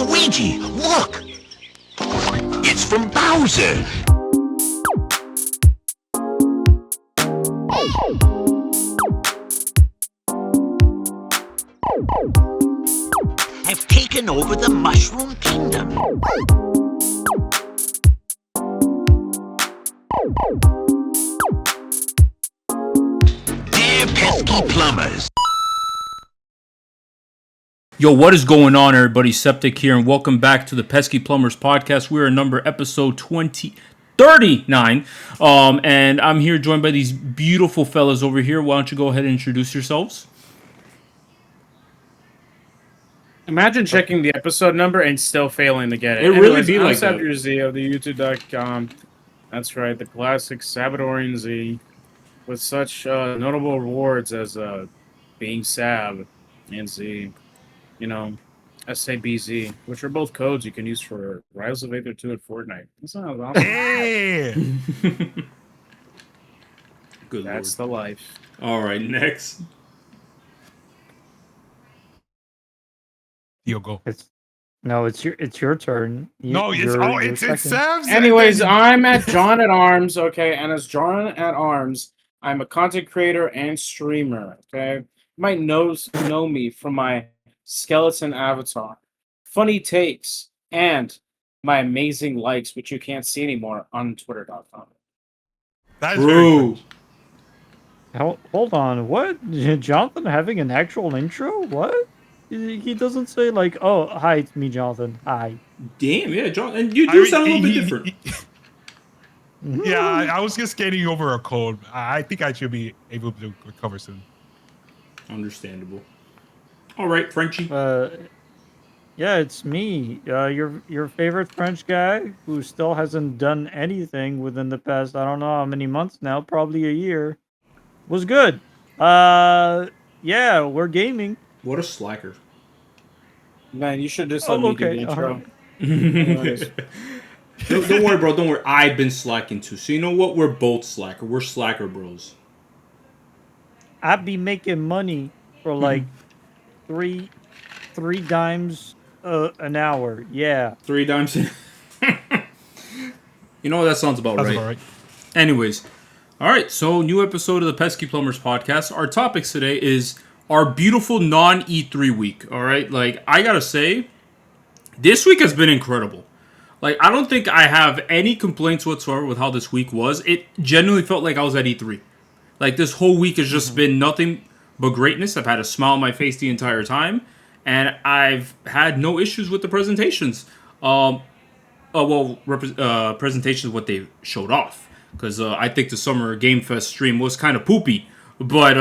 Luigi, look! It's from Bowser! Have taken over the Mushroom Kingdom. Dear Pesky Plumbers. Yo, what is going on, everybody? Septic here, and welcome back to the Pesky Plumbers Podcast. We're in episode 39. And I'm here joined by these beautiful fellas over here. Why don't you go ahead and introduce yourselves? Imagine checking the episode number and still failing to get it. It really be like that. SabdierZ of the YouTube.com. That's right, the classic SabdierZ with such notable rewards as being Sab and Z. You know, SABZ, which are both codes you can use for Rise of Aether 2 and Fortnite. That sounds awesome. Hey! Good That's Lord. the life. All right, next. You'll go. It's your turn. It's Sam's. Anyways, I'm at JonAtArms, okay? And as JonAtArms, I'm a content creator and streamer, okay? You might know me from my skeleton avatar, funny takes, and my amazing likes, which you can't see anymore on Twitter.com. That is very Bro. Hold on. What? Jonathan having an actual intro? What? He doesn't say like, "Oh, hi, it's me, Jonathan. Hi." Damn, yeah, John. And you do sound a little bit different. Yeah, I was just getting over a cold. I think I should be able to recover soon. Understandable. All right, Frenchie. Yeah, it's me. Your favorite French guy who still hasn't done anything within the past, I don't know how many months now, probably a year. Was good. Yeah, we're gaming. What a slacker. Man, you should just let me do the intro. Right. Don't worry, bro. Don't worry. I've been slacking too. So you know what? We're both slacker. We're slacker bros. I'd be making money for like three dimes an hour. Yeah. 3 dimes. You know, that sounds about That's right. all right. Anyways, all right. So new episode of the Pesky Plumbers Podcast. Our topics today is our beautiful non-E3 week. All right. Like, I gotta say, this week has been incredible. Like, I don't think I have any complaints whatsoever with how this week was. It genuinely felt like I was at E3. Like, this whole week has just been nothing but greatness. I've had a smile on my face the entire time, and I've had no issues with the presentations. Presentations of what they showed off, because I think the Summer Game Fest stream was kind of poopy, but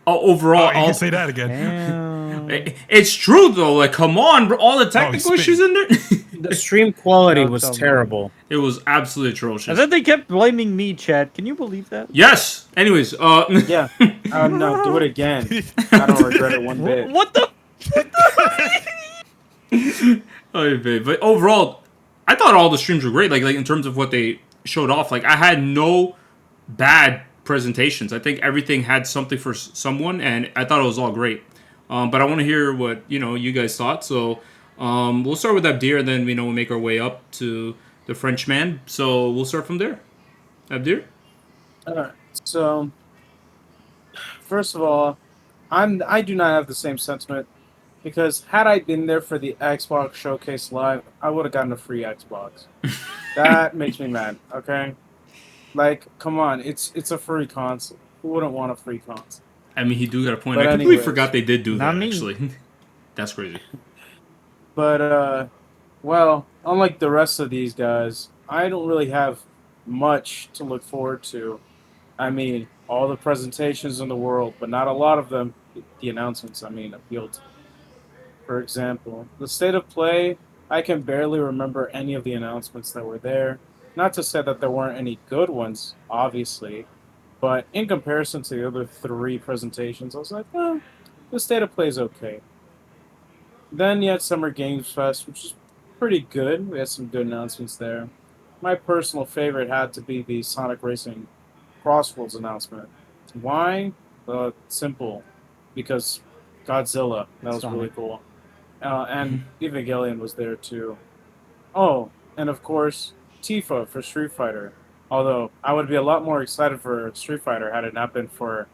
overall, You can say that again. Damn. it's true though. Like, come on, bro, all the technical issues in there. The stream quality Don't was tell me. terrible. It was absolutely atrocious. And then they kept blaming me, Chad. Can you believe that? Yes. Anyways, Yeah. No, do it again. I don't regret it one bit. What the? But overall, I thought all the streams were great. Like in terms of what they showed off, like I had no bad presentations. I think everything had something for someone, and I thought it was all great. But I want to hear what you guys thought. So we'll start with Abdir, and then we'll make our way up to the Frenchman. So we'll start from there. Abdir. Alright, so first of all, I do not have the same sentiment, because had I been there for the Xbox Showcase Live, I would have gotten a free Xbox. That makes me mad, okay? Like, come on, it's a free console. Who wouldn't want a free console? I mean, he do got a point. But I completely anyways, forgot they did do not that, me. actually. That's crazy. But, well, unlike the rest of these guys, I don't really have much to look forward to. I mean, all the presentations in the world, but not a lot of them, the announcements, appealed to. For example, the State of Play, I can barely remember any of the announcements that were there. Not to say that there weren't any good ones, obviously, but in comparison to the other 3 presentations, I was like, the State of Play is okay. Then you had Summer Games Fest, which is pretty good. We had some good announcements there. My personal favorite had to be the Sonic Racing Crossworlds announcement. Why? Simple. Because Godzilla. That was Sonic. really cool. and Evangelion was there too. Oh, and of course, Tifa for Street Fighter. Although I would be a lot more excited for Street Fighter had it not been for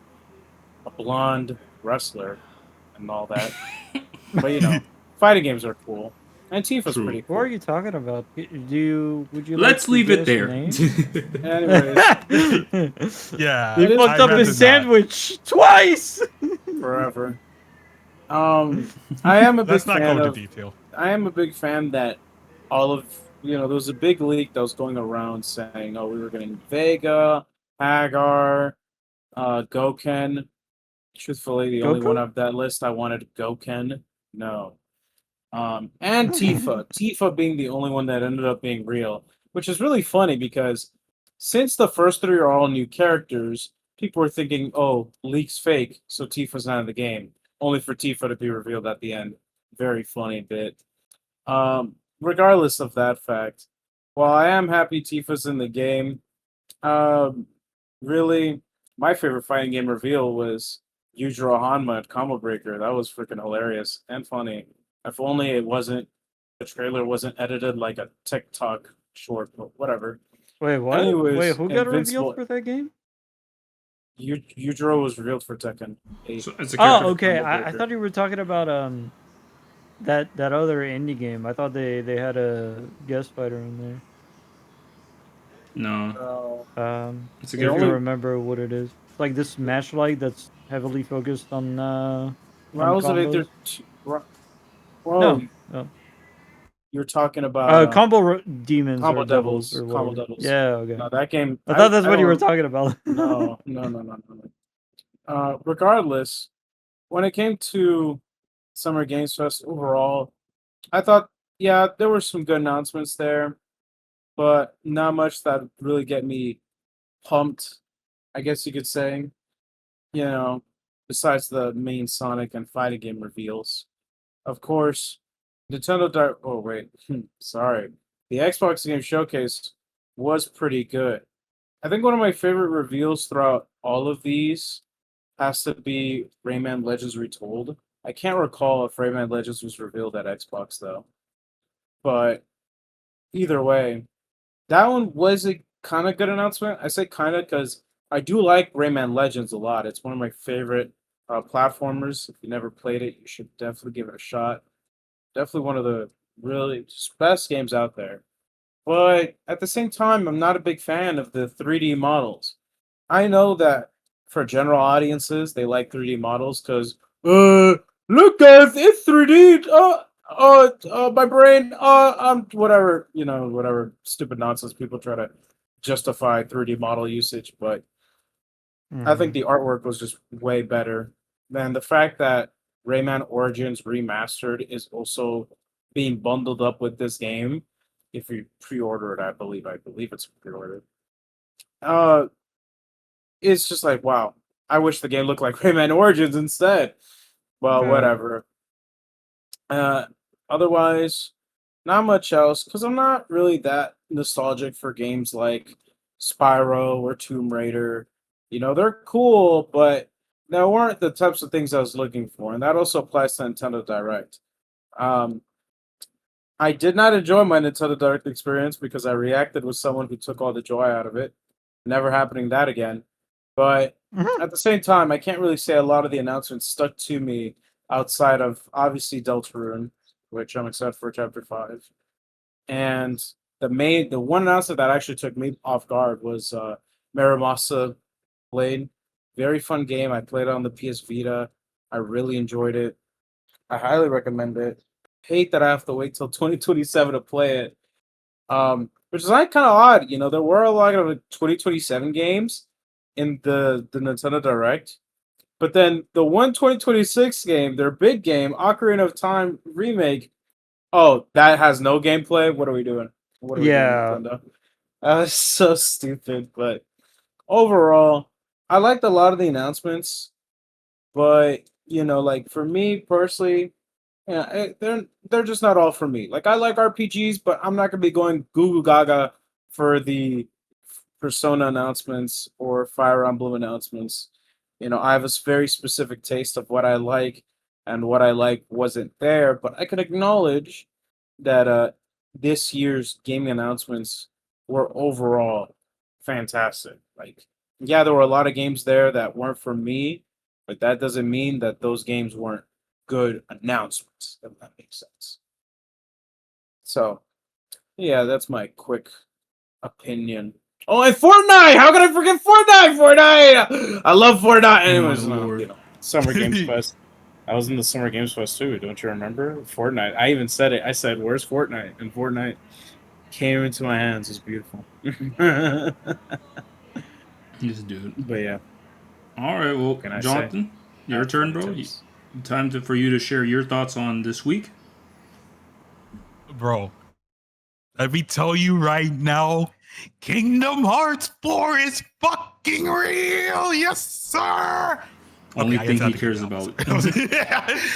a blonde wrestler and all that. But fighting games are cool, and Tifa's True. pretty Who cool. are you talking about? Would you Let's like to leave give it us there. names? Anyways, Yeah. He fucked I'd up rather his not. sandwich twice. forever. I am a big Let's not fan go into of. detail. I am a big fan that all of there was a big leak that was going around saying, "Oh, we were getting Vega, Hagar, Goken." Truthfully, the only Goku? one of that list I wanted Goken. No. And Tifa. Tifa being the only one that ended up being real, which is really funny because since the first three are all new characters, people were thinking, "Oh, leak's fake, so Tifa's not in the game." Only for Tifa to be revealed at the end. Very funny bit. Regardless of that fact, while I am happy Tifa's in the game, um, really, my favorite fighting game reveal was Yujiro Hanma at Combo Breaker. That was freaking hilarious and funny. If only the trailer wasn't edited like a TikTok short, but whatever. Wait, what? Anyways, Wait, who got Invincible- revealed for that game? Yujiro was revealed for Tekken 8. So it's a character. Oh, okay. Combo I Breaker. thought you were talking about that other indie game. I thought they had a guest fighter in there. No, it's a I good don't only- remember what it is. It's like this Smash-like that's heavily focused on Rouse of combos? either. Whoa, No, no. you're talking about Demons Combo or Devils Devils, or Combo whatever. Devils. Yeah, okay. No, that game. I thought that's what you were don't- talking about. No. Regardless, when it came to Summer Games Fest overall, I thought, yeah, there were some good announcements there, but not much that really get me pumped, I guess you could say. Besides the main Sonic and fighting game reveals. Of course, Nintendo Direct. Oh, wait. Sorry. The Xbox Game Showcase was pretty good. I think one of my favorite reveals throughout all of these has to be Rayman Legends Retold. I can't recall if Rayman Legends was revealed at Xbox, though. But either way, that one was a kind of good announcement. I say kind of because I do like Rayman Legends a lot. It's one of my favorite platformers. If you never played it, you should definitely give it a shot. Definitely one of the really best games out there. But at the same time, I'm not a big fan of the 3D models. I know that for general audiences, they like 3D models because, look guys, it's 3D. My brain, whatever, whatever stupid nonsense people try to justify 3D model usage. But I think the artwork was just way better. And the fact that Rayman Origins Remastered is also being bundled up with this game, if you pre-order it, I believe it's pre-ordered. It's just like, wow, I wish the game looked like Rayman Origins instead. Well, Yeah. whatever. Otherwise, not much else, because I'm not really that nostalgic for games like Spyro or Tomb Raider. They're cool, but they weren't the types of things I was looking for, and that also applies to Nintendo Direct. I did not enjoy my Nintendo Direct experience because I reacted with someone who took all the joy out of it. Never happening that again. But at the same time, I can't really say a lot of the announcements stuck to me outside of obviously Deltarune, which I'm excited for Chapter 5. And the one announcement that actually took me off guard was Miramasa Blade. Very fun game. I played it on the PS Vita. I really enjoyed it. I highly recommend it. Hate that I have to wait till 2027 to play it. Which is like kind of odd. There were a lot of 2027 games in the Nintendo Direct. But then the 2026 game, their big game, Ocarina of Time remake, oh, that has no gameplay? What are we doing? What are we doing, Nintendo? That's so stupid. But overall, I liked a lot of the announcements. But, like for me personally, yeah, they're just not all for me. Like I like RPGs, but I'm not gonna be going goo goo gaga for the Persona announcements or Fire Emblem announcements. I have a very specific taste of what I like, and what I like wasn't there. But I can acknowledge that this year's gaming announcements were overall fantastic. Like, yeah, there were a lot of games there that weren't for me, but that doesn't mean that those games weren't good announcements, if that makes sense. So, yeah, that's my quick opinion. Oh, and Fortnite! How can I forget Fortnite? I love Fortnite. Anyways, Lord. Summer Games Fest. I was in the Summer Games Fest too. Don't you remember Fortnite? I even said it. I said, "Where's Fortnite?" And Fortnite came into my hands. It's beautiful. This dude. But yeah. All right, well, Can I Jonathan, your turn, bro. Time for you to share your thoughts on this week. Bro, let me tell you right now, Kingdom Hearts 4 is fucking real. Yes, sir. Only thing he cares about.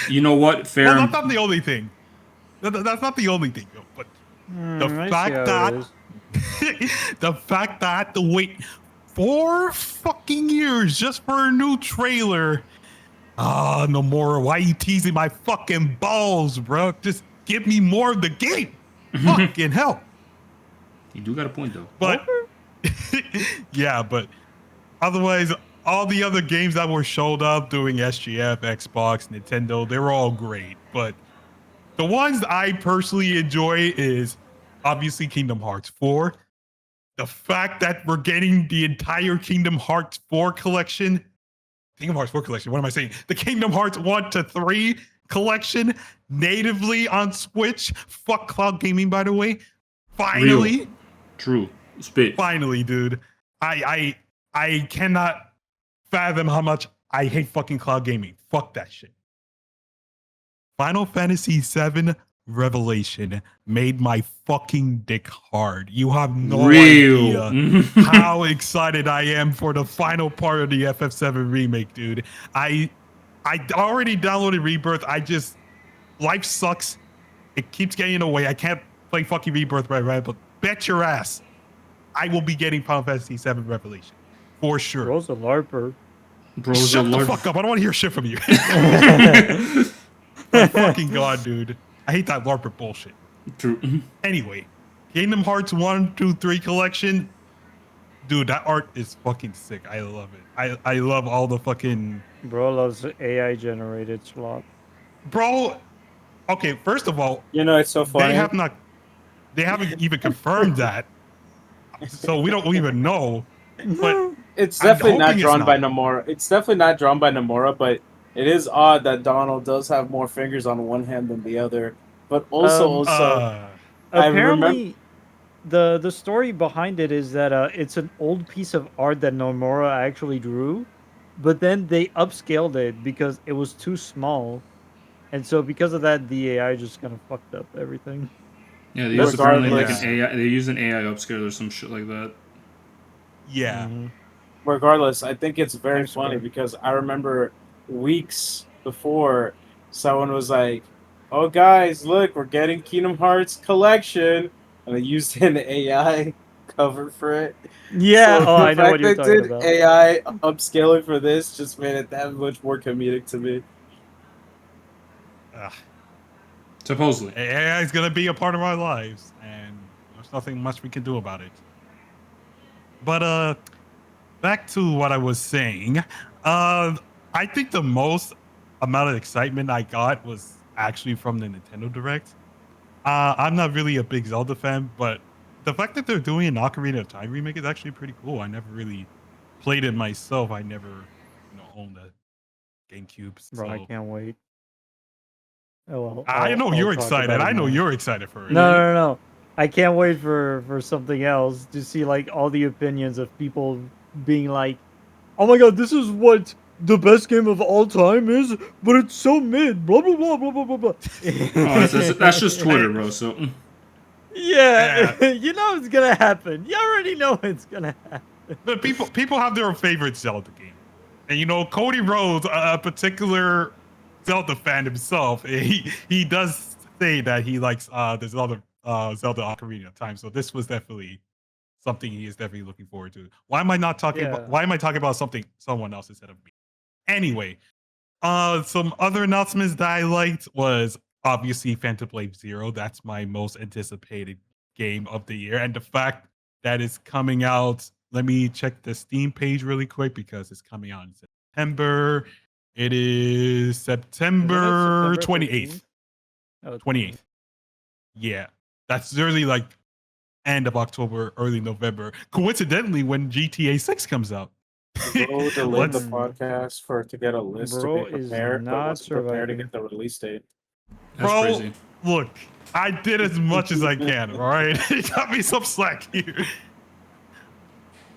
You know what? Fair. Well, that's not the only thing. That's not the only thing, though. But the fact that the fact that I had to wait 4 fucking years just for a new trailer. Ah, Nomura, why are you teasing my fucking balls, bro? Just give me more of the game. Fucking hell. You do got a point, though. But yeah, but otherwise, all the other games that were showed up doing SGF, Xbox, Nintendo, they were all great. But the ones I personally enjoy is obviously Kingdom Hearts 4. The fact that we're getting the entire Kingdom Hearts 4 collection. Kingdom Hearts 4 collection, what am I saying? The Kingdom Hearts 1 to 3 collection natively on Switch. Fuck cloud gaming, by the way. Finally. Real. True. Spit. Finally, dude. I cannot fathom how much I hate fucking cloud gaming. Fuck that shit. Final Fantasy VII Revelation made my fucking dick hard. You have no idea how excited I am for the final part of the FF7 remake, dude. I already downloaded Rebirth. Life sucks. It keeps getting in the way. I can't play fucking Rebirth right, but bet your ass I will be getting Final Fantasy VII Revelation. For sure. Bro's a LARPer. Shut the fuck up. I don't want to hear shit from you. My fucking god, dude. I hate that LARPer bullshit. True. Anyway, Kingdom Hearts 1, 2, 3 collection. Dude, that art is fucking sick. I love it. I love all the fucking... Bro loves AI generated slop. Bro, okay, first of all... You know, it's so funny. They haven't even confirmed that. So we don't even know. But it's definitely not drawn by Nomura. It's definitely not drawn by Nomura, but it is odd that Donald does have more fingers on one hand than the other. But also, apparently, the story behind it is that it's an old piece of art that Nomura actually drew, but then they upscaled it because it was too small, and so because of that, the AI just kind of fucked up everything. Yeah, they use apparently like an AI. They use an AI upscaler or some shit like that. Yeah. Mm-hmm. Regardless, I think it's very funny because I remember weeks before someone was like, "Oh guys, look, we're getting Kingdom Hearts collection," and they used an AI cover for it. Yeah, so I know what you're talking about. AI upscaling for this just made it that much more comedic to me. Supposedly, AI is gonna be a part of our lives, and there's nothing much we can do about it. But back to what I was saying. I think the most amount of excitement I got was actually from the Nintendo Direct. I'm not really a big Zelda fan, but the fact that they're doing an Ocarina of Time remake is actually pretty cool. I never really played it myself. I never, owned a GameCube. Bro, I can't wait. Oh, well, I know you're excited. I know you're excited for it. No. I can't wait for something else to see like all the opinions of people being like, "Oh my god, this is what the best game of all time is, but it's so mid." Blah blah blah blah blah blah blah. That's just Twitter, bro. So yeah, you know it's gonna happen. You already know it's gonna happen. But people have their favorite Zelda game, and Cody Rhodes, a particular Zelda fan himself, he does say that he likes the Zelda Ocarina of Time. So this was definitely something he is definitely looking forward to. Why am I talking about someone else instead of me? Anyway, Some other announcements that I liked was obviously Phantom Blade Zero. That's my most anticipated game of the year, and the fact that it's coming out. Let me check the Steam page really quick because it's coming out in September. It is September 28th. Oh, 28th. Yeah, that's really like end of October, early November. Coincidentally, when GTA 6 comes out. Bro delayed the Let's- podcast to get a list Bro to be is prepared, but not wasn't prepared to surviving. get the release date. That's Bro, crazy. look, I did as much as I can, all right? Got me some slack here.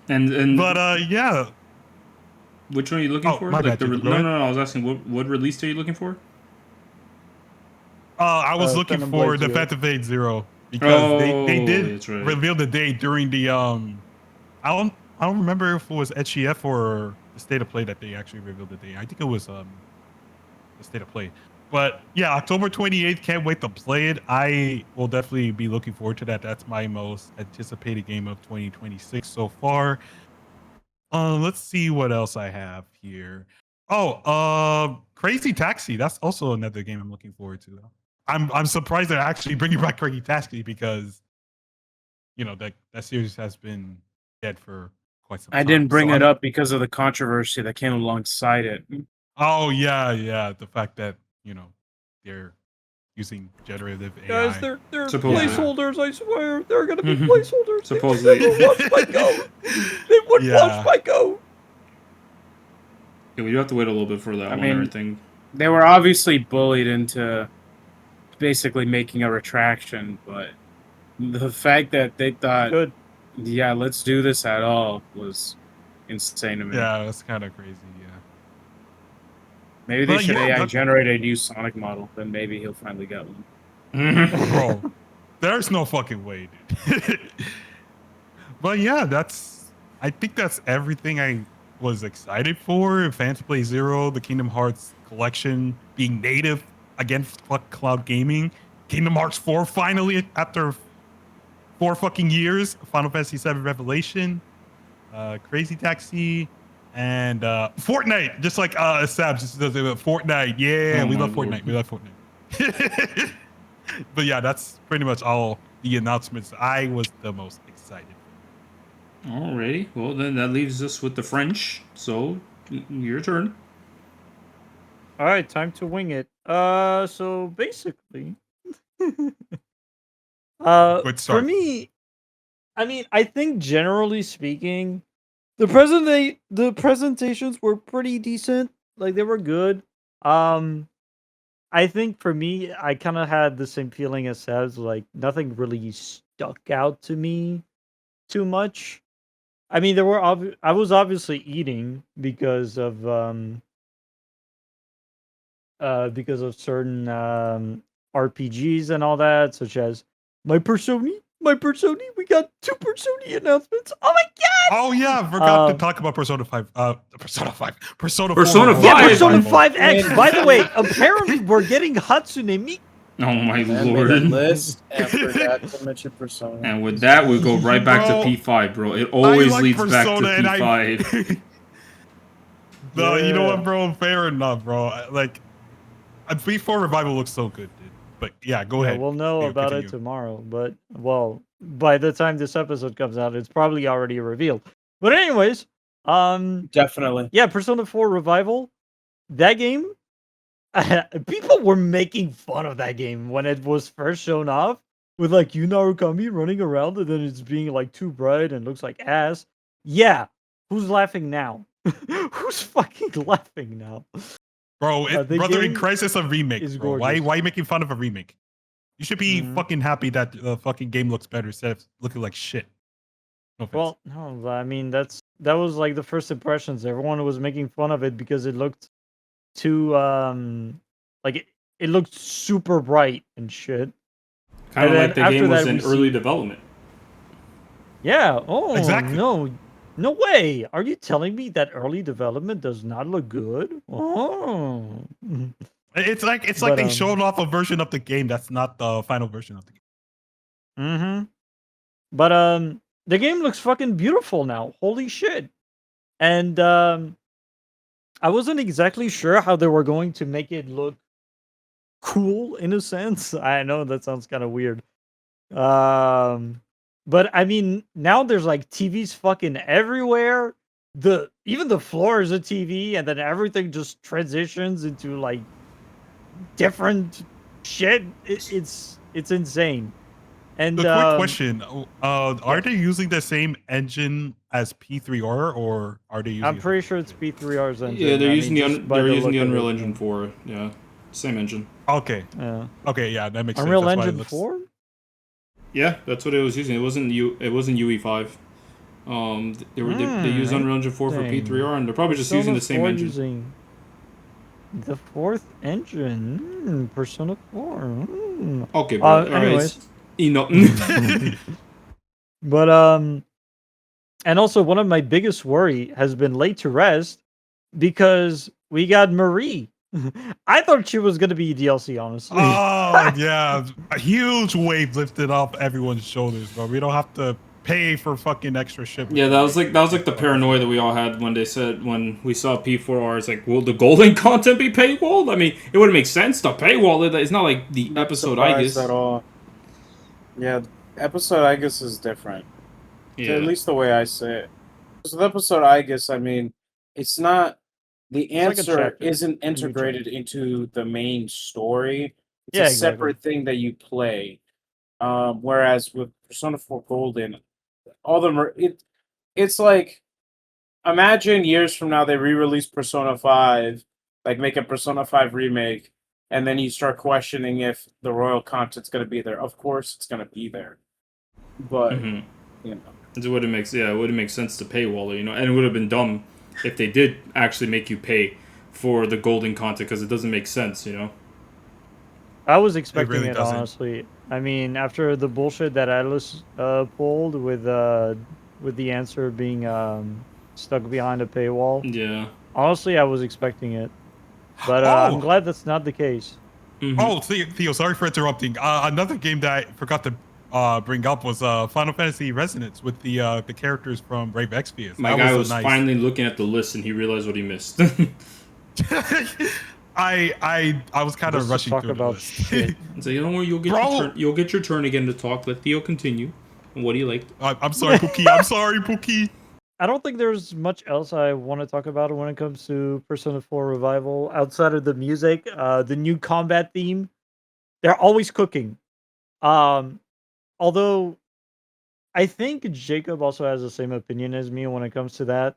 And But yeah. which one are you looking Oh, for? my bad, The Jacob, go no, ahead. no, no. I was asking what release are you looking for? I was looking Phantom for Blade the Zero. Phantom Blade Zero because they Oh, did that's right. reveal the date during the I don't remember if it was HCF or the State of Play that they actually revealed the date. I think it was the State of Play. But yeah, October 28th, can't wait to play it. I will definitely be looking forward to that. That's my most anticipated game of 2026 so far. Let's see what else I have here. Oh, Crazy Taxi. That's also another game I'm looking forward to. I'm surprised they're actually bringing back Crazy Taxi because that series has been dead for quite some time. I didn't bring So it I'm- up because of the controversy that came alongside it. Oh yeah. The fact that they're using generative AI. Guys, they're Supposedly. placeholders. I swear, they're gonna be Mhm. placeholders. Supposedly. They would watch my go. They would Yeah. watch my go. Yeah, we do have to wait a little bit for that I one mean- and everything. They were obviously bullied into basically making a retraction, but the fact that they thought, Good. yeah, let's do this at all was insane to me. Yeah, that's kind of crazy. Yeah. Maybe they But should yeah, AI that- generate a new Sonic model, then maybe he'll finally get one. Bro, there's no fucking way, dude. But yeah, I think that's everything I was excited for. Phantom Blade Zero, the Kingdom Hearts collection being native against cloud gaming. Kingdom Hearts 4 finally after 4 fucking years. Final Fantasy 7 Revelation, Crazy Taxi, and Fortnite. Just like Sabs, just does Fortnite. Yeah, Oh we my love Lord. Fortnite. We love Fortnite. But yeah, that's pretty much all the announcements I was the most excited. Alrighty. Well, then that leaves us with the French. So, your turn. All right, time to wing it. So basically, Good for start. me, I mean, I think generally speaking, the presentations were pretty decent. Like they were good. I think for me, I kind of had the same feeling as Seb's. Like nothing really stuck out to me too much. I mean, I was obviously eating because of certain RPGs and all that, such as my Persona. We got 2 Persona announcements. Oh my god! Oh yeah, I forgot to Um, talk about Persona 5. Persona 5. Persona 4. Persona Revival. Yeah, 5. Persona Revival. 5X. By the way, apparently we're getting Hatsune Miku. Oh my I made a lord. list and forgot to mention Persona. And with that, we go right back Bro, to P5, bro. It always like leads back to Persona and P5. No, you know Yeah. what, bro? Fair enough, bro. Like, P4 Revival looks so good, dude. But yeah, go Yeah, ahead. we'll know Yeah, about continue. it tomorrow. But well, by the time this episode comes out, it's probably already revealed. But anyways, Definitely. yeah, Persona 4 Revival. That game, people were making fun of that game when it was first shown off, with like Yu Narukami running around and then it's being like too bright and looks like ass. Yeah, who's laughing now? Who's fucking laughing now? Bro, the Brother in game Crisis a remake, is bro. gorgeous. Why are you making fun of a remake? You should be Mhm. fucking happy that the fucking game looks better instead of looking like shit. No offense. Well, no, I mean that was like the first impressions. Everyone was making fun of it because it looked too like it looked super bright and shit. Kind of And like the then game after was that, in we early see- development. Yeah. Oh Exactly. no way. Are you telling me that early development does not look good? Oh. It's like But, they showed off a version of the game that's not the final version of the game. Mm-hmm. But the game looks fucking beautiful now. Holy shit. And I wasn't exactly sure how they were going to make it look cool in a sense. I know that sounds kind of weird. Um, but I mean, now there's like TVs fucking everywhere. Even the floor is a TV, and then everything just transitions into like different shit. It's insane. And The quick question: yeah. Are they using the same engine as P3R, or are they using? I'm a pretty different sure it's engine? P3R's engine. Yeah, they're I using mean, the just by they're using look the of Unreal it, Engine yeah. 4. Yeah, same engine. Okay. Yeah. Okay. Yeah, that makes sense. Unreal That's why it Engine looks. 4? Yeah, that's what it was using. It wasn't UE5. They use Unreal Engine 4 for Interesting. P3R, and they're probably just using Persona the same 4 engine. using the fourth engine. Persona 4. Okay, but Anyways. you know. But and also one of my biggest worry has been laid to rest because we got Marie. I thought she was gonna be DLC, honestly. Oh yeah, a huge wave lifted off everyone's shoulders, bro. We don't have to pay for fucking extra shipping. Yeah, that was like the paranoia that we all had when when we saw P4R. It's like, will the golden content be paywalled? I mean, it wouldn't make sense to paywall it. It's not like the Not episode, I surprised guess. at all. Yeah, episode I guess is different. Yeah. At least the way I say it. So the episode I guess, I mean, it's not the like a answer chapter. isn't A new chapter. integrated into the main story. It's Yeah, a exactly. separate thing that you play. Whereas with Persona 4 Golden, all the it's like, imagine years from now they re-release Persona 5, like make a Persona 5 remake, and then you start questioning if the royal content's going to be there. Of course, it's going to be there, but you know, It wouldn't make sense to paywall it, and it would have been dumb if they did actually make you pay for the golden content because it doesn't make sense, I was expecting really it doesn't. honestly. I mean, after the bullshit that Atlas pulled with the answer being stuck behind a paywall. Yeah. Honestly, I was expecting it, but Oh! I'm glad that's not the case. Oh, Theo, sorry for interrupting. Another game that I forgot to bring up was Final Fantasy Resonance with the characters from Brave Exvius. My guy was finally looking at the list and he realized what he missed. I was kind of rushing talk through about the list. shit. So don't worry, you'll get your turn again to talk. Let Theo continue. And what do you like? I'm sorry, Pookie. I'm sorry, Pookie. I don't think there's much else I want to talk about when it comes to Persona 4 Revival outside of the music, the new combat theme. They're always cooking. Although I think Jacob also has the same opinion as me when it comes to that.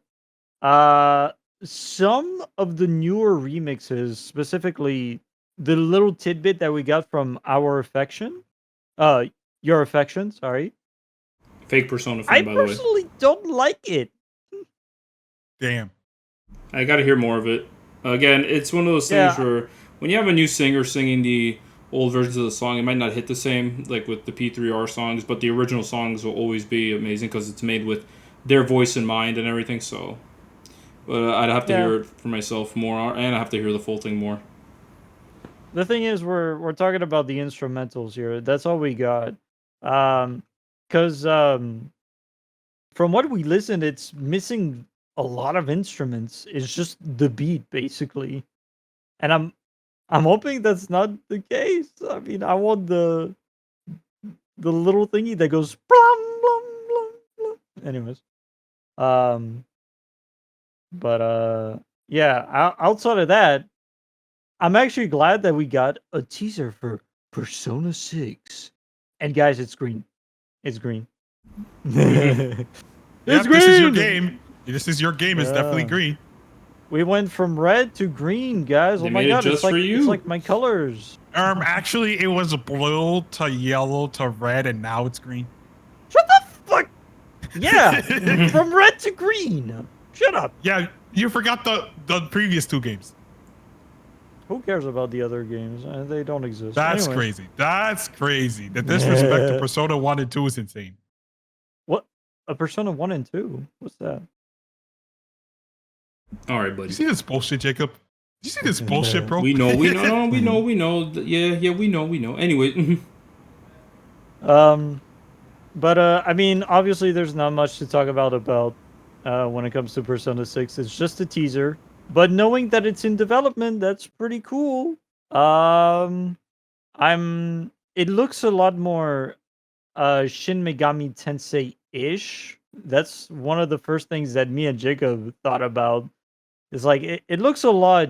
Some of the newer remixes, specifically the little tidbit that we got from Your Affection, sorry. Fake Persona I fan, by the way. personally don't like it. Damn. I gotta hear more of it. Again, it's one of those things where when you have a new singer singing the old versions of the song, it might not hit the same, like with the P3R songs, but the original songs will always be amazing because it's made with their voice in mind and everything, so... But I'd have to hear it for myself more, and I have to hear the full thing more. The thing is, we're talking about the instrumentals here. That's all we got. Because from what we listened, it's missing a lot of instruments. It's just the beat, basically. And I'm hoping that's not the case. I mean, I want the little thingy that goes blum blum blum blum. Anyways, but yeah. Outside of that, I'm actually glad that we got a teaser for Persona 6. And guys, it's green. It's green. It's green. This is your game. This is your game. It's definitely green. We went from red to green, guys. Oh my god, it's like my colors. Actually, it was blue to yellow to red, and now it's green. Shut the fuck. Yeah, from red to green. Shut up. Yeah, you forgot the previous two games. Who cares about the other games? They don't exist. That's crazy. That's crazy. The disrespect to Persona 1 and 2 is insane. What? A Persona 1 and 2? What's that? All right, buddy. You see this bullshit, Jacob? You see this bullshit, bro? We know. Yeah, we know. Anyway. But I mean, obviously, there's not much to talk about when it comes to Persona 6. It's just a teaser. but knowing that it's in development, that's pretty cool. I'm. It looks a lot more Shin Megami Tensei-ish. That's one of the first things that me and Jacob thought about. It's like it looks a lot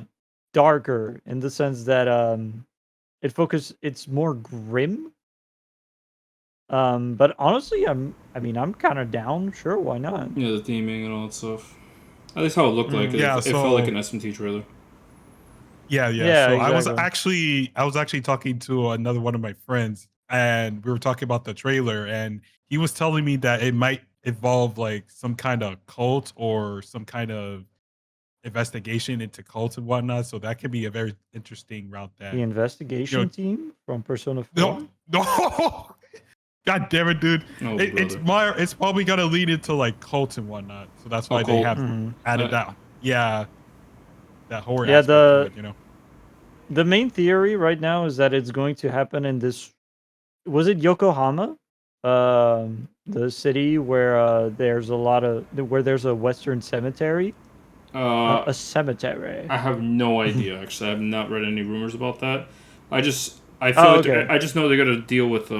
darker in the sense that it's more grim. But honestly, I'm kind of down. Sure, why not? Yeah, the theming and all that stuff. At least how it looked like. Yeah, It felt like an SMT trailer. Yeah. Yeah, So exactly. I was actually talking to another one of my friends, and we were talking about the trailer, and he was telling me that it might involve like some kind of cult or some kind of investigation into cults and whatnot. So that could be a very interesting route. The That investigation team from Persona 4. no, God damn it, dude! Oh, It's probably gonna lead into like cults and whatnot. So that's why they cult. have added that. Yeah, that horror. Yeah, aspect to it, you know. The main theory right now is that it's going to happen in this. Was it Yokohama? The city where there's a Western cemetery. A cemetery. I have no idea. Actually, I have not read any rumors about that. I feel okay. I just know they're gonna deal with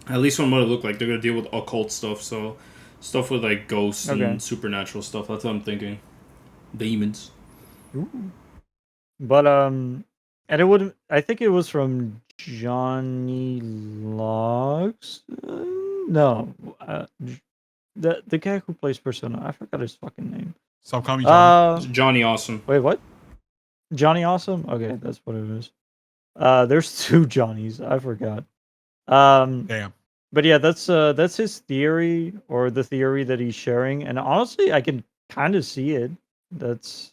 at least from what it looked like, they're gonna deal with occult stuff. So stuff with like ghosts and supernatural stuff. That's what I'm thinking. Demons. Ooh. But and it would. I think it was from Johnny Logs. No, the guy who plays Persona. I forgot his fucking name. So call me Johnny. Johnny Awesome. Wait, what? Johnny Awesome? Okay, that's what it is. There's two Johnnies. I forgot. Damn. But yeah, that's his theory or the theory that he's sharing, and honestly, I can kind of see it. It's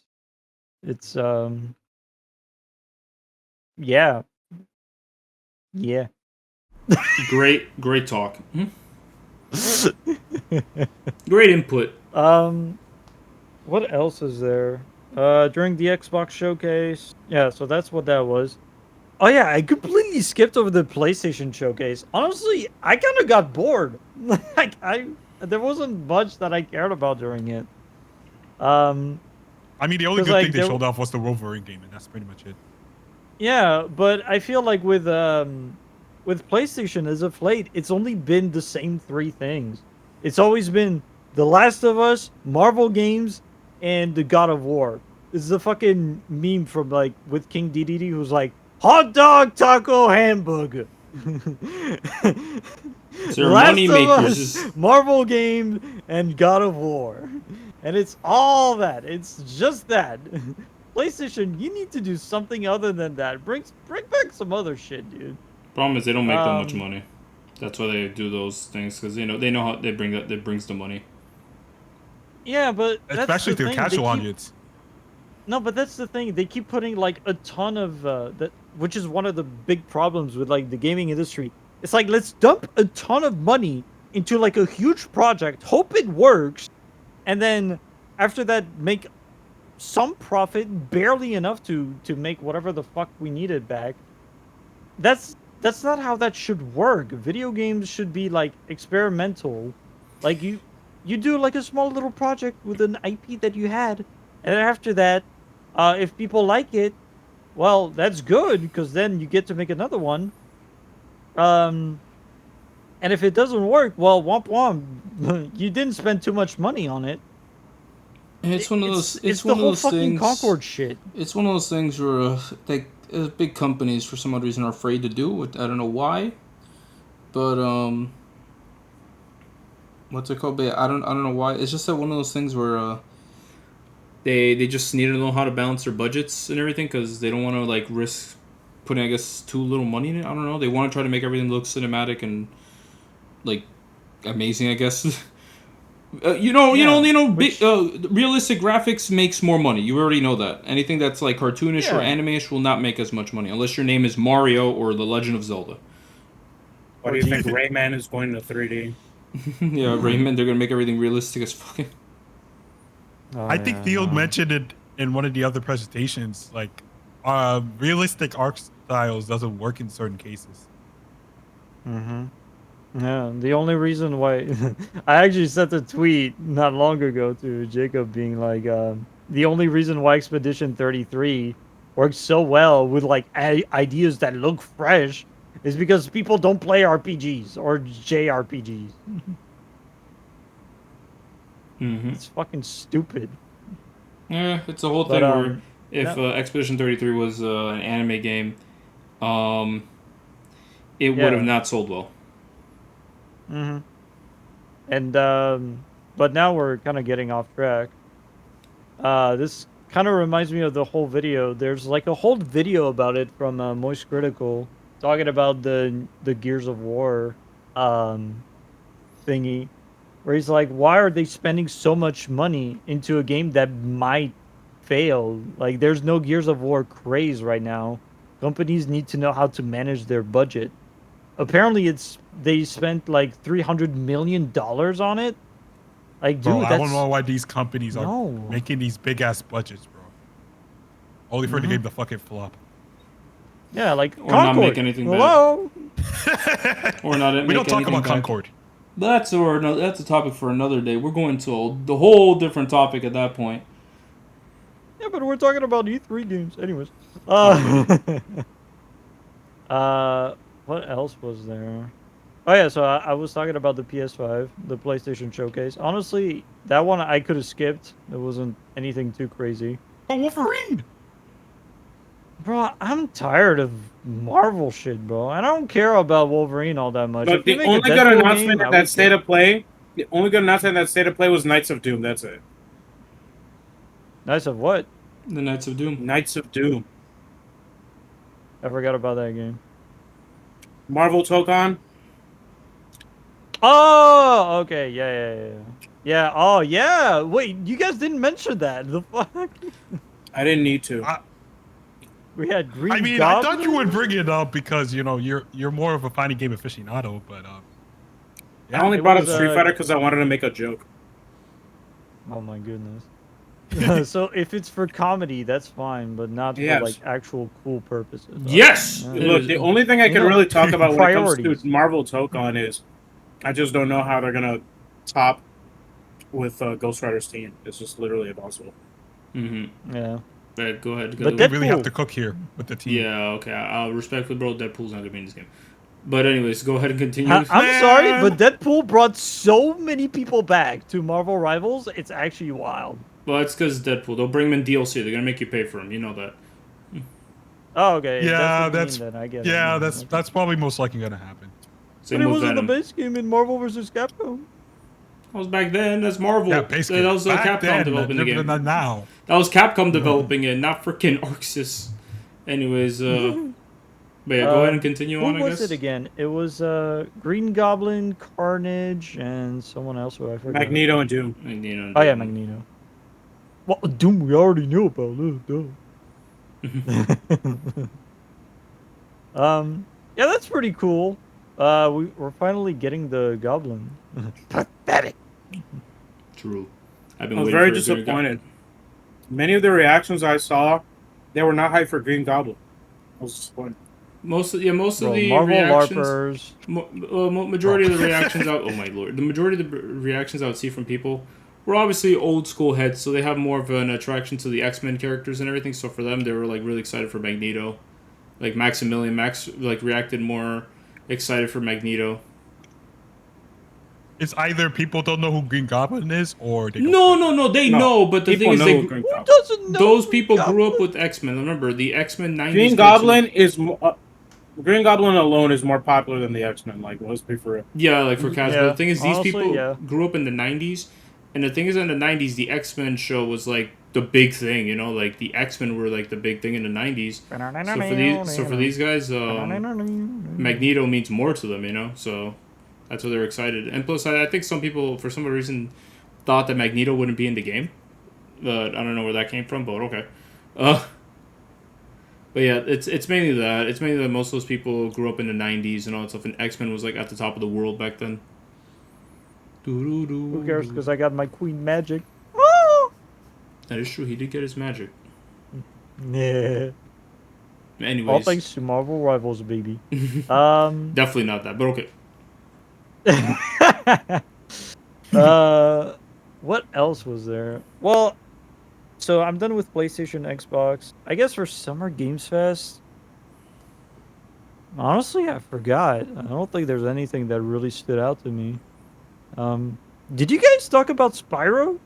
yeah. Great talk. Great input. What else is there? During the Xbox showcase. Yeah, so that's what that was. Oh yeah, I completely skipped over the PlayStation showcase. Honestly, I kind of got bored. Like there wasn't much that I cared about during it. I mean, the only good like, thing they showed off was the Wolverine game, and that's pretty much it. Yeah, but I feel like with PlayStation as of late, it's only been the same three things. It's always been The Last of Us, Marvel games, and the God of War. This is a fucking meme from like with King DDD who's like hot dog taco hamburger. Last of Us, Marvel game, and God of War. And it's all that. It's just that. PlayStation, you need to do something other than that. Bring back some other shit, dude. Problem is they don't make that much money. That's why they do those things because they know how they bring that. That brings the money. Yeah, but especially to the casual audience. No, but that's the thing. They keep putting like a ton of that, which is one of the big problems with like the gaming industry. It's like let's dump a ton of money into like a huge project, hope it works, and then after that make some profit, barely enough to make whatever the fuck we needed back. That's not how that should work. Video games should be like experimental. Like you do like a small little project with an IP that you had, and after that, if people like it, well, that's good because then you get to make another one. And if it doesn't work, well, womp womp, you didn't spend too much money on it. It's one of those. It's one the of whole those fucking things, Concord shit. It's one of those things where big companies for some odd reason are afraid to do it. I don't know why, but what's it called? But I don't know why. It's just that one of those things where they just need to know how to balance their budgets and everything because they don't want to like risk putting I guess too little money in it. I don't know. They want to try to make everything look cinematic and like amazing. I guess. Big, realistic graphics makes more money. You already know that. Anything that's like cartoonish or anime-ish will not make as much money unless your name is Mario or The Legend of Zelda. What do you think Rayman is going to 3D? Yeah, Rayman, they're going to make everything realistic as fucking... I think Theo mentioned it in one of the other presentations, like realistic art styles doesn't work in certain cases. Mm-hmm. Yeah, the only reason why I actually sent a tweet not long ago to Jacob being like, the only reason why Expedition 33 works so well with like ideas that look fresh is because people don't play RPGs or JRPGs. It's fucking stupid. Yeah, it's a whole But, thing where if no. Expedition 33 was an anime game, it would have Yeah. not sold well. And but now we're kind of getting off track. This kind of reminds me of the whole video. There's like a whole video about it from Moist Critical talking about the Gears of War thingy, where he's like, why are they spending so much money into a game that might fail? Like, there's no Gears of War craze right now. Companies need to know how to manage their budget. Apparently, they spent like $300 million on it. Like, dude, Bro, I that's don't know why these companies are No. making these big ass budgets, bro. Only for the game to fucking flop. yeah, like Or not Concord. make anything back. Hello. Or not. We make don't talk anything about back. Concord. That's a topic for another day. We're going to the whole different topic at that point. Yeah, but we're talking about E3 games, anyways. What else was there? Oh yeah, so I was talking about the PS5, the PlayStation Showcase. Honestly, that one I could have skipped. It wasn't anything too crazy. Oh, Wolverine! Bro, I'm tired of Marvel shit, bro. I don't care about Wolverine all that much. But If you the make a only good Deadpool announcement game, at I that would state care. of play, the only good announcement at that state of play was Knights of Doom. That's it. Nice of what? The Knights of Doom. Knights of Doom. I forgot about that game. Marvel Tokon. Oh, okay. Yeah. Yeah, oh, yeah. Wait, you guys didn't mention that. The fuck? I didn't need to. We had Green I mean, Goblin? I thought you would bring it up because, you know, you're more of a fighting game aficionado, but I only it brought up was, Street Fighter because I wanted to make a joke. Oh my goodness. So if it's for comedy, that's fine, but not Yes. for like actual cool purposes. Yes! Yeah. Look, the only thing I can know, really talk about when it comes priorities. to Marvel Tokon is I just don't know how they're gonna top with Ghost Rider's team. It's just literally impossible. Mm-hmm. Yeah. Right, go ahead. But you really have Deadpool. to cook here with the team. Yeah, okay. I'll respectfully, bro. Deadpool's not gonna be in this game. But anyways, go ahead and continue. I'm sorry, but Deadpool brought so many people back to Marvel Rivals. It's actually wild. Well, it's because Deadpool. They'll bring him in DLC. They're gonna make you pay for him. You know that. Oh, okay. If Yeah, what you mean, then I get it. yeah, Okay. that's probably most likely gonna happen. Same But it with wasn't Venom. the base game in Marvel vs. Capcom. That was back then. That's Marvel. Yeah, basically. That was Back Capcom then, developing the game. not now. That was Capcom developing it, not freaking Arxis. Anyways, but yeah, go ahead and continue on. Who I was guess. it again? It was Green Goblin, Carnage, and someone else who I forgot. Magneto and Doom. Magneto. Oh yeah, Magneto. Well, Doom we already knew about. Yeah, that's pretty cool. We're finally getting the Goblin. Pathetic. True. I've been I was waiting very for a Green disappointed. Many of the reactions I saw, they were not hyped for Green Goblin. I was disappointed. Most of Bro, the Marvel reactions. LARPers. Majority of the reactions out. Oh my lord! The majority of the reactions I would see from people were obviously old school heads, so they have more of an attraction to the X-Men characters and everything. So for them, they were like really excited for Magneto. Like Maximilian Max like reacted more excited for Magneto. It's either people don't know who Green Goblin is, or they don't No, they No, know, but the people thing is, know they who Green Who Goblin. doesn't know? those Green people grew up Goblin? with X-Men. Remember the X-Men 90s. Green Goblin is Green Goblin alone is more popular than the X-Men. Like, let's be for real. Yeah, like for casual. Yeah, The thing is, these honestly, people yeah. grew up in the 90s, and the thing is, in the 90s, the X-Men show was like the big thing, you know? Like, the X-Men were like the big thing in the 90s. So for these guys, Magneto means more to them, you know? So that's why they're excited. And plus, I think some people, for some reason, thought that Magneto wouldn't be in the game. But I don't know where that came from, but okay. But yeah, it's mainly that. It's mainly that most of those people grew up in the 90s and all that stuff, and X-Men was like at the top of the world back then. Who cares? Because I got my Queen Magic. That is true. He did get his magic. Yeah. Anyways, All thanks to Marvel Rivals, baby. definitely not that, but okay. What else was there? Well, So I'm done with PlayStation, Xbox. I guess for Summer Games Fest, honestly, I forgot. I don't think there's anything that really stood out to me. Did you guys talk about Spyro?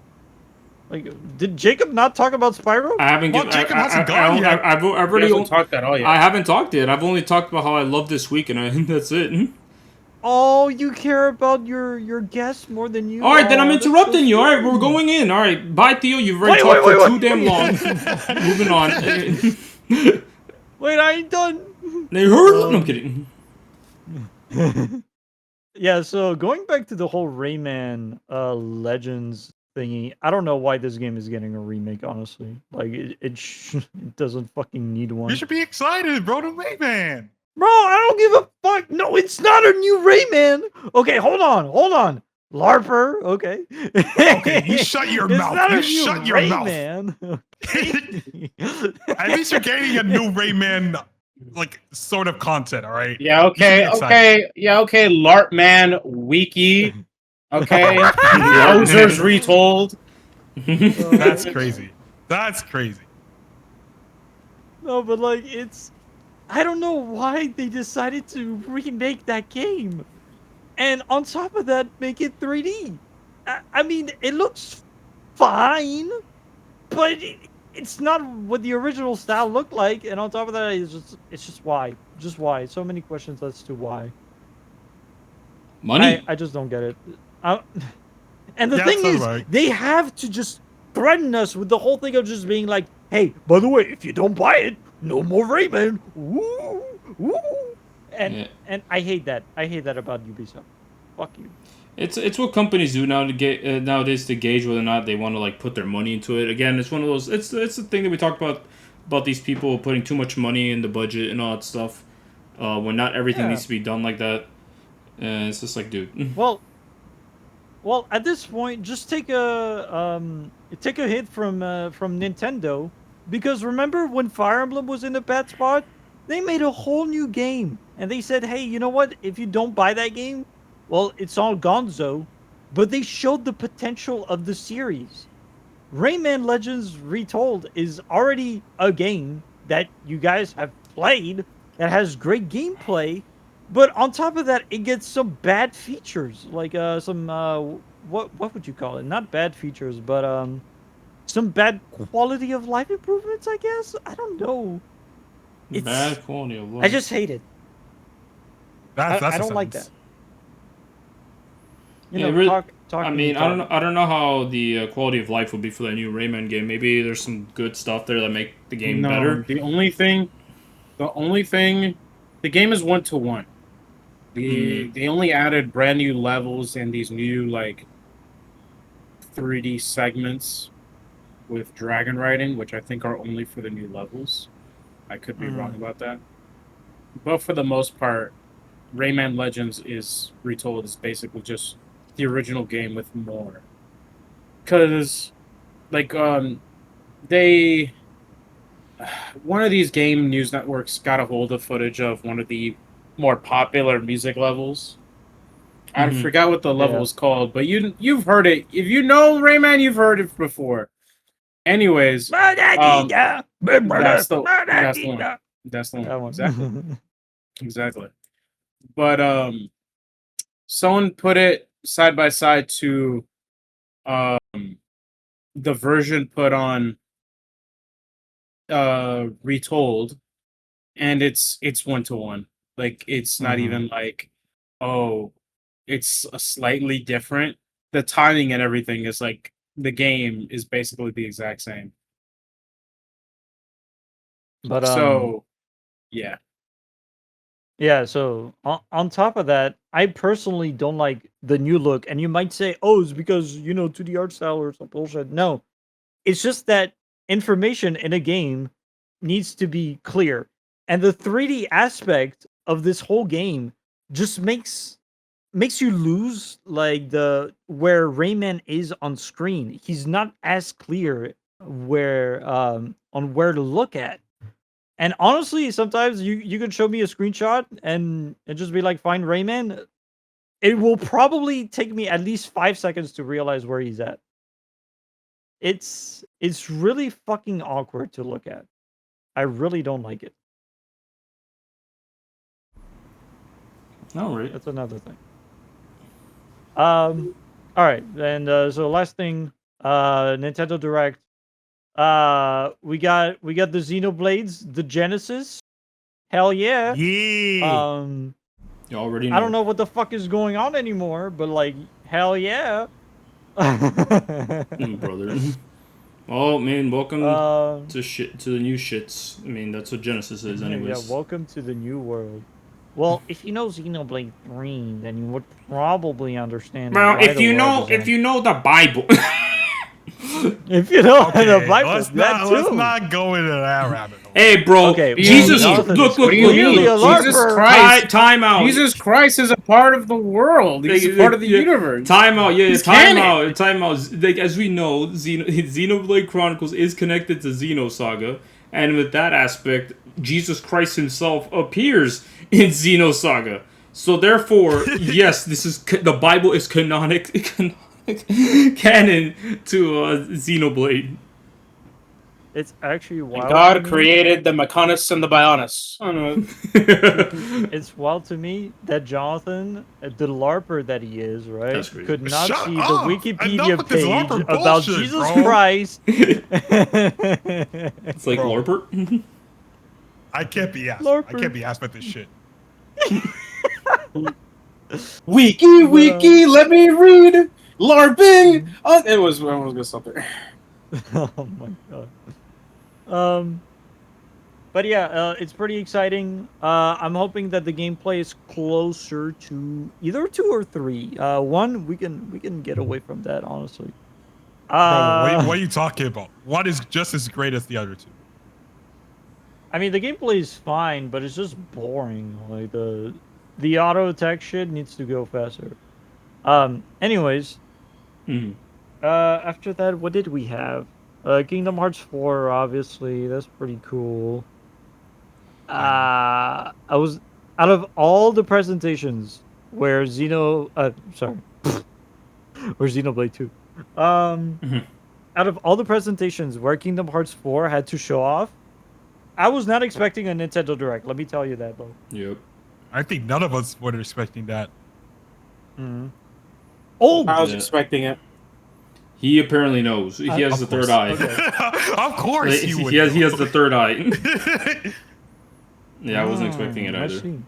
Like, did Jacob not talk about Spyro? I haven't Well, given. Jacob hasn't gone yet. I've He already. hasn't talked at all yet. I haven't talked yet. I've only talked about how I love this week, and that's it. Oh, you care about your guests more than you. All right, then I'm that's so interrupting you. All right, we're sweet. going in. All right, bye, Theo. You've already talked for too damn long. Moving on. Wait, I ain't done. They heard. No, I'm kidding. Yeah, so going back to the whole Rayman Legends thingy, I don't know why this game is getting a remake, honestly. Like, it doesn't fucking need one. You should be excited, bro. The Rayman. Bro, I don't give a fuck. No, it's not a new Rayman. Okay, hold on. LARPer, okay. Okay, you shut your It's mouth. not a You new shut your mouth. Rayman. At least you're getting a new Rayman, like, sort of content, all right? Yeah, okay, You should be excited. okay. Yeah, okay. Lartman Wiki. Okay. Bowser's Retold. That's crazy. That's crazy. No, but like I don't know why they decided to remake that game. And on top of that, make it 3D. I mean, it looks fine, but it's not what the original style looked like. And on top of that, it's just why. Just why. So many questions as to why. Money. I just don't get it. And the Yeah, thing so is, do I. they have to just threaten us with the whole thing of just being like, hey, by the way, if you don't buy it, no more Rayman. Woo, woo. And I hate that. I hate that about Ubisoft. Fuck you. It's what companies do now to get nowadays to gauge whether or not they want to like put their money into it. Again, it's one of those. It's the thing that we talked about these people putting too much money in the budget and all that stuff. When not everything needs to be done like that. And it's just like, dude. Well, at this point, just take a hit from Nintendo, because remember when Fire Emblem was in a bad spot, they made a whole new game, and they said, hey, you know what? If you don't buy that game, well, it's all gonzo. But they showed the potential of the series. Rayman Legends Retold is already a game that you guys have played that has great gameplay. But on top of that, it gets some bad features, like some what would you call it? Not bad features, but some bad quality of life improvements, I guess. I don't know. It's, Bad quality of life. I just hate it. That's I a don't like that. sentence. You Yeah, know, really- talk. I mean, I don't know how the quality of life would be for that new Rayman game. Maybe there's some good stuff there that make the game better. The only thing, the game is 1-to-1. They only added brand new levels and these new like 3D segments with dragon riding, which I think are only for the new levels. I could be wrong about that. But for the most part, Rayman Legends is Retold is basically just the original game with more. Cause like they one of these game news networks got a hold of footage of one of the more popular music levels. I forgot what the level was called, but you've heard it. If you know Rayman, you've heard it before. Anyways, that's the one. That's the one. That one. Exactly. Exactly. But someone put it side by side to the version put on Retold, and it's 1-to-1. Like it's not even like, oh, it's a slightly different. The timing and everything is like the game is basically the exact same. But So yeah. Yeah, so on top of that, I personally don't like the new look. And you might say, oh, it's because, 2D art style or some bullshit. No, it's just that information in a game needs to be clear. And the 3D aspect of this whole game just makes you lose like where Rayman is on screen. He's not as clear where on where to look at. And honestly, sometimes you can show me a screenshot and just be like, find Rayman. It will probably take me at least 5 seconds to realize where he's at. it's really fucking awkward to look at. I really don't like it. All right. That's another thing. All right, and so last thing, Nintendo Direct. We got the Xenoblades, the Genesis. Hell yeah. Yeah. You already know. I don't know what the fuck is going on anymore, but like, hell yeah. Brother. Oh man, welcome to to the new shits. I mean, that's what Genesis is, anyways. Yeah, welcome to the new world. Well, if you know Xenoblade 3, then you would probably understand. Well, why if you know the Bible. If you know Okay, the Bible, let's that too. let's not go into that rabbit hole. Hey, bro. Okay, Jesus, Jonathan look. is clearly a Jesus LARPer. Christ. Time out. Jesus Christ is a part of the world. He's a part of the universe. Time out. Yeah, He's time canon. out. Time out. Like, as we know, Xenoblade Chronicles is connected to Xenosaga, and with that aspect, Jesus Christ himself appears in Xenosaga. So therefore, yes, this is the Bible is canon canon to Xenoblade. It's actually wild. And God to me. created the Mechonis and the Bionis. I don't know. It's wild to me that Jonathan, the LARPer that he is, right, That's crazy. could not Shut see up! the Wikipedia Enough with this page LARPer about bullshit, Jesus bro. Christ. It's like Bro. LARPer. I can't be asked. LARPer. I can't be asked about this shit. Wiki, let me read. LARPing. Oh, I was gonna stop there. Oh my god. But yeah, it's pretty exciting. I'm hoping that the gameplay is closer to either 2 or 3. 1, we can get away from that, honestly. Bro, what are you talking about? One is just as great as the other two. I mean, the gameplay is fine, but it's just boring. Like the auto attack shit needs to go faster. Anyways, after that, what did we have? Kingdom Hearts 4, obviously, that's pretty cool. I was out of all the presentations where Xenoblade 2. Out of all the presentations where Kingdom Hearts 4 had to show off, I was not expecting a Nintendo Direct. Let me tell you that, though. Yep. I think none of us were expecting that. Oh, I was Yeah. expecting it. He apparently knows. He has the Of third course. eye. Okay. Of course Like, he would. he has the third eye. the. Yeah, I wasn't expecting it I either. see.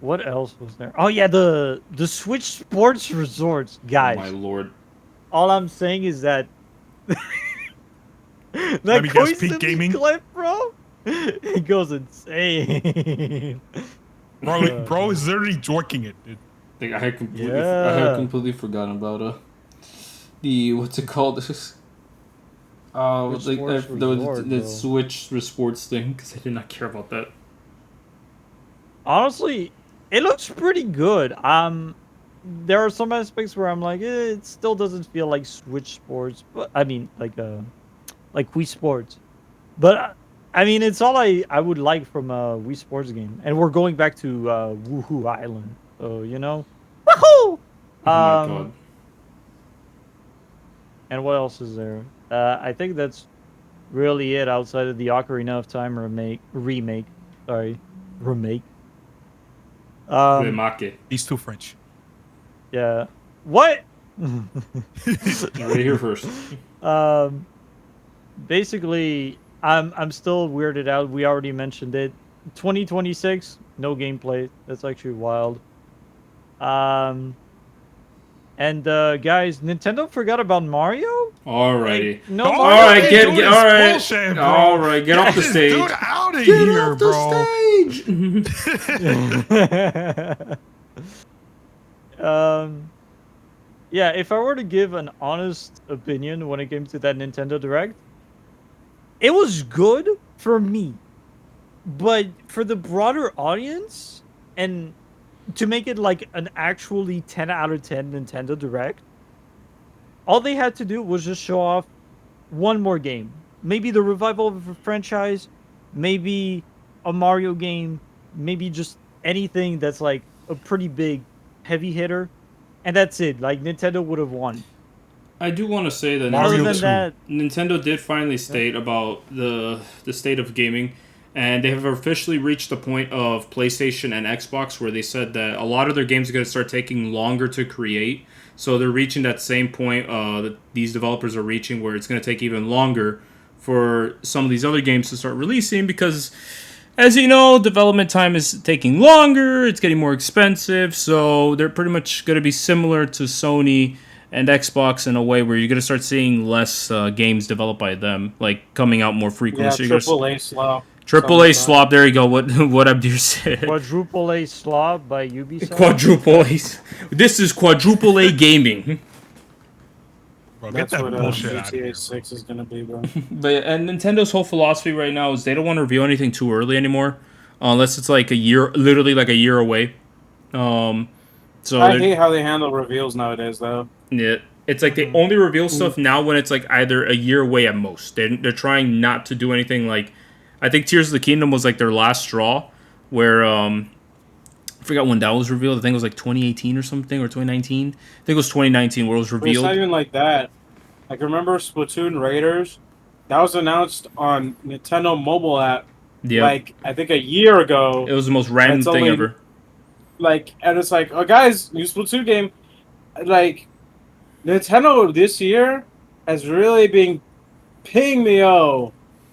What else was there? Oh yeah, the Switch Sports Resorts, guys. Oh my lord. All I'm saying is that Let that me guess, Peak Koizumi Gaming? clip, bro, he goes insane. Bro is literally jorking it, dude. I had completely, Yeah. forgotten about the what's it called? This is Switch Sports Resort, the bro. Switch sports thing because I did not care about that. Honestly, it looks pretty good. There are some aspects where I'm like, it still doesn't feel like Switch Sports, but I mean, like Wii Sports. But I mean, it's all I would like from a Wii Sports game, and we're going back to Woohoo Island, so you know, woohoo! Oh my god. And what else is there? I think that's really it outside of the Ocarina of Time remake. Sorry, remake. Remake. He's too French. Yeah. What? Right here first. Basically, I'm still weirded out. We already mentioned it. 2026, no gameplay. That's actually wild. And guys, Nintendo forgot about Mario? Alrighty. Like, no Oh, Mario. All right, Dude, get it's all right, bullshit, bro. all right, get off the This stage. Dude, out of here, bro. Yeah, if I were to give an honest opinion when it came to that Nintendo Direct, it was good for me. But for the broader audience, and to make it like an actually 10 out of 10 Nintendo Direct, all they had to do was just show off one more game. Maybe the revival of a franchise, maybe a Mario game, maybe just anything that's like a pretty big heavy hitter. And that's it. Like, Nintendo would have won. I do want to say that Mario Other than 2. that, Nintendo did finally state about the state of gaming, and they have officially reached the point of PlayStation and Xbox where they said that a lot of their games are going to start taking longer to create. So they're reaching that same point that these developers are reaching, where it's going to take even longer for some of these other games to start releasing because, as you know, development time is taking longer, it's getting more expensive, so they're pretty much going to be similar to Sony and Xbox in a way where you're going to start seeing less games developed by them, like coming out more frequently. Yeah, So you're triple A slop. Triple A slop, there you go, what Abdir said. Quadruple A Slob by Ubisoft. Quadruple A. This is quadruple A gaming. Bro, get That's that what bullshit out of here. GTA 6 is gonna be, bro. But and Nintendo's whole philosophy right now is they don't want to reveal anything too early anymore, unless it's like a year, literally like a year away. So I hate how they handle reveals nowadays, though. yeah, it's like they only reveal stuff now when it's like either a year away at most. They're trying not to do anything like, I think Tears of the Kingdom was like their last straw, where I forgot when that was revealed. I think it was like 2018 or something, or 2019. I think it was 2019 where it was But it's revealed. not even like that. Like, remember Splatoon Raiders? That was announced on Nintendo mobile app, Yeah, like, I think a year ago. it was the most random It's thing only- ever. Like, and it's like, oh, guys, new Splatoon game. Like, Nintendo this year has really been paying me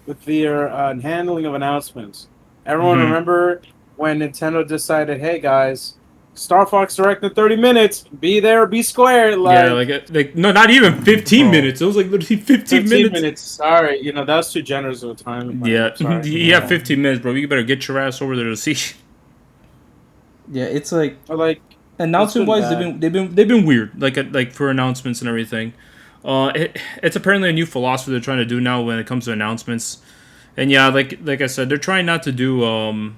with their handling of announcements. Everyone Mhm. remember when Nintendo decided, hey, guys, Star Fox Direct in 30 minutes. Be there, be square. Yeah, like no, not even 15 Bro. minutes. It was like literally 15 15 minutes. Sorry, that was too generous of a time. Yeah, Sorry. you have 15 minutes, bro. You better get your ass over there to see. Yeah, it's like Or like, announcement wise, It's been they've been weird. Like for announcements and everything. It's apparently a new philosophy they're trying to do now when it comes to announcements. And yeah, like I said, they're trying not to do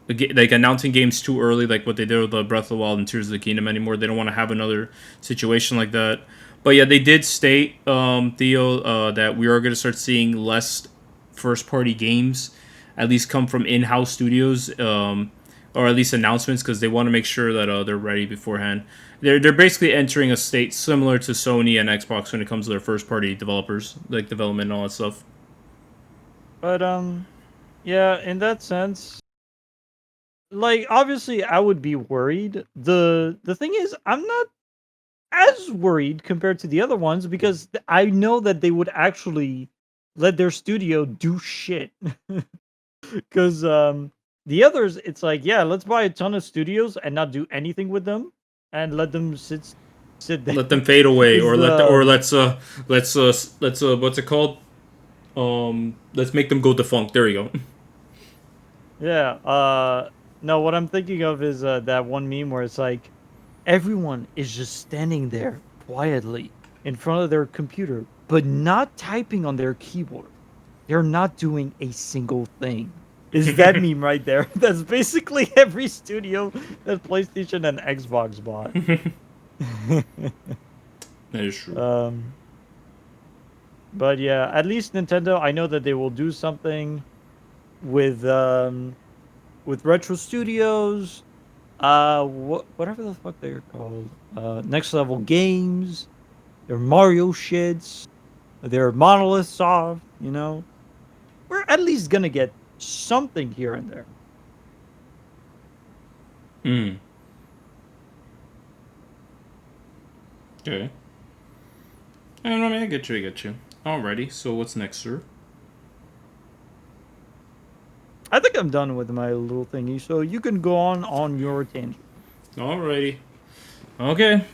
like announcing games too early, like what they did with the Breath of the Wild and Tears of the Kingdom anymore. They don't want to have another situation like that. But yeah, they did state, Theo, that we are going to start seeing less first-party games, at least come from in-house studios, or at least announcements, because they want to make sure that they're ready beforehand. They're basically entering a state similar to Sony and Xbox when it comes to their first-party developers, like development and all that stuff. But yeah, in that sense, like obviously I would be worried. The thing is, I'm not as worried compared to the other ones because I know that they would actually let their studio do shit. Because the others, it's like, yeah, let's buy a ton of studios and not do anything with them and let them sit there. Let them fade away, Is, let's what's it called? Let's make them go defunct. There you go. Yeah. No, what I'm thinking of is that one meme where it's like everyone is just standing there quietly in front of their computer, but not typing on their keyboard. They're not doing a single thing. Is that meme right there? That's basically every studio that PlayStation and Xbox bought. That is true. But yeah, at least Nintendo, I know that they will do something with retro studios, whatever the fuck they're called, Next Level Games, their Mario shits, their Monolith Soft. We're at least gonna get something here and there. Okay. I don't know, man. I get you. Alrighty. So what's next, sir? I think I'm done with my little thingy, so you can go on your tangent. Alrighty. Okay.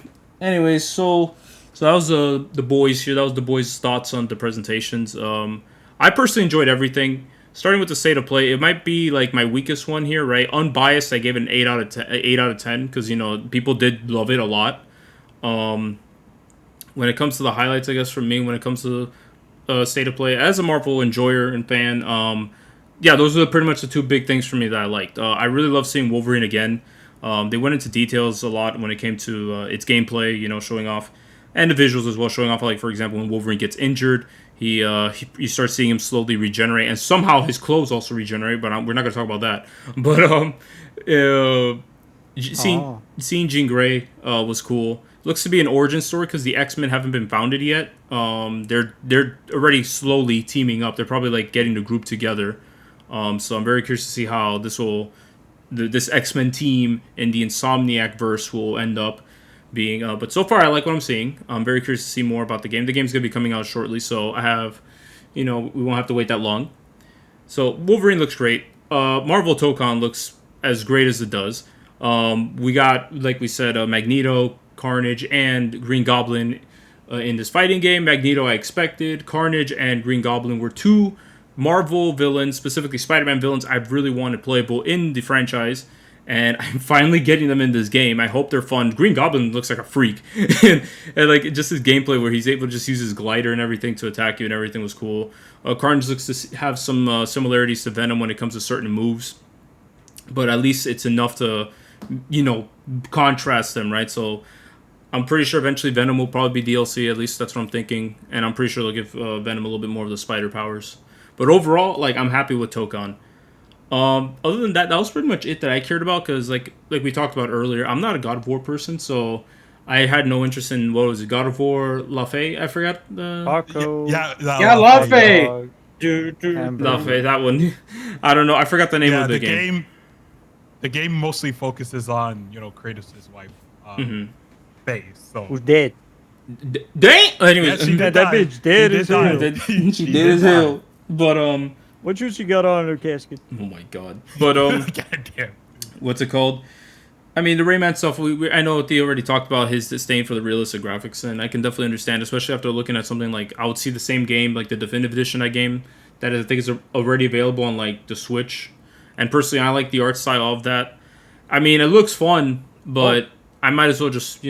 Anyways, so that was the boys here. That was the boys' thoughts on the presentations. I personally enjoyed everything. Starting with the state of play, it might be like my weakest one here, right? Unbiased, I gave it an 8 out of 10. 8 out of 10 because people did love it a lot. When it comes to the highlights, I guess from me, when it comes to state of play, as a Marvel enjoyer and fan, yeah, those are pretty much the two big things for me that I liked. I really love seeing Wolverine again. They went into details a lot when it came to its gameplay, showing off, and the visuals as well, showing off. Like for example, when Wolverine gets injured, you start seeing him slowly regenerate, and somehow his clothes also regenerate. But we're not gonna talk about that. But seeing Jean Grey was cool. looks to be an origin story because the X-Men haven't been founded yet. They're already slowly teaming up. They're probably like getting the group together. So I'm very curious to see how this X-Men team in the Insomniac verse will end up being. But so far, I like what I'm seeing. I'm very curious to see more about the game. The game's gonna be coming out shortly, so I have, we won't have to wait that long. So Wolverine looks great. Marvel Tokon looks as great as it does. We got, like we said, Magneto, Carnage, and Green Goblin in this fighting game. Magneto, I expected. Carnage and Green Goblin were two Marvel villains, specifically Spider-Man villains, I've really wanted playable in the franchise. And I'm finally getting them in this game. I hope they're fun. Green Goblin looks like a freak. and like just his gameplay where he's able to just use his glider and everything to attack you and everything was cool. Carnage looks to have some similarities to Venom when it comes to certain moves. But at least it's enough to, contrast them, right? So I'm pretty sure eventually Venom will probably be DLC. At least that's what I'm thinking. And I'm pretty sure they'll give Venom a little bit more of the spider powers. But overall, like, I'm happy with Tokon. Other than that was pretty much it that I cared about because, like we talked about earlier, I'm not a God of War person, so I had no interest in, what was it, God of War La Fey? I forgot the... Paco. Yeah, La Fey! La Fey, that one. I don't know, I forgot the name of the game. The game mostly focuses on, Kratos' wife, Faye, so... Who's dead? Dang! Anyways, yeah, that bitch dead as hell. She did as hell. But, what shoes she got on in her casket? oh my god. But, Goddamn. what's it called? I mean, the Rayman stuff, I know Theo already talked about his disdain for the realistic graphics, and I can definitely understand, especially after looking at something like, I would see the same game, like the Definitive Edition of that game, that I think is already available on, like, the Switch. And personally, I like the art style of that. I mean, it looks fun, but I might as well just,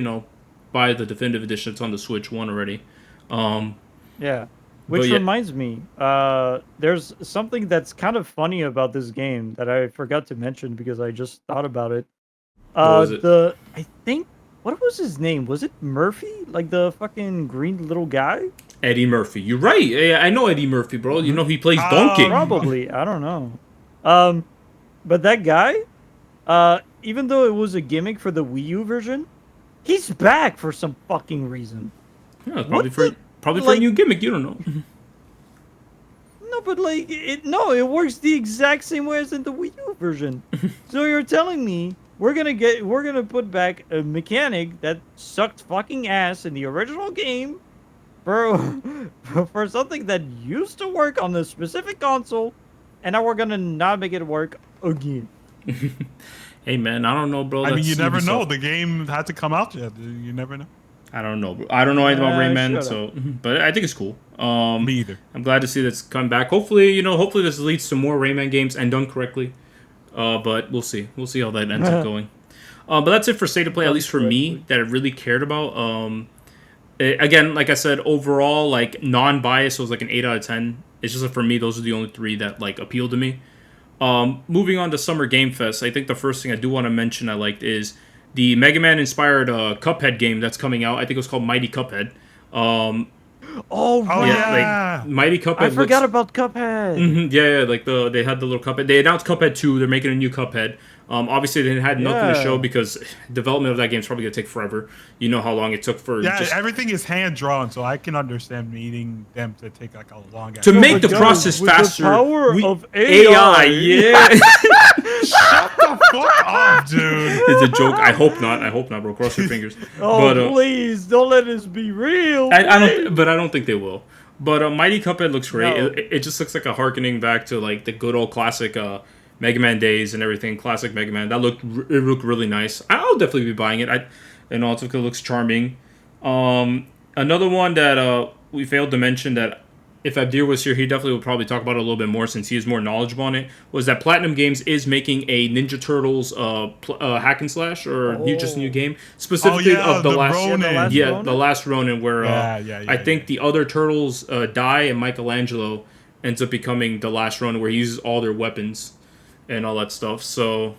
buy the Definitive Edition. It's on the Switch 1 already. Yeah. Which reminds me, there's something that's kind of funny about this game that I forgot to mention because I just thought about it. What was it? I think, what was his name? Was it Murphy? Like the fucking green little guy? Eddie Murphy. You're right. Yeah, I know Eddie Murphy, bro. He plays Donkey. Probably. I don't know. But that guy, even though it was a gimmick for the Wii U version, he's back for some fucking reason. Yeah, probably for a new gimmick. You don't know. No, but it works the exact same way as in the Wii U version. So you're telling me we're gonna put back a mechanic that sucked fucking ass in the original game for something that used to work on the specific console, and now we're gonna not make it work again. Hey man, I don't know, bro. I mean, you never know. The game had to come out yet. You never know. I don't know, bro. I don't know anything about Rayman, but I think it's cool. Me either. I'm glad to see that's come back. Hopefully, hopefully this leads to more Rayman games and done correctly. But we'll see. We'll see how that ends up going. But that's it for State of Play, at least for me, that I really cared about. Again, like I said, overall, like non-biased, it was like an 8 out of 10. It's just that for me, those are the only 3 that like appealed to me. Moving on to Summer Game Fest, I think the first thing I do want to mention I liked is the Mega Man inspired Cuphead game that's coming out. I think it was called Mighty Cuphead. Oh yeah, like Mighty Cuphead. I forgot about Cuphead. Yeah, like they had the little Cuphead. They announced Cuphead 2. They're making a new Cuphead. Obviously they had nothing to show because development of that game is probably gonna take forever. You know how long it took for everything is hand drawn, so I can understand needing them to take like a long to make the process faster. The power of AI. Yeah. Shut the fuck up, dude. It's a joke. I hope not, bro. Cross your fingers. Please don't let this be real. I don't think they will. But Mighty Cuphead looks great. No. It just looks like a harkening back to like the good old classic Mega Man days and everything. Classic Mega Man. It looked really nice. I'll definitely be buying it. It looks charming. Another one that we failed to mention that if Abdir was here, he definitely would probably talk about it a little bit more since he is more knowledgeable on it, was that Platinum Games is making a Ninja Turtles hack and slash just a new game. Specifically of the last Ronin where I think the other Turtles die and Michelangelo ends up becoming the last Ronin where he uses all their weapons and all that stuff. So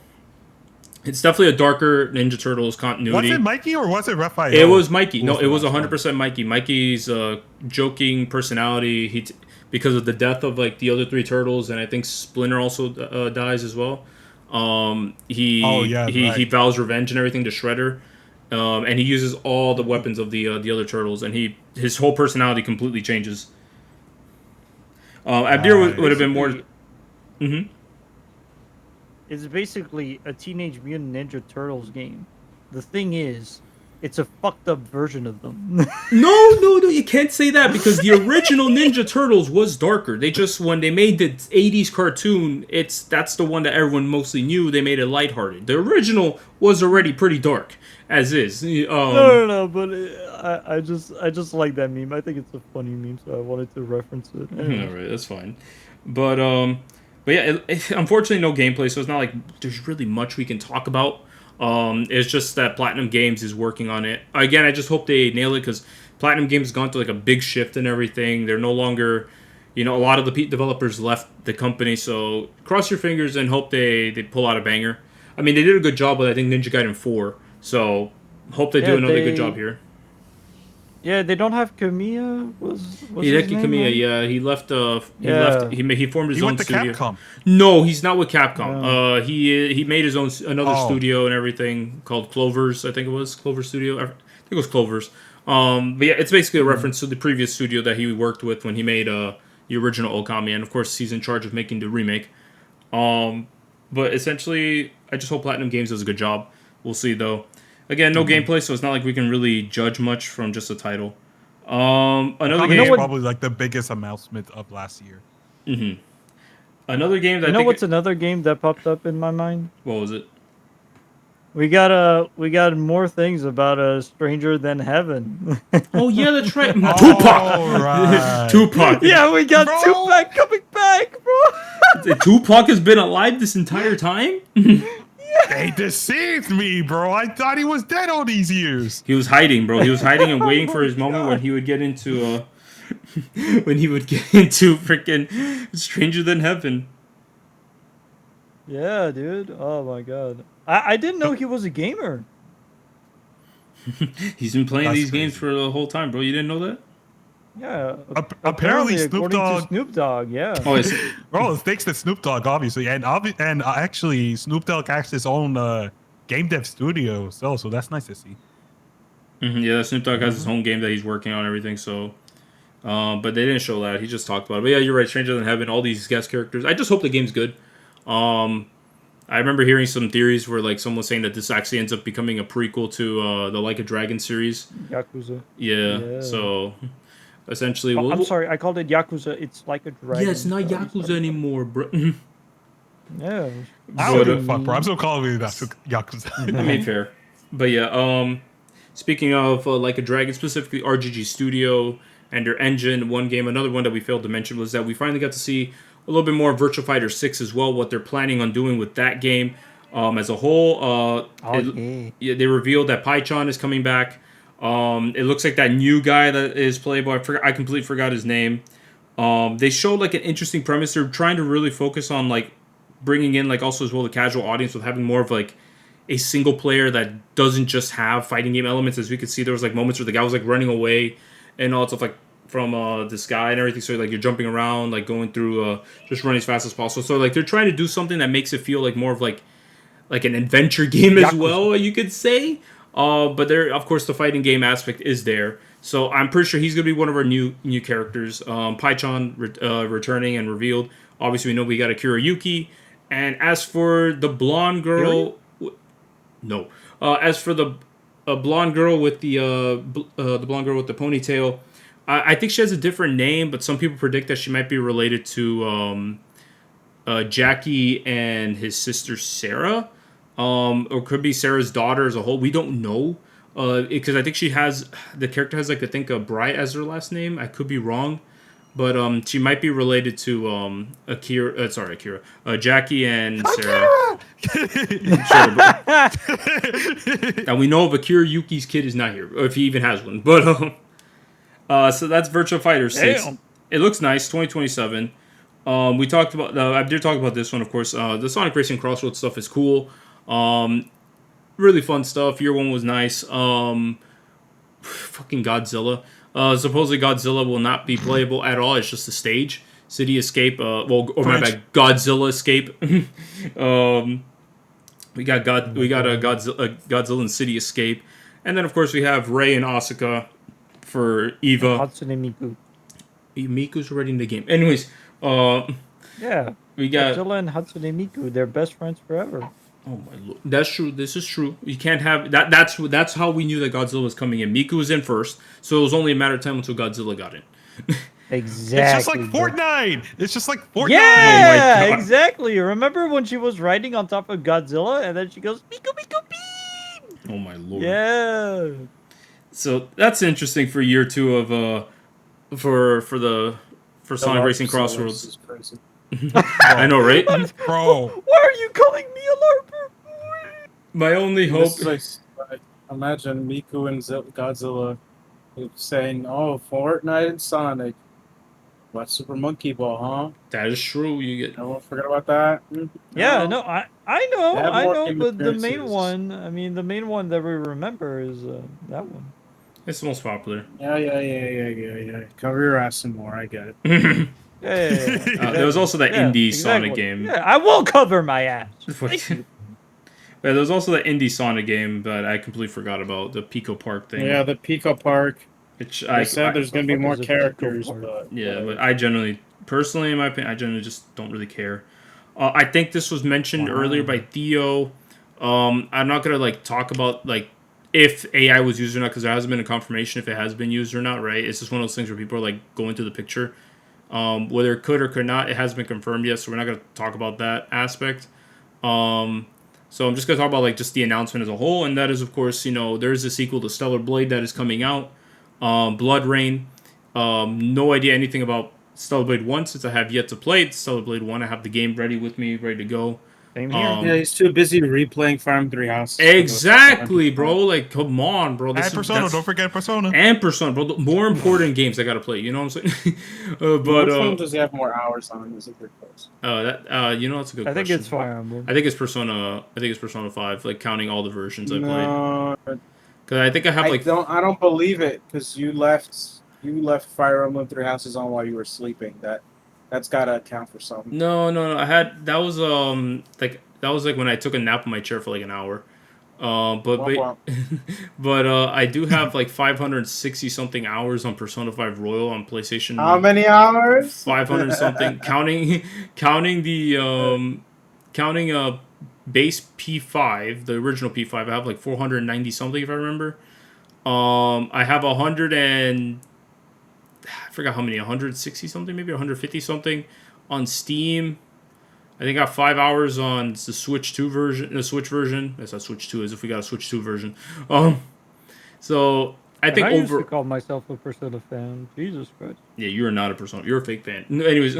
it's definitely a darker Ninja Turtles continuity. Was it Mikey or was it Raphael? It was Mikey. No, it was 100% Mikey. Mikey's joking personality. Because of the death of like the other 3 turtles, and I think Splinter also dies as well. He vows revenge and everything to Shredder, and he uses all the weapons of the other turtles, and his whole personality completely changes. Abdir would have been more. Mm-hmm. It's basically a Teenage Mutant Ninja Turtles game. The thing is, it's a fucked up version of them. No, you can't say that because the original Ninja Turtles was darker. They just, when they made the 80s cartoon, that's the one that everyone mostly knew. They made it lighthearted. The original was already pretty dark, as is. No, but I just like that meme. I think it's a funny meme, so I wanted to reference it. All right, that's fine. But yeah, unfortunately, no gameplay, so it's not like there's really much we can talk about. It's just that Platinum Games is working on it. Again, I just hope they nail it because Platinum Games has gone through like a big shift and everything. They're no longer, a lot of the developers left the company. So cross your fingers and hope they pull out a banger. I mean, they did a good job with I think Ninja Gaiden 4. So hope they do another good job here. Yeah, they don't have Kamiya. Was Hideki Kamiya, yeah, he left. He formed his own went to studio. Capcom. No, he's not with Capcom. Yeah. He made his own another studio and everything called Clovers. I think it was Clover Studio. I think it was Clovers. But yeah, it's basically a reference to the previous studio that he worked with when he made the original Okami, and of course he's in charge of making the remake. But essentially, I just hope Platinum Games does a good job. We'll see though. Again, no gameplay, so it's not like we can really judge much from just a title. Another game is probably like the biggest announcement of last year. Mm-hmm. Another game that what's another game that popped up in my mind? What was it? We got more things about Stranger Than Heaven. Oh yeah, that's right. Tupac. Right. Tupac. Yeah, we got Tupac coming back, bro. Tupac has been alive this entire time. They deceived me, bro. I thought he was dead all these years. He was hiding, bro. He was hiding and waiting for his moment when he would get into freaking Stranger Than Heaven. Yeah, dude. Oh my god. I didn't know he was a gamer. He's been playing these games crazy. for the whole time, bro. You didn't know that? Yeah. Apparently Snoop Dogg. Snoop Dogg, yeah. Oh, it's, Bro, it's thanks to Snoop Dogg, obviously, and actually, Snoop Dogg has his own game dev studio, so that's nice to see. yeah, Snoop Dogg has his own game that he's working on and everything. So, but they didn't show that. He just talked about it. But yeah, you're right. Stranger Than Heaven. All these guest characters. I just hope the game's good. I remember hearing some theories where like someone was saying that this actually ends up becoming a prequel to the Like a Dragon series. Yakuza. Yeah. So essentially, I'm sorry, I called it Yakuza. It's Like a Dragon. Yeah, it's not Yakuza anymore, bro. Yeah. I don't give a fuck, bro. I'm still calling it Yakuza. I mean, fair. But yeah, speaking of Like a Dragon, specifically RGG Studio and their engine, another one that we failed to mention was that we finally got to see a little bit more of Virtua Fighter 6 as well, what they're planning on doing with that game as a whole. They revealed that Pychon is coming back. It looks like that new guy that is playable. I completely forgot his name. They showed like an interesting premise. They're trying to really focus on like bringing in like also as well the casual audience with having more of like a single player that doesn't just have fighting game elements. As we could see, there was like moments where the guy was like running away and all stuff like from the sky and everything. So like you're jumping around, like going through, just running as fast as possible. So like they're trying to do something that makes it feel like more of like an adventure game as well, you could say. But there, of course, the fighting game aspect is there. So I'm pretty sure he's gonna be one of our new characters. Pychon returning and revealed. Obviously, we know we got Akira Yuki. And as for the blonde girl, no. As for the blonde girl with the blonde girl with the ponytail, I think she has a different name, but some people predict that she might be related to Jackie and his sister Sarah, or could be Sarah's daughter as a whole. We don't know, because I think the character has like I think Bright as her last name. I could be wrong, but she might be related to Jackie and Sarah. Sure, now we know if Akira Yuki's kid is not here, or if he even has one, but. So that's Virtua Fighter 6. Damn. It looks nice, 2027. We talked about, I did talk about this one, of course. The Sonic Racing Crossroads stuff is cool. Really fun stuff. Year one was nice. Fucking Godzilla. Supposedly Godzilla will not be playable at all. It's just a stage. City Escape, my bad, Godzilla Escape. We got a Godzilla and City Escape. And then, of course, we have Rei and Asuka for Eva. Hatsune Miku. Miku's already in the game. Anyways, Yeah. we got... Godzilla and Hatsune Miku, they're best friends forever. Oh my lord, that's true. This is true. You can't have that. That's how we knew that Godzilla was coming in. Miku was in first, so it was only a matter of time until Godzilla got in. Exactly. It's just like Fortnite. It's just like Fortnite. Yeah, Oh my God. exactly. Remember when she was riding on top of Godzilla and then she goes, Miku, Miku, beep! Oh my lord. Yeah. So that's interesting for year 2 of for Sonic Racing Crossroads. Is crazy. I know, right? Bro. Why are you calling me a LARPer? My only hope. This is like, imagine Miku and Godzilla saying, "Oh, Fortnite and Sonic. What Super Monkey Ball, huh? That is true. You get... No one forget about that." Yeah, no, I know, They have I more know, game but the main appearances. one, I mean, the main one that we remember is that one. It's the most popular. Yeah. Cover your ass some more. I get it. Yeah. There was also that Yeah, indie exactly. Sonic game. Yeah, I will cover my ass. Thank you. Yeah, there was also that indie Sonic game that I completely forgot about, the Pico Park thing. Yeah, the Pico Park. Which They said there's going to be fuck more is a Pico characters, Park? but but I generally, personally, in my opinion, I generally just don't really care. I think this was mentioned earlier by Theo. I'm not gonna like talk about like if AI was used or not because there hasn't been a confirmation if it has been used or not. Right? It's just one of those things where people are like going through the picture. Whether it could or could not, it hasn't been confirmed yet, so we're not gonna talk about that aspect. So I'm just gonna talk about like just the announcement as a whole, and that is of course there's a sequel to Stellar Blade that is coming out. Blood Rain. No idea anything about Stellar Blade 1 since I have yet to play it. Stellar Blade 1, I have the game ready with me, ready to go. Same here. yeah, he's too busy replaying Farm 3 Houses. Exactly, bro. Like, come on, bro. And Persona. Don't forget Persona. And Persona, bro. The more important games I gotta play. You know what I'm saying? Which one does he have more hours on? Is it pretty close? that's a good question. I think it's Fire Emblem. I think it's Persona 5, like counting all the versions I played. No, Because I think I have like I don't believe it because you left Fire Emblem 3 Houses on while you were sleeping. That's gotta account for something. No. I had that was like when I took a nap on my chair for like an hour. But I do have like 560 something hours on Persona 5 Royal on PlayStation. How many hours? 500 something, counting base P5, the original P5. I have like 490 something if I remember. I have 100 and I forgot how many, 160 something, maybe 150 something on Steam. I think I got 5 hours on the Switch 2 version, the Switch version. That's not Switch 2 is if we got a Switch 2 version. So I think I used to call myself a Persona fan. Jesus Christ. Yeah, you're not a Persona. You're a fake fan. Anyways,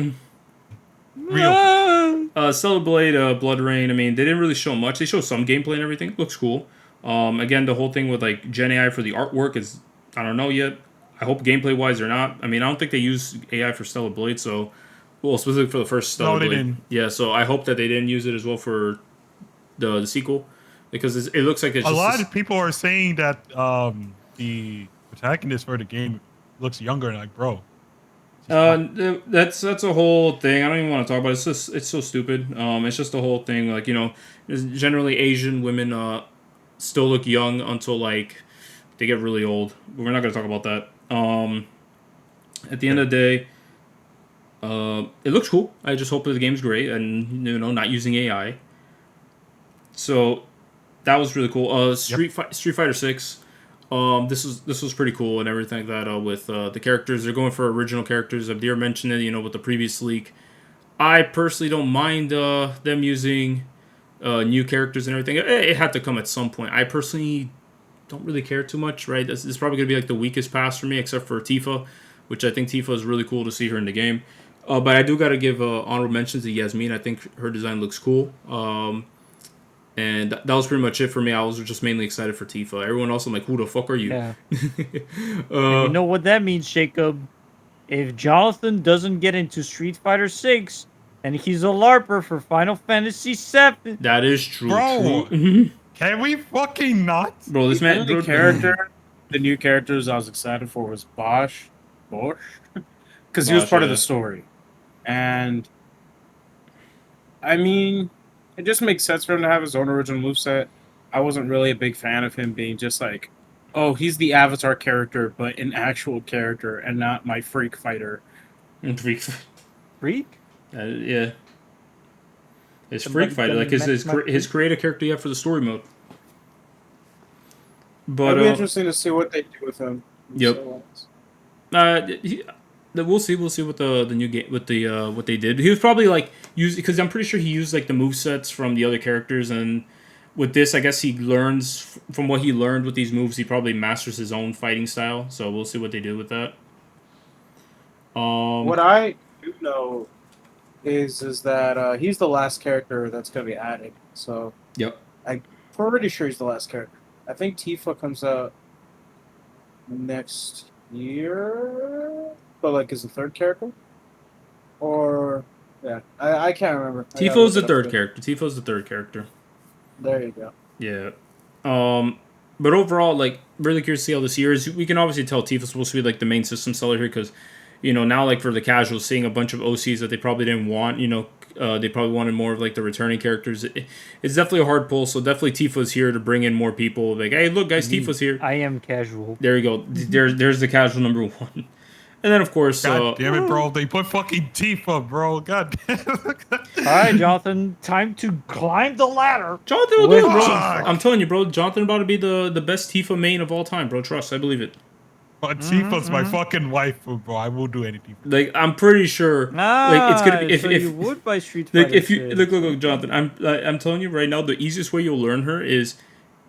Real. Stellar Blade, Blood Rain. I mean, they didn't really show much. They showed some gameplay and everything. Looks cool. Again, the whole thing with like Gen AI for the artwork is I don't know yet. I hope gameplay wise or not. I mean, I don't think they use AI for Stellar Blade, so specifically for the first Stellar Blade. Didn't. Yeah, so I hope that they didn't use it as well for the sequel because it looks like it's A just lot of people are saying that the protagonist for the game looks younger. Like, bro. That's a whole thing. I don't even want to talk about it. It's so stupid. It's just a whole thing. Like generally Asian women still look young until like they get really old. But we're not gonna talk about that. At the end of the day, it looks cool. I just hope that the game's great and not using AI. So that was really cool. Street Fighter 6. This was pretty cool and everything like that. With the characters, they're going for original characters. Abdir mentioned it, with the previous leak. I personally don't mind them using new characters and everything. It had to come at some point. I personally don't really care too much. Right, this is probably gonna be like the weakest pass for me, except for Tifa, which I think Tifa is really cool to see her in the game. But I do gotta give honorable mentions to Yasmin. I think her design looks cool. And that was pretty much it for me. I was just mainly excited for Tifa. Everyone else, I'm like, who the fuck are you? Yeah. You know what that means, Jacob? If Jonathan doesn't get into Street Fighter 6 and he's a LARPer for Final Fantasy 7. That is true. Bro. Can we fucking not? Bro, this man... The new characters I was excited for was Bosch. Because he was part of the story. And, I mean... It just makes sense for him to have his own original moveset. I wasn't really a big fan of him being just like Oh, he's the Avatar character, but an actual character, and not my freak fighter. Freak. Freak? Yeah. His The Freak me- Fighter, the like his me- his, my cre- his freak? creative character you have for the story mode. But It'll be interesting to see what they do with him. Yep. So, we'll see what the new game what they did. He was probably like used because I'm pretty sure he used like the movesets from the other characters, and with this, I guess he learns from what he learned with these moves. He probably masters his own fighting style. So we'll see what they do with that. what I do know is that he's the last character that's going to be added. So Yep. I'm pretty sure he's the last character. I think Tifa comes out next year, but like is the third character, or yeah, I can't remember. I gotta Tifo's look the it up third again. character. Tifo's the third character. There you go. Yeah. But overall, like, really curious to see how this year is. We can obviously tell Tifa's supposed to be, like, the main system seller here because, now, like, for the casuals, seeing a bunch of OCs that they probably didn't want, they probably wanted more of, like, the returning characters. It's definitely a hard pull, so definitely Tifa's here to bring in more people. Like, hey, look, guys, Tifa's here. I am casual. There you go. There's the casual number one. And then, of course... God damn it, bro. They put fucking Tifa, bro. God damn it. All right, Jonathan, time to climb the ladder. Jonathan will do it, bro. Fuck. I'm telling you, bro. Jonathan about to be the best Tifa main of all time, bro. Trust, I believe it. But Tifa's my fucking wife, bro. I will do anything. Like, I'm pretty sure... like, it's gonna be... So If you would buy Street Fighter like if you 6. look, Jonathan, I'm telling you right now, the easiest way you'll learn her is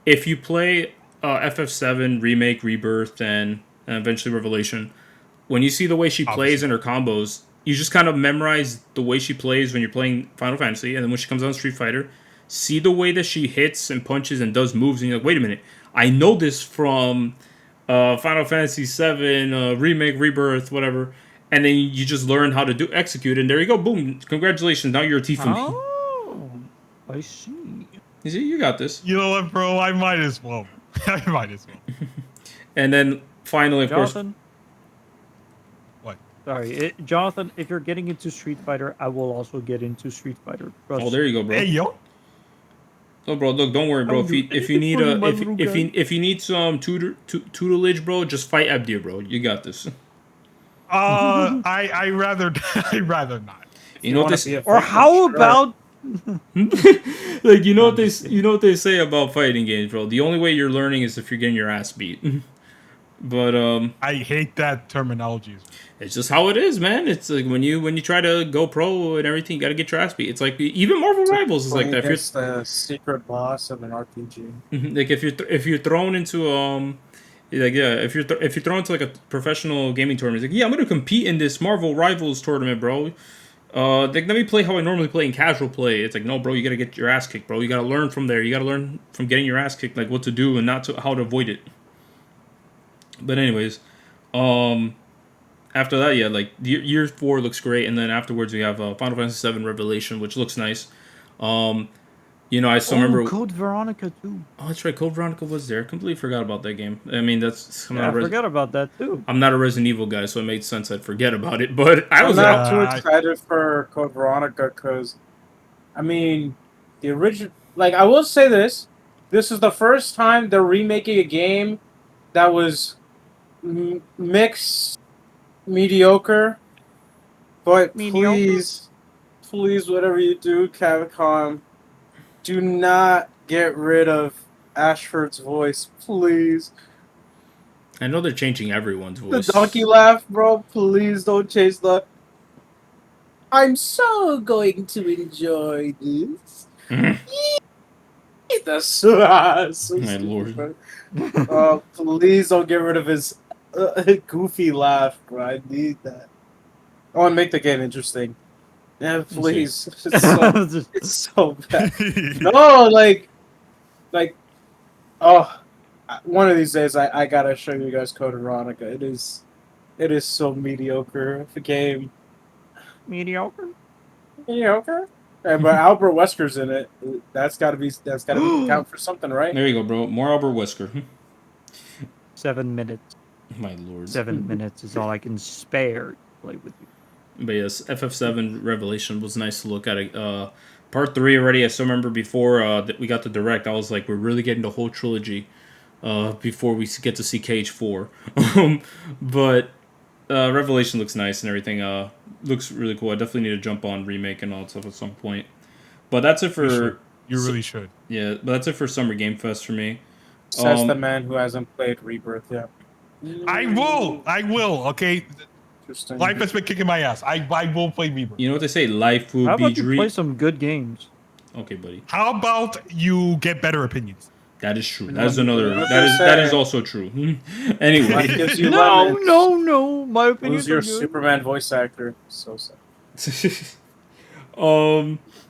if you play FF7 Remake, Rebirth, and eventually Revelation. When you see the way she plays in her combos, you just kind of memorize the way she plays when you're playing Final Fantasy, and then when she comes on Street Fighter, see the way that she hits and punches and does moves, and you're like, wait a minute, I know this from Final Fantasy 7 Remake, Rebirth, whatever. And then you just learn how to execute, and there you go, boom! Congratulations, now you're a Tifa. Oh, I see. You see, you got this. You know what, bro? I might as well. I might as well. And then finally, of course, Jonathan, What? sorry, Jonathan. If you're getting into Street Fighter, I will also get into Street Fighter. Trust oh, there you go, bro. Hey, yo. Oh, bro, look, don't worry, bro. I'll If you do need anything for you, my little guy. if you need some tutelage, bro, just fight Abdir, bro. You got this. I rather not. You know what wanna they be a Or fighter, how sure. about like you know what they say about fighting games, bro. The only way you're learning is if you're getting your ass beat. But I hate that terminology. it's just how it is, man. It's like when you try to go pro and everything, you got to get your ass beat. It's like even Marvel Rivals is like Playing that. If against the secret boss of an RPG. you're like if you're thrown into like yeah, if you're thrown into like a professional gaming tournament, it's like yeah, I'm gonna compete in this Marvel Rivals tournament, bro. Like let me play how I normally play in casual play. It's like no, bro, you gotta get your ass kicked, bro. You gotta learn from there. You gotta learn from getting your ass kicked, like what to do and how to avoid it. But anyways, after that, yeah, like year 4 looks great, and then afterwards we have Final Fantasy VII Revelation, which looks nice. I still remember. Code Veronica too? Oh, that's right. Code Veronica was there. Completely forgot about that game. I mean, that's Yeah, I forgot about that too. I'm not a Resident Evil guy, so it made sense I'd forget about it. But I was I'm out. not too excited for Code Veronica because, I mean, the original. Like, I will say this: this is the first time they're remaking a game that was mixed mediocre. But please, whatever you do, Capcom, do not get rid of Ashford's voice, please. I know they're changing everyone's voice. The donkey laugh, bro. Please don't change the. I'm so going to enjoy this. That's so My stupid. lord. Please don't get rid of his goofy laugh, bro. I need that. I want to make the game interesting. Yeah, please. It's so bad. No, like, one of these days I gotta show you guys Code Veronica. It is so mediocre of a game. Mediocre? But Albert Wesker's in it. That's gotta be count for something, right? There you go, bro. More Albert Wesker. 7 minutes. My lord. 7 minutes is all I can spare to play with you. But yes, FF7 Revelation was nice to look at. Part 3 already, I still remember before that we got the direct, I was like, we're really getting the whole trilogy. before we get to see KH4. But Revelation looks nice and everything. Looks really cool. I definitely need to jump on Remake and all that stuff at some point. But that's it for... You really should. Yeah, but that's it for Summer Game Fest for me. Says the man who hasn't played Rebirth yet. I will, okay? Interesting. Life has been kicking my ass. I will play Rebirth. You know what they say? Life will How be about you play dream. some good games? Okay, buddy. How about you get better opinions? That is true. That is another... That is also true. Anyway. Life gives you No, lemons. no. My opinion Who's is your good. Superman voice actor? So sad.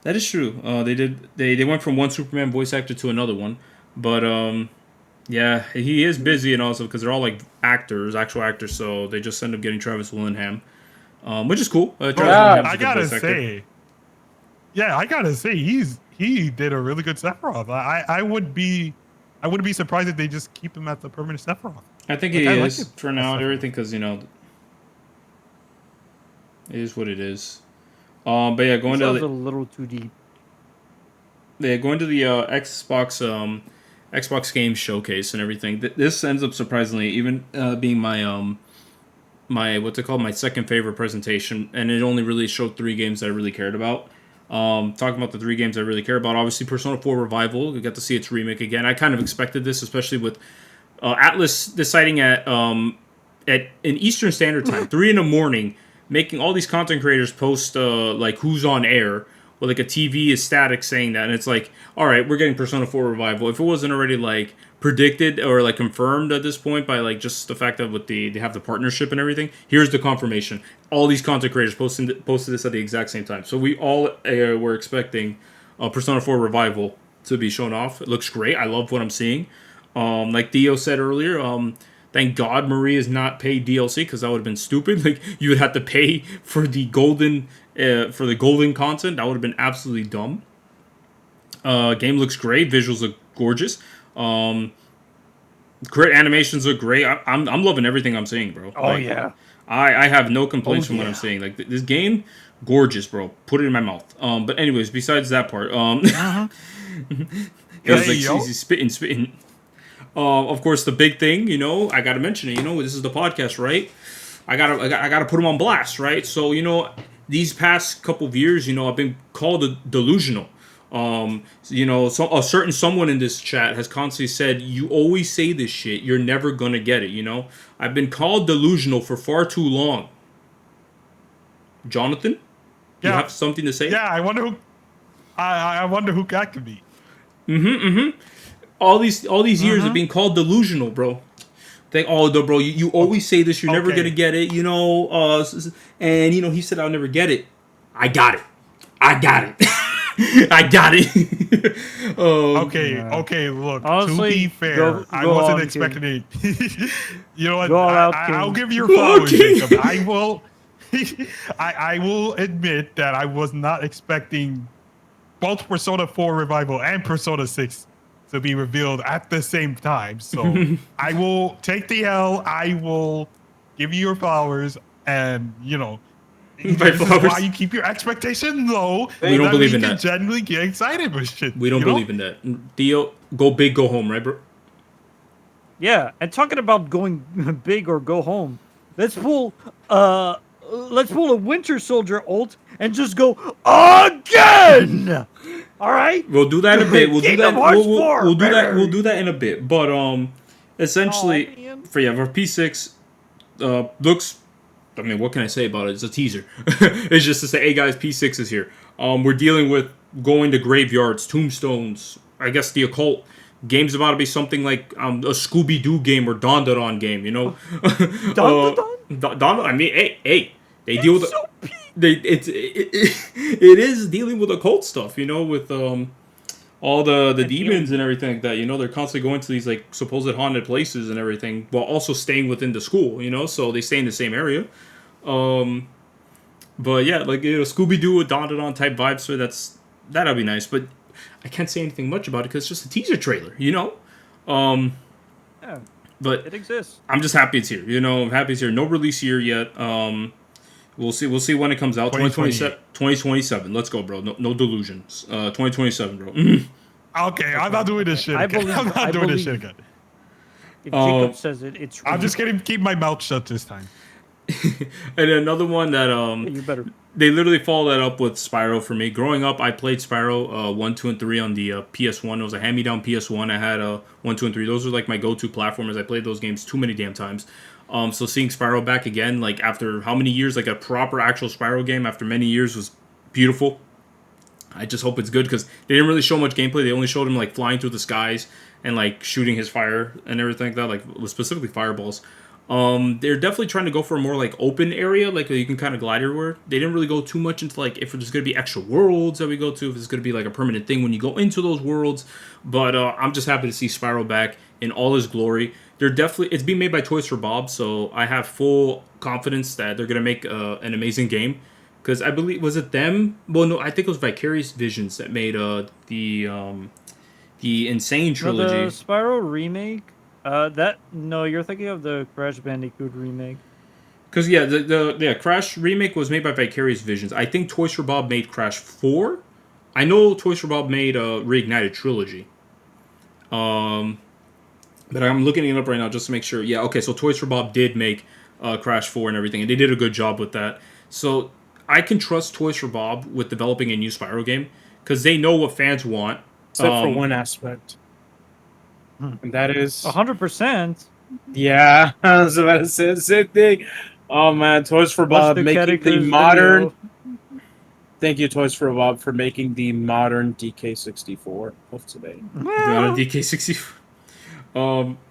That is true. They went from one Superman voice actor to another one, but yeah, he is busy and also because they're all like actual actors, so they just end up getting Travis Willingham, which is cool. I gotta say, he did a really good Sephiroth. I would be surprised if they just keep him at the permanent Sephiroth. I think he is for now and everything because it is what it is. But yeah, going to a little too deep. Yeah, going to the Xbox Games Showcase and everything. This ends up surprisingly even being my my second favorite presentation, and it only really showed 3 games that I really cared about. Talking about the 3 games I really care about, obviously Persona 4 Revival. We got to see its remake again. I kind of expected this, especially with Atlas deciding at in Eastern Standard Time, 3 a.m, making all these content creators post like who's on air, with like a TV is static saying that, and it's like, all right, we're getting Persona 4 Revival. If it wasn't already like predicted or like confirmed at this point by like just the fact that they have the partnership and everything, here's the confirmation. All these content creators posted this at the exact same time, so we all were expecting Persona 4 Revival to be shown off. It looks great. I love what I'm seeing. Like Theo said earlier, thank God Marie is not paid DLC because that would have been stupid. Like you would have to pay for the golden content. That would have been absolutely dumb. Game looks great. Visuals look gorgeous. Great animations look great. I'm loving everything I'm seeing, bro. Oh yeah. I have no complaints from what I'm seeing. Like this game, gorgeous, bro. Put it in my mouth. But anyways, besides that part, because he's spitting. Of course, the big thing, I gotta mention it. This is the podcast, right? I gotta put him on blast, right? So, these past couple of years, I've been called delusional. A certain someone in this chat has constantly said, "You always say this shit. You're never gonna get it." I've been called delusional for far too long. Jonathan, you have something to say? Yeah, I wonder who. I wonder who that could be. All these years of being called delusional, bro. Bro, you always say this. You're never gonna get it, and he said I'll never get it. I got it. I got it. Okay. Look, honestly, to be fair, I wasn't expecting it. You know what? I'll give you your flowers, Jacob. I will. I will admit that I was not expecting both Persona 4 Revival and Persona 6 to be revealed at the same time. So I will take the L. I will give you your flowers, and this is why you keep your expectations low. We don't believe in that. Genuinely get excited with shit. We don't believe in that. Theo, go big, go home, right, bro? Yeah, and talking about going big or go home, let's pull a Winter Soldier ult and just go again. All right, we'll do that in a bit. We'll do that. We'll do that. We'll do that in a bit. But essentially, for P6, looks. I mean, what can I say about it? It's a teaser. It's just to say, hey guys, P6 is here. We're dealing with going to graveyards, tombstones. I guess the occult. Game's about to be something like a Scooby-Doo game or Don game. Don. I mean, hey. They deal with it is dealing with occult stuff, with all the demons and everything like that. They're constantly going to these like supposed haunted places and everything, while also staying within the school. So they stay in the same area. But yeah, like Scooby-Doo with Don type vibes. So that'll be nice. But I can't say anything much about it because it's just a teaser trailer. Yeah. But it exists. I'm just happy it's here. I'm happy it's here. No release year yet. We'll see when it comes out. 2027. Let's go, bro. No delusions. 2027, bro. Okay, I'm not doing this shit again. I'm not doing this shit again. If Jacob says it, it's. I'm just gonna keep my mouth shut this time. And another one that You better. they literally follow that up with Spyro for me. Growing up, I played Spyro 1, 2, and 3 on the PS1. It was a hand-me-down PS1. I had 1, 2, and 3. Those were like my go-to platformers. I played those games too many damn times. So seeing Spyro back again, like after how many years, like a proper actual Spyro game after many years was beautiful. I just hope it's good because they didn't really show much gameplay. They only showed him like flying through the skies and like shooting his fire and everything like that, like specifically fireballs. They're definitely trying to go for a more like open area, like you can kind of glide everywhere. They didn't really go too much into like if there's gonna be extra worlds that we go to, if it's gonna be like a permanent thing when you go into those worlds. But I'm just happy to see Spyro back in all his glory. It's being made by Toys for Bob, so I have full confidence that they're gonna make an amazing game. Because I believe, was it them? Well, no, I think it was Vicarious Visions that made the Insane trilogy. No, the Spyro remake. No, you're thinking of the Crash Bandicoot remake. Because yeah, the Crash remake was made by Vicarious Visions. I think Toys for Bob made Crash 4. I know Toys for Bob made Reignited trilogy. But I'm looking it up right now just to make sure. Yeah, okay, so Toys for Bob did make Crash 4 and everything, and they did a good job with that. So I can trust Toys for Bob with developing a new Spyro game because they know what fans want. Except for one aspect. And that is 100%. Yeah, I was about to say the same thing. Oh man, Toys for Bob making the modern. Thank you, Toys for Bob, for making the modern DK64 of today. DK64.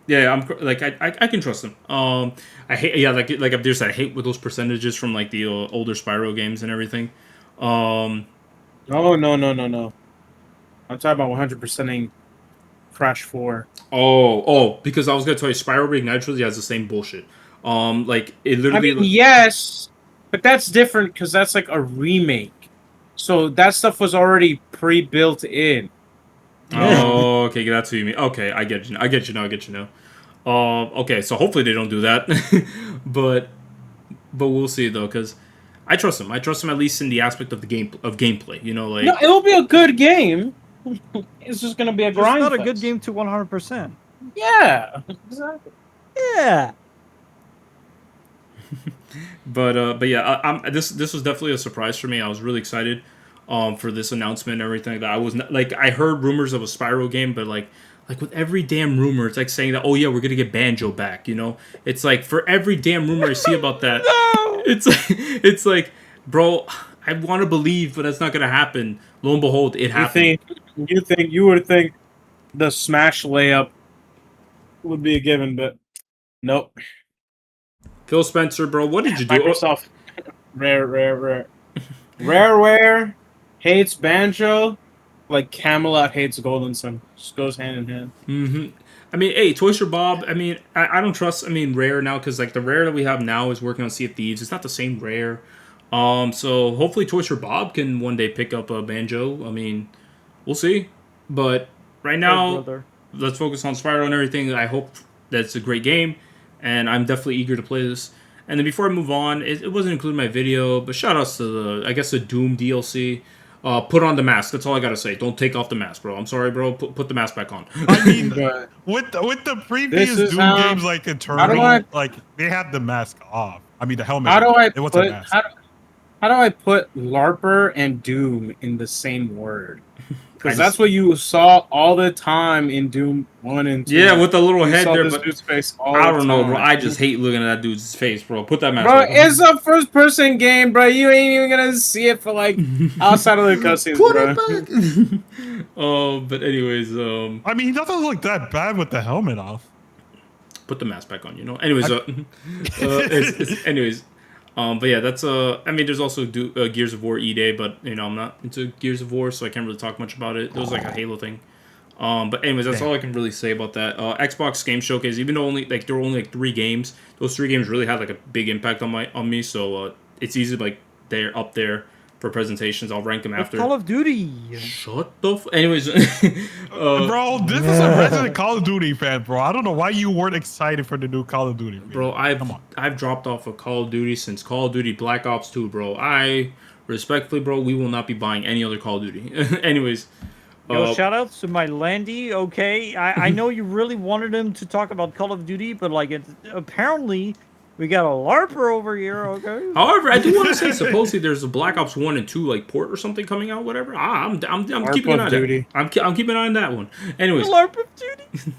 Yeah, I'm like I can trust them. I hate like Abdir said, I hate with those percentages from like the older Spyro games and everything. No. I'm talking about 100%ing Crash 4. Oh, because I was gonna tell you, Spyro Reignited trilogy has the same bullshit. Like it literally. I mean, yes, but that's different because that's like a remake. So that stuff was already pre-built in. Oh, okay, that's what you mean. Okay, I get you now. Okay, so hopefully they don't do that, but we'll see though, because I trust them. I trust them at least in the aspect of the gameplay. You know, like no, it'll be a good game. It's just gonna be a grind. It's not a good game to 100%. Yeah, exactly. Yeah. But yeah, this was definitely a surprise for me. I was really excited for this announcement and everything. That I was not, like, I heard rumors of a Spyro game, but like with every damn rumor, it's like saying that, oh yeah, we're gonna get Banjo back. You know, it's like for every damn rumor I see about that, No! it's like, bro, I want to believe, but that's not gonna happen. Lo and behold, it happened. You would think the Smash layup would be a given, but nope. Phil Spencer, bro, what did you do? Microsoft, Rareware hates Banjo, like Camelot hates Golden Sun. Just goes hand in hand. Mm-hmm. I mean, hey, Toys for Bob. I mean, I don't trust. I mean, Rare now because like the Rare that we have now is working on Sea of Thieves. It's not the same Rare. So hopefully Toys for Bob can one day pick up a Banjo. I mean, we'll see. But right now, let's focus on Spyro and everything. I hope that's a great game, and I'm definitely eager to play this. And then before I move on, it wasn't included in my video, but shout outs to the Doom DLC. Put on the mask. That's all I gotta say. Don't take off the mask, bro. I'm sorry, bro. Put the mask back on. I mean, with the previous Doom games like Eternal, like they had the mask off. I mean, the helmet. How do I it wasn't a mask. How do I put LARPer and Doom in the same word? Because that's what you saw all the time in Doom 1 and 2. Yeah, with the little head there, this but dude's face I don't know, bro. I just hate looking at that dude's face, bro. Put that mask bro, on. it's a first-person game, bro. You ain't even gonna see it for, like, outside of the cutscenes, bro. It back. But anyways, I mean, he doesn't look that bad with the helmet off. Put the mask back on, you know? Anyways, anyways... but yeah, that's I mean, there's also Gears of War E-Day, but you know, I'm not into Gears of War, so I can't really talk much about it. It was like a Halo thing. But anyways, that's all I can really say about that. Xbox Game Showcase, even though there were only 3 games, those 3 games really had like a big impact on me. So it's easy, like they're up there for presentations. I'll rank them after. Call of Duty. Shut the anyways. Bro, this is a resident Call of Duty fan, bro. I don't know why you weren't excited for the new Call of Duty. Bro, I've dropped off of Call of Duty since Call of Duty Black Ops 2, bro. I respectfully, bro, we will not be buying any other Call of Duty. Anyways, Yo, shout outs to my Landy. Okay, I know you really wanted him to talk about Call of Duty, but like, apparently we got a LARPer over here. Okay. However, I do want to say supposedly there's a Black Ops 1 and 2 like port or something coming out. Whatever. I'm keeping an eye on that. I'm keeping an eye on that one. Anyways, LARP of Duty.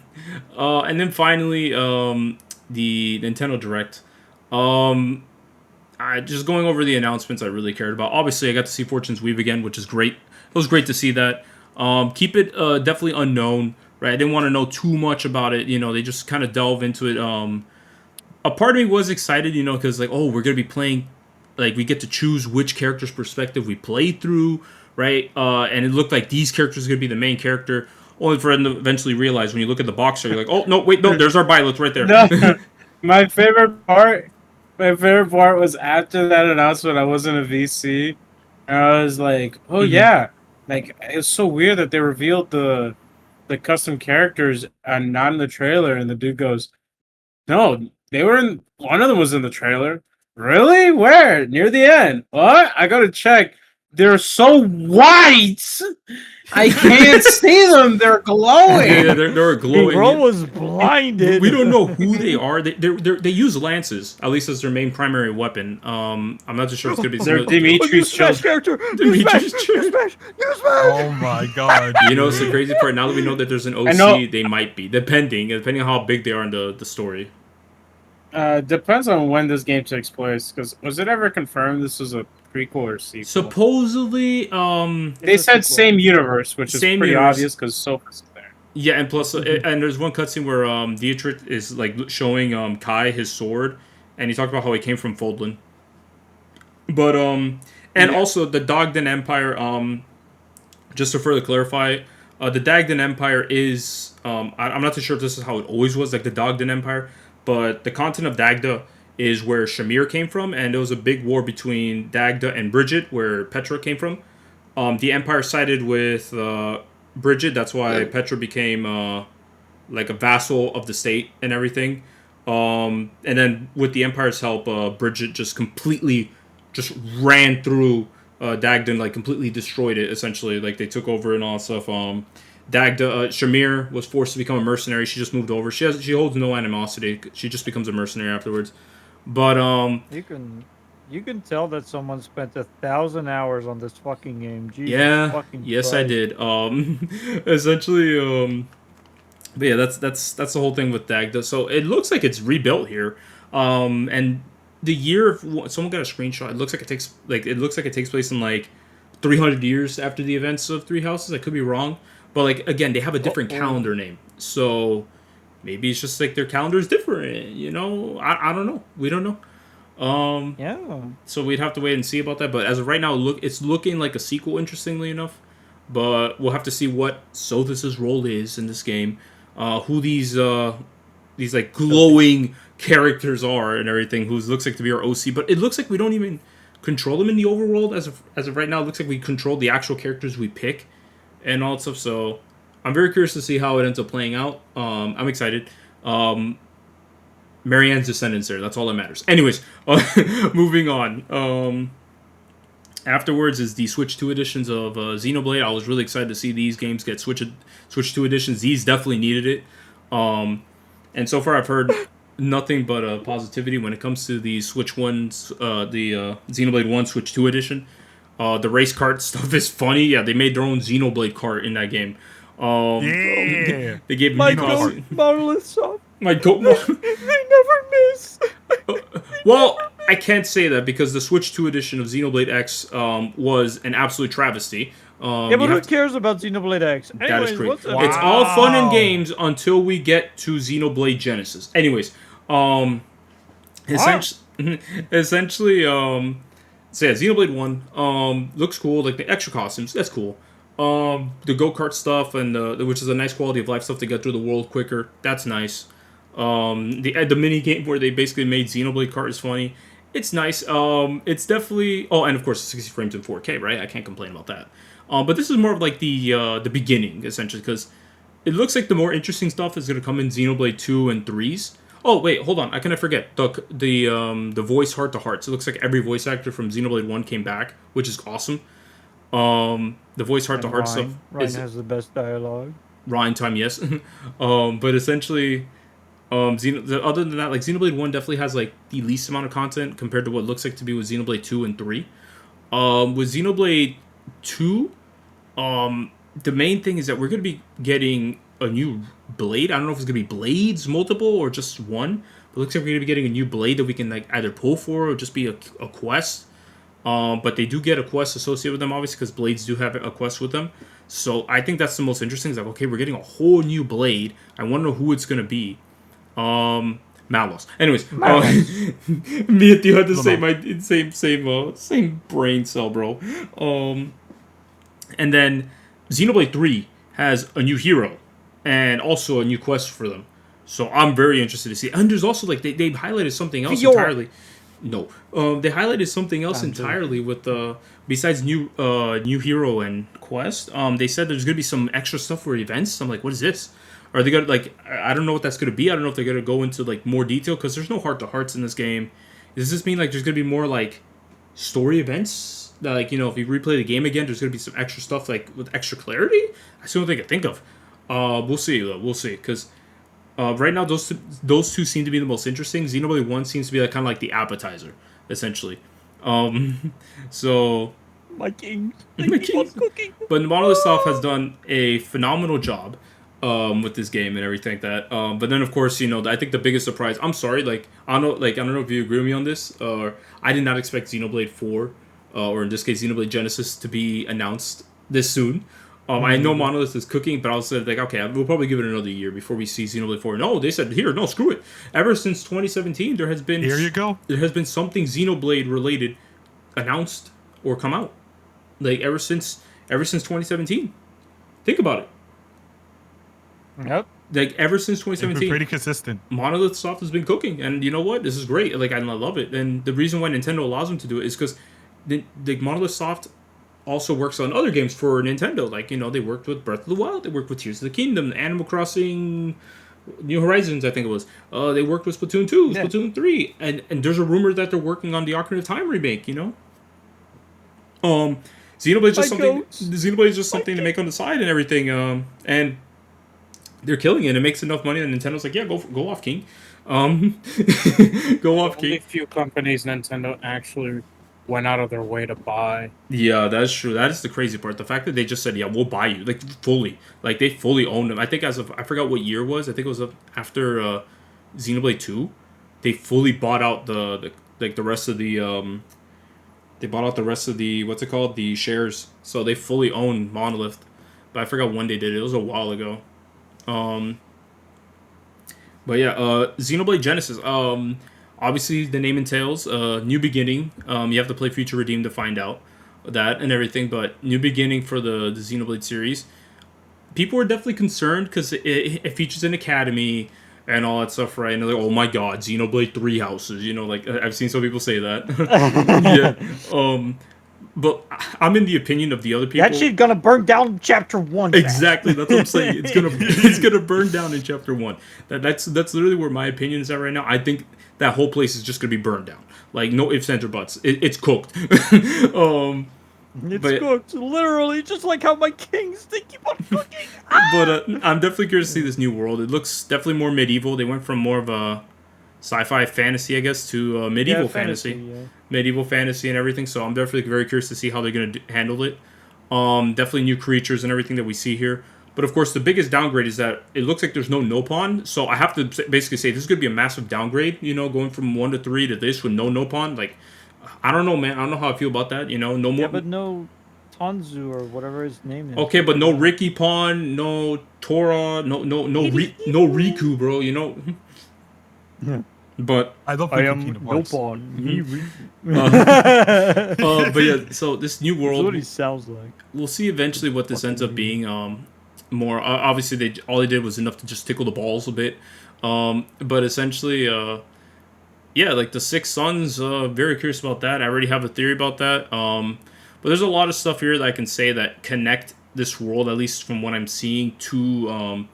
And then finally, the Nintendo Direct. I just going over the announcements I really cared about. Obviously, I got to see Fortune's Weave again, which is great. It was great to see that. Keep it definitely unknown, right? I didn't want to know too much about it. You know, they just kind of delve into it. A part of me was excited, you know, because like, oh, we're gonna be playing, like we get to choose which character's perspective we play through, right? And it looked like these characters are gonna be the main character. Only for them to eventually realize when you look at the box, you're like, oh no, wait, no, there's our Byleth right there. No, my favorite part was after that announcement. I was in a VC, and I was like, oh yeah. Like, it's so weird that they revealed the custom characters and not in the trailer, and the dude goes, no, they were in, one of them was in the trailer. Really? Where? Near the end. What? I gotta check. They're so white! I can't see them. They're glowing. Yeah, they're glowing. Bro was blinded. We don't know who they are. They use lances, at least as their main primary weapon. I'm not too sure if it's gonna be. They're Dimitri's character. Dimitri's Oh my god! You know, it's the crazy part. Now that we know that there's an OC, they might be depending on how big they are in the story. Depends on when this game takes place. Because was it ever confirmed this was a prequel or sequel? Supposedly, they said same universe, which is pretty obvious because Sophus is there. Yeah, and plus, and there's one cutscene where Dietrich is like showing Kai his sword, and he talked about how he came from Fodlan. But and also the Dagdan Empire. Just to further clarify, the Dagdan Empire is I'm not too sure if this is how it always was, like the Dagdan Empire, but the continent of Dagda is where Shamir came from, and there was a big war between Dagda and Bridget, where Petra came from. The Empire sided with Bridget, that's why Petra became like a vassal of the state and everything. And then with the Empire's help, Bridget just completely just ran through Dagda and like completely destroyed it, essentially. Like they took over and all that stuff. Dagda, Shamir was forced to become a mercenary. She just moved over. She holds no animosity. She just becomes a mercenary afterwards. But you can tell that someone spent 1,000 hours on this fucking game. Jesus fucking yes, Christ. I did. Essentially, but yeah, that's the whole thing with Dagda. So it looks like it's rebuilt here. And the year someone got a screenshot. It looks like it takes place in like 300 years after the events of Three Houses. I could be wrong, but like again, they have a different calendar name. So maybe it's just like their calendar is different. You know, I don't know. We don't know. Yeah. So we'd have to wait and see about that. But as of right now, it's looking like a sequel, interestingly enough. But we'll have to see what Sothis' role is in this game. Who these like glowing characters are and everything. Who looks like to be our OC. But it looks like we don't even control them in the overworld as of right now. It looks like we control the actual characters we pick and all that stuff. So I'm very curious to see how it ends up playing out. I'm excited. Marianne's descendants there. That's all that matters. Anyways, moving on. Afterwards is the Switch 2 editions of Xenoblade. I was really excited to see these games get Switch 2 editions. These definitely needed it. And so far I've heard nothing but positivity when it comes to the Switch 1's, the Xenoblade 1 Switch 2 edition. The race kart stuff is funny. Yeah, they made their own Xenoblade kart in that game. Yeah. They gave My me goat monolith shop. My goat. They never miss. Well, I can't say that because the Switch 2 edition of Xenoblade X was an absolute travesty. Yeah, but who cares about Xenoblade X? That Anyways, is great. what's It's all fun and games until we get to Xenoblade Genesis. Anyways, essentially, so yeah, Xenoblade 1 looks cool. Like the extra costumes, that's cool. The go-kart stuff and which is a nice quality of life stuff to get through the world quicker. That's nice. The mini game where they basically made Xenoblade Kart is funny. It's nice. It's definitely and of course 60 frames in 4K, right? I can't complain about that. But this is more of like the beginning essentially because it looks like the more interesting stuff is going to come in Xenoblade 2 and 3s. Oh wait, hold on. I cannot forget the voice heart to heart. So it looks like every voice actor from Xenoblade 1 came back, which is awesome. The voice heart to heart stuff Ryan has the best dialogue. Ryan time, yes. But essentially, other than that, like Xenoblade 1 definitely has like the least amount of content compared to what it looks like to be with Xenoblade 2 and 3. With Xenoblade 2, the main thing is that we're going to be getting a new blade. I don't know if it's going to be blades, multiple, or just one. But it looks like we're going to be getting a new blade that we can like either pull for or just be a quest. But they do get a quest associated with them, obviously, because blades do have a quest with them. So I think that's the most interesting. It's like, okay, we're getting a whole new blade. I wonder who it's going to be. Malos. Anyways, me and Theo had the same brain cell, bro. And then Xenoblade 3 has a new hero and also a new quest for them. So I'm very interested to see. And there's also like they highlighted something else entirely. No, they highlighted something else entirely with besides new hero and quest. They said there's gonna be some extra stuff for events. I'm like, what is this? Are they gonna like? I don't know what that's gonna be. I don't know if they're gonna go into like more detail because there's no heart to hearts in this game. Does this mean like there's gonna be more like story events that like if you replay the game again, there's gonna be some extra stuff like with extra clarity? That's the only thing I can think of. We'll see though. We'll see because right now those two seem to be the most interesting. Xenoblade 1 seems to be like kind of like the appetizer essentially. So my king, cooking. But Monolith Soft has done a phenomenal job. With this game and everything like that. But then of course, I think the biggest surprise, I'm sorry, I don't know if you agree with me on this, or I did not expect Xenoblade 4, or in this case Xenoblade Genesis to be announced this soon. I know Monolith is cooking, but I was like, okay, we'll probably give it another year before we see Xenoblade 4. No, they said, no, screw it. Ever since 2017, there has been something Xenoblade related announced or come out. Like ever since 2017. Think about it. Yep. Like ever since 2017, it's been pretty consistent. Monolith Soft has been cooking, and you know what? This is great. Like I love it, and the reason why Nintendo allows them to do it is because the Monolith Soft also works on other games for Nintendo. Like they worked with Breath of the Wild, they worked with Tears of the Kingdom, Animal Crossing, New Horizons. I think it was. They worked with Splatoon 2, Splatoon 3, and there's a rumor that they're working on the Ocarina of Time remake. Xenoblade's just something to make on the side and everything. And they're killing it. It makes enough money that Nintendo's like, yeah, go off, King. Go off, King. Only few companies Nintendo actually went out of their way to buy. Yeah, that's true. That is the crazy part. The fact that they just said, yeah, we'll buy you. Like, fully. Like, they fully owned them. I think I forgot what year it was. I think it was after Xenoblade 2. They fully bought out the rest of the... they bought out the rest of the, what's it called? The shares. So they fully own Monolith. But I forgot when they did it. It was a while ago. But yeah, Xenoblade Genesis. Obviously the name entails new beginning. You have to play Future Redeemed to find out that and everything. But new beginning for the Xenoblade series. People are definitely concerned because it features an academy and all that stuff, right? And they're like, oh my god, Xenoblade 3 houses. Like I've seen some people say that. Yeah. But I'm in the opinion of the other people. That shit gonna burn down in chapter 1. Exactly, that's what I'm saying. It's gonna burn down in chapter 1. That's literally where my opinion is at right now. I think that whole place is just gonna be burned down. Like no ifs, ands, or buts. It's cooked. It's cooked, literally, just like how my kings think keep on cooking. But I'm definitely curious to see this new world. It looks definitely more medieval. They went from more of a sci-fi fantasy, I guess, to medieval fantasy. Yeah. Medieval fantasy and everything. So I'm definitely very curious to see how they're going to handle it. Definitely new creatures and everything that we see here. But of course, the biggest downgrade is that it looks like there's no Nopon. So I have to basically say this is going to be a massive downgrade. Going from 1 to 3 to this with no Nopon. Like, I don't know, man. I don't know how I feel about that. No more. Yeah, but no Tanzu or whatever his name is. Okay, but no Ricky Pon, no Tora, no Riku, bro. Yeah. But I am Nopon. But yeah, so this new world. That's what he sounds like. We'll see eventually what this ends up being. More obviously, all they did was enough to just tickle the balls a bit. But essentially, yeah, like the Six Sons. Very curious about that. I already have a theory about that. But there's a lot of stuff here that I can say that connect this world, at least from what I'm seeing, to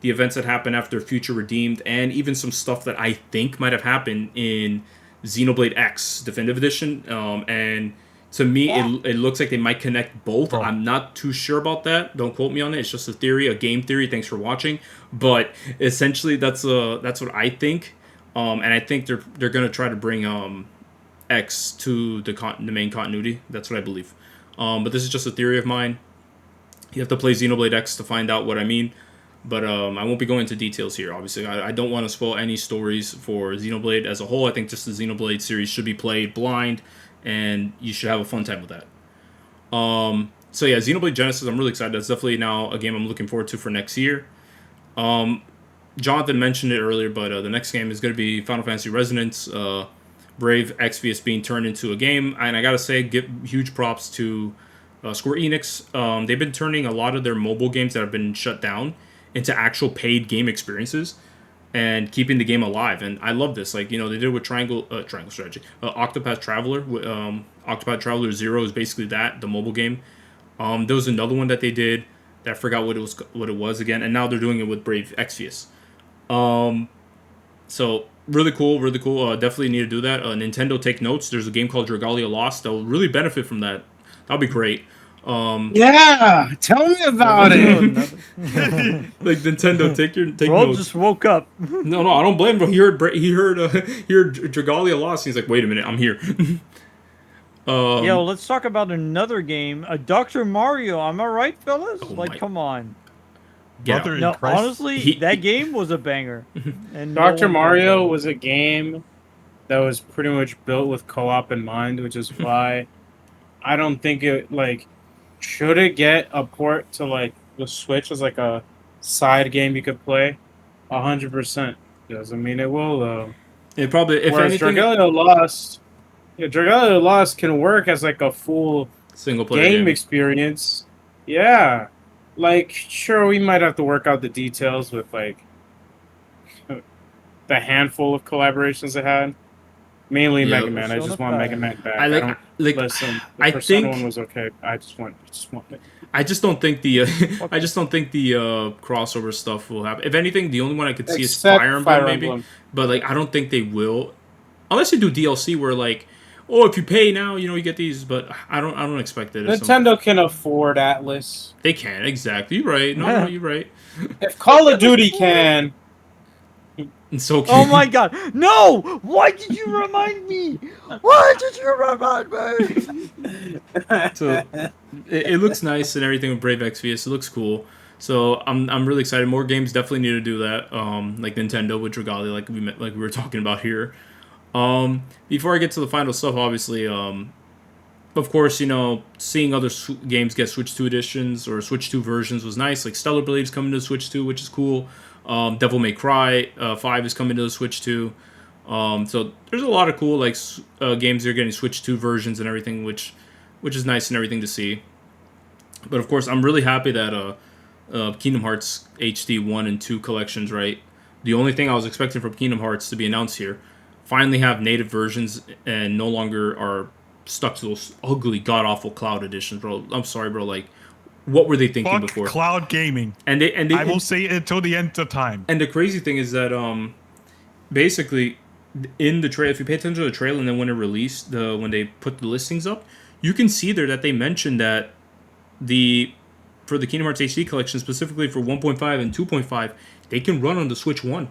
the events that happen after Future Redeemed, and even some stuff that I think might have happened in Xenoblade X Definitive Edition, and To me, it looks like they might connect both. Bro. I'm not too sure about that. Don't quote me on it. It's just a theory, a game theory. Thanks for watching. But essentially, that's what I think. And I think they're gonna try to bring X to the main continuity. That's what I believe. But this is just a theory of mine. You have to play Xenoblade X to find out what I mean. But I won't be going into details here, obviously. I don't want to spoil any stories for Xenoblade as a whole. I think just the Xenoblade series should be played blind, and you should have a fun time with that. So yeah, Xenoblade Genesis, I'm really excited. That's definitely now a game I'm looking forward to for next year. Jonathan mentioned it earlier, but the next game is going to be Final Fantasy Resonance. Brave Exvius being turned into a game. And I gotta say, give huge props to Square Enix. They've been turning a lot of their mobile games that have been shut down into actual paid game experiences and keeping the game alive. And I love this. Like, they did it with Triangle Strategy. Octopath Traveler. Octopath Traveler 0 is basically that, the mobile game. There was another one that they did that I forgot what it was again. And now they're doing it with Brave Exvius. So really cool. Definitely need to do that. Nintendo, take notes. There's a game called Dragalia Lost that will really benefit from that. That'll be great. Yeah, tell me about it. Like, Nintendo, take Bro notes. just woke up. No, I don't blame him. Bro. He heard Dragalia Lost. And he's like, wait a minute, I'm here. Yeah, well, let's talk about another game. Dr. Mario, am I right, fellas? Come on. Get out. Mother No, in Christ. honestly, that game was a banger. And Dr. one Mario played it. was a game that was pretty much built with co-op in mind, which is why I don't think it, should it get a port to, the Switch as, a side game you could play? 100%. Doesn't mean it will, though. It probably, if Whereas anything, Dragalia Lost can work as, a full single player game experience. Yeah. Sure, we might have to work out the details with, the handful of collaborations it had. Mainly Yeah. Mega Man. I just want Mega Man back. Listen, the I Persona think- one was okay. I just want it. I just don't think the crossover stuff will happen. If anything, the only one I could see is Except Fire Emblem, Fire maybe. Emblem. But I don't think they will, unless you do DLC where if you pay now, you get these. But I don't expect it. Nintendo can afford Atlas. They can, exactly. You're right. No, you're right. If Call of Duty can, And so Oh my god. No! Why did you remind me? Why did you remind me? So it looks nice and everything with Brave Exvius. It looks cool. So I'm really excited. More games definitely need to do that. Like Nintendo with Dragalia, like we were talking about here. Before I get to the final stuff, obviously, of course, seeing other games get Switch 2 editions or Switch 2 versions was nice. Like Stellar Blade's coming to the Switch 2, which is cool. Devil May Cry 5 is coming to the Switch 2. So there's a lot of cool games that are getting Switch 2 versions and everything, which is nice and everything to see. But of course, I'm really happy that Kingdom Hearts HD 1 and 2 collections, right? The only thing I was expecting from Kingdom Hearts to be announced here, finally have native versions and no longer are stuck to those ugly, god-awful cloud editions, bro. I'm sorry, bro. What were they thinking Fuck before? cloud gaming. And they I will say it until the end of time. And the crazy thing is that basically in the trailer, if you pay attention to the trailer and then when it released, when they put the listings up, you can see there that they mentioned that for the Kingdom Hearts HD collection, specifically for 1.5 and 2.5, they can run on the Switch 1.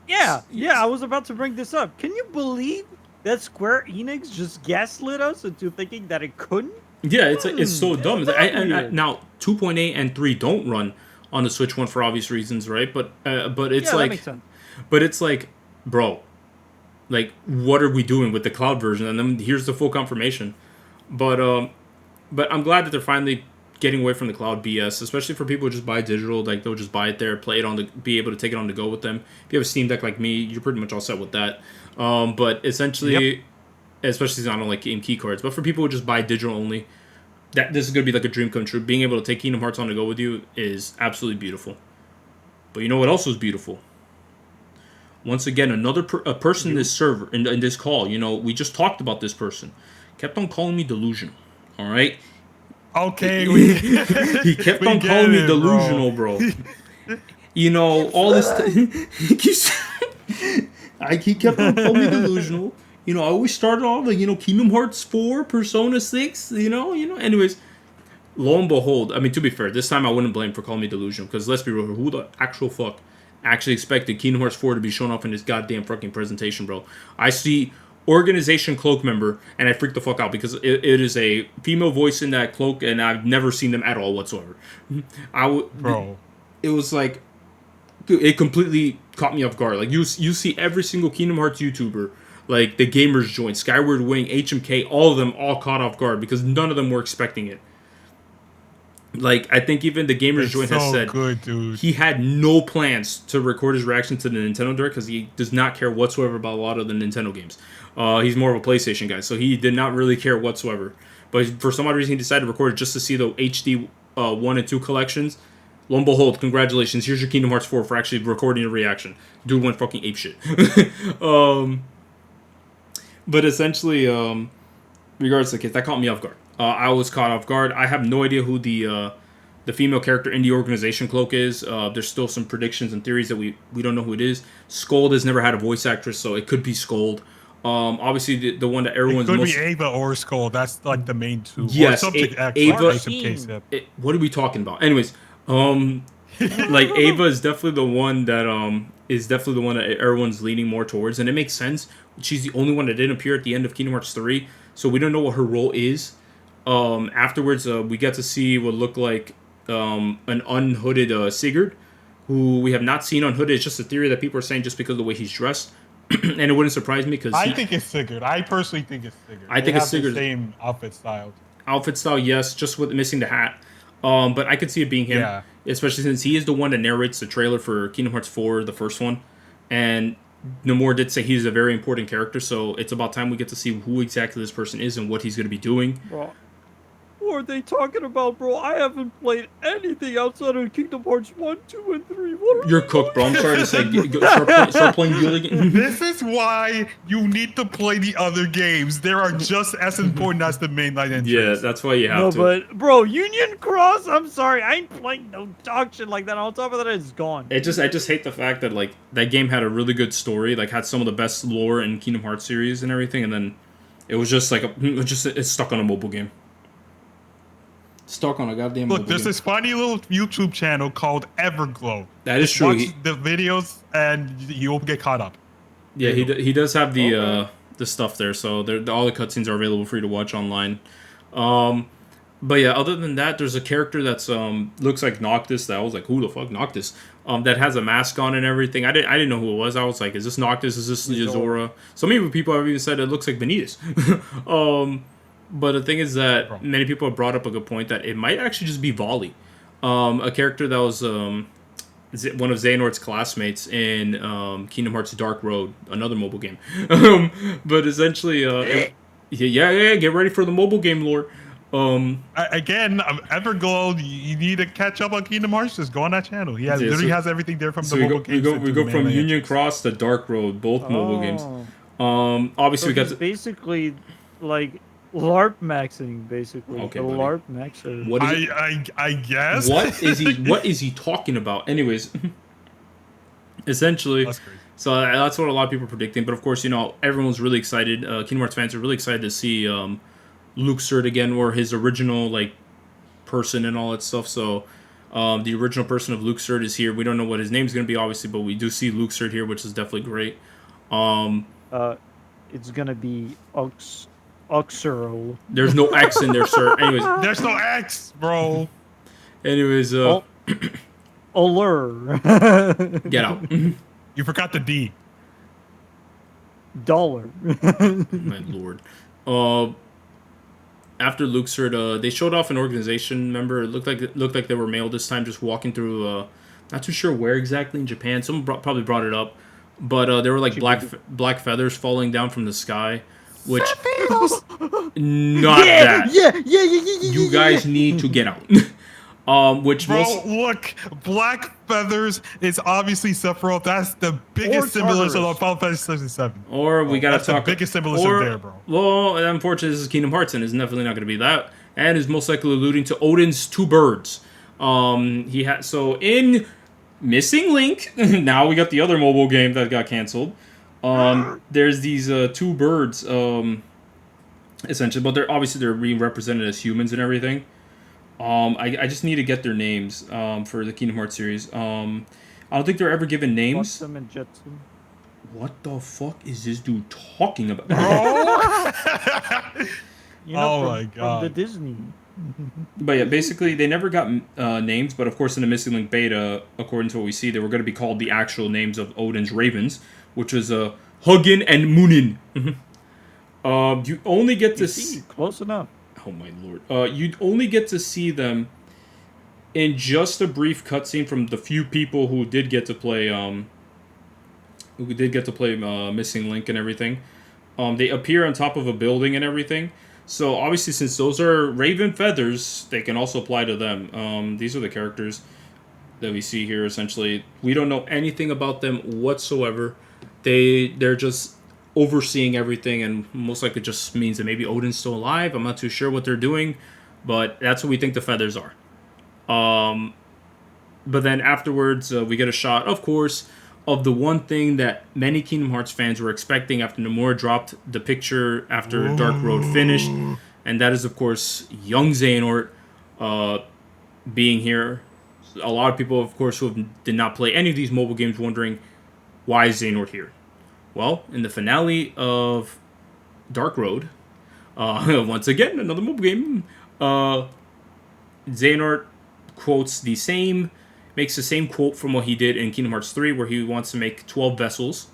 Yeah, I was about to bring this up. Can you believe that Square Enix just gaslit us into thinking that it couldn't? Yeah, it's so dumb. weird. Now 2.8 and 3 don't run on the Switch 1 for obvious reasons, right? But it's That makes sense. but it's bro, what are we doing with the cloud version? And then here's the full confirmation. But I'm glad that they're finally getting away from the cloud BS, especially for people who just buy digital. They'll just buy it there, play it be able to take it on the go with them. If you have a Steam Deck like me, you're pretty much all set with that. But essentially, especially since I don't like game key cards, but for people who just buy digital only, this is gonna be like a dream come true. Being able to take Kingdom Hearts on the go with you is absolutely beautiful. But you know what else was beautiful? Once again, a person in this server, in this call, we just talked about this person, kept on calling me delusional. All right. Okay, He kept on calling me delusional, bro. All this. He kept on calling me delusional. I always started off like, Kingdom Hearts 4, Persona 6, anyways. Lo and behold, I mean, to be fair, this time I wouldn't blame for calling me delusional, because let's be real, who the actual fuck actually expected Kingdom Hearts 4 to be shown off in this goddamn fucking presentation, bro? I see Organization Cloak member, and I freak the fuck out, because it is a female voice in that cloak, and I've never seen them at all whatsoever. Bro. It was like, it completely caught me off guard. Like, you see every single Kingdom Hearts YouTuber, like the Gamers Joint, Skyward Wing, HMK, all of them all caught off guard, because none of them were expecting it. Like, I think even the Gamers Joint has said good, dude. He had no plans to record his reaction to the Nintendo Direct, because he does not care whatsoever about a lot of the Nintendo games. He's more of a PlayStation guy, so he did not really care whatsoever. But for some odd reason, he decided to record it just to see the HD 1 and 2 collections. Lo and behold, congratulations, here's your Kingdom Hearts 4 for actually recording a reaction. Dude went fucking apeshit. But essentially, regardless of the case, that caught me off guard. I was caught off guard. I have no idea who the female character in the Organization Cloak is. There's still some predictions and theories that we don't know who it is. Scold has never had a voice actress, so it could be Scold. Obviously, the one that everyone's it could be Ava or Scold. That's like the main two. Yes, Ava. What are we talking about? Anyways, like Ava is definitely the one that everyone's leaning more towards, and it makes sense. She's the only one that didn't appear at the end of Kingdom Hearts 3, so we don't know what her role is. Afterwards, we get to see what looked like an unhooded Sigurd, who we have not seen unhooded. It's just a theory that people are saying just because of the way he's dressed. And it wouldn't surprise me, because I think it's Sigurd. I personally think it's Sigurd. I think it's Sigurd. The same outfit style. Outfit style, yes, just with missing the hat. But I could see it being him, especially since he is the one that narrates the trailer for Kingdom Hearts 4, the first one. And Nomura did say he's a very important character, so it's about time we get to see who exactly this person is and what he's going to be doing. Bro, what are they talking about, bro? I haven't played anything outside of Kingdom Hearts 1, 2, and 3. You're cooked, bro. I'm sorry to say. Start playing Dueling. This is why you need to play the other games. They are just as important as the mainline entrance. Yeah, that's why you have to. But, bro, Union Cross, I'm sorry. I ain't playing no dog shit like that. On top of that, it's gone. I just hate the fact that, like, that game had a really good story, like, had some of the best lore in Kingdom Hearts series and everything, and then it was just, like, it's stuck on a mobile game. Stuck on a goddamn mobile Look, there's game. this funny little YouTube channel called Everglow. That is true. Watch the videos and you'll get caught up. Yeah, he does have the stuff there, so all the cutscenes are available for you to watch online. But yeah, other than that, there's a character that's looks like Noctis. That I was like, who the fuck Noctis? That has a mask on and everything. I didn't know who it was. I was like, is this Noctis? Is this Yozora? Some even people have even said it looks like Vanitas. But the thing is that many people have brought up a good point that it might actually just be Volley, a character that was one of Xehanort's classmates in Kingdom Hearts Dark Road, another mobile game. But essentially, get ready for the mobile game lore. Again, Everglow, you need to catch up on Kingdom Hearts. Just go on that channel. He literally has everything there from the mobile games. We go from Union Cross to Dark Road, both mobile games. Obviously, we got basically like LARP maxing, basically. Okay, the buddy. LARP maxer. What is I guess. What is he talking about? Anyways, essentially, That's crazy. So that's what a lot of people are predicting. But of course, everyone's really excited. Kingdom Hearts fans are really excited to see LuxUrd again, or his original person and all that stuff. So the original person of LuxUrd is here. We don't know what his name's going to be, obviously, but we do see LuxUrd here, which is definitely great. It's gonna be Uxero. There's no X in there, sir. Anyways, There's no X, bro. anyways, Allure. get out. You forgot the D. Dollar. My lord. After LuxUrd, they showed off an organization member. It looked like they were male this time, just walking through. Not too sure where exactly in Japan. Someone probably brought it up, but there were like black feathers falling down from the sky, which not that. Yeah. You guys need to get out. Look, black feathers is obviously Sephiroth. That's the biggest symbolism of Final Fantasy VII. Or we gotta talk. The biggest symbolism there, bro. Well, unfortunately, this is Kingdom Hearts, and it's definitely not going to be that, and is most likely alluding to Odin's two birds. In Missing Link. Now we got the other mobile game that got canceled. There's these two birds, essentially, but they're being represented as humans and everything. I just need to get their names for the Kingdom Hearts series. I don't think they're ever given names. Flotsam and Jetsam. What the fuck is this dude talking about? You know, Oh my from God. the Disney. But yeah, basically they never got names, but of course in the Missing Link beta, according to what we see, they were going to be called the actual names of Odin's ravens, which was Hugin and Munin. You only get to see... Close enough. Oh my lord. You'd only get to see them in just a brief cutscene from the few people who did get to play Missing Link and everything. They appear on top of a building and everything. So obviously, since those are raven feathers, they can also apply to them. These are the characters that we see here. Essentially, we don't know anything about them whatsoever. They're just overseeing everything, and most likely just means that maybe Odin's still alive. I'm not too sure what they're doing, but that's what we think the feathers are. But then afterwards, we get a shot, of course, of the one thing that many Kingdom Hearts fans were expecting after Nomura dropped the picture after Dark Road finished, and that is, of course, young Xehanort being here. A lot of people, of course, who did not play any of these mobile games wondering, why is Xehanort here? Well, in the finale of Dark Road, once again, another mobile game, Xehanort makes the same quote from what he did in Kingdom Hearts 3, where he wants to make 12 vessels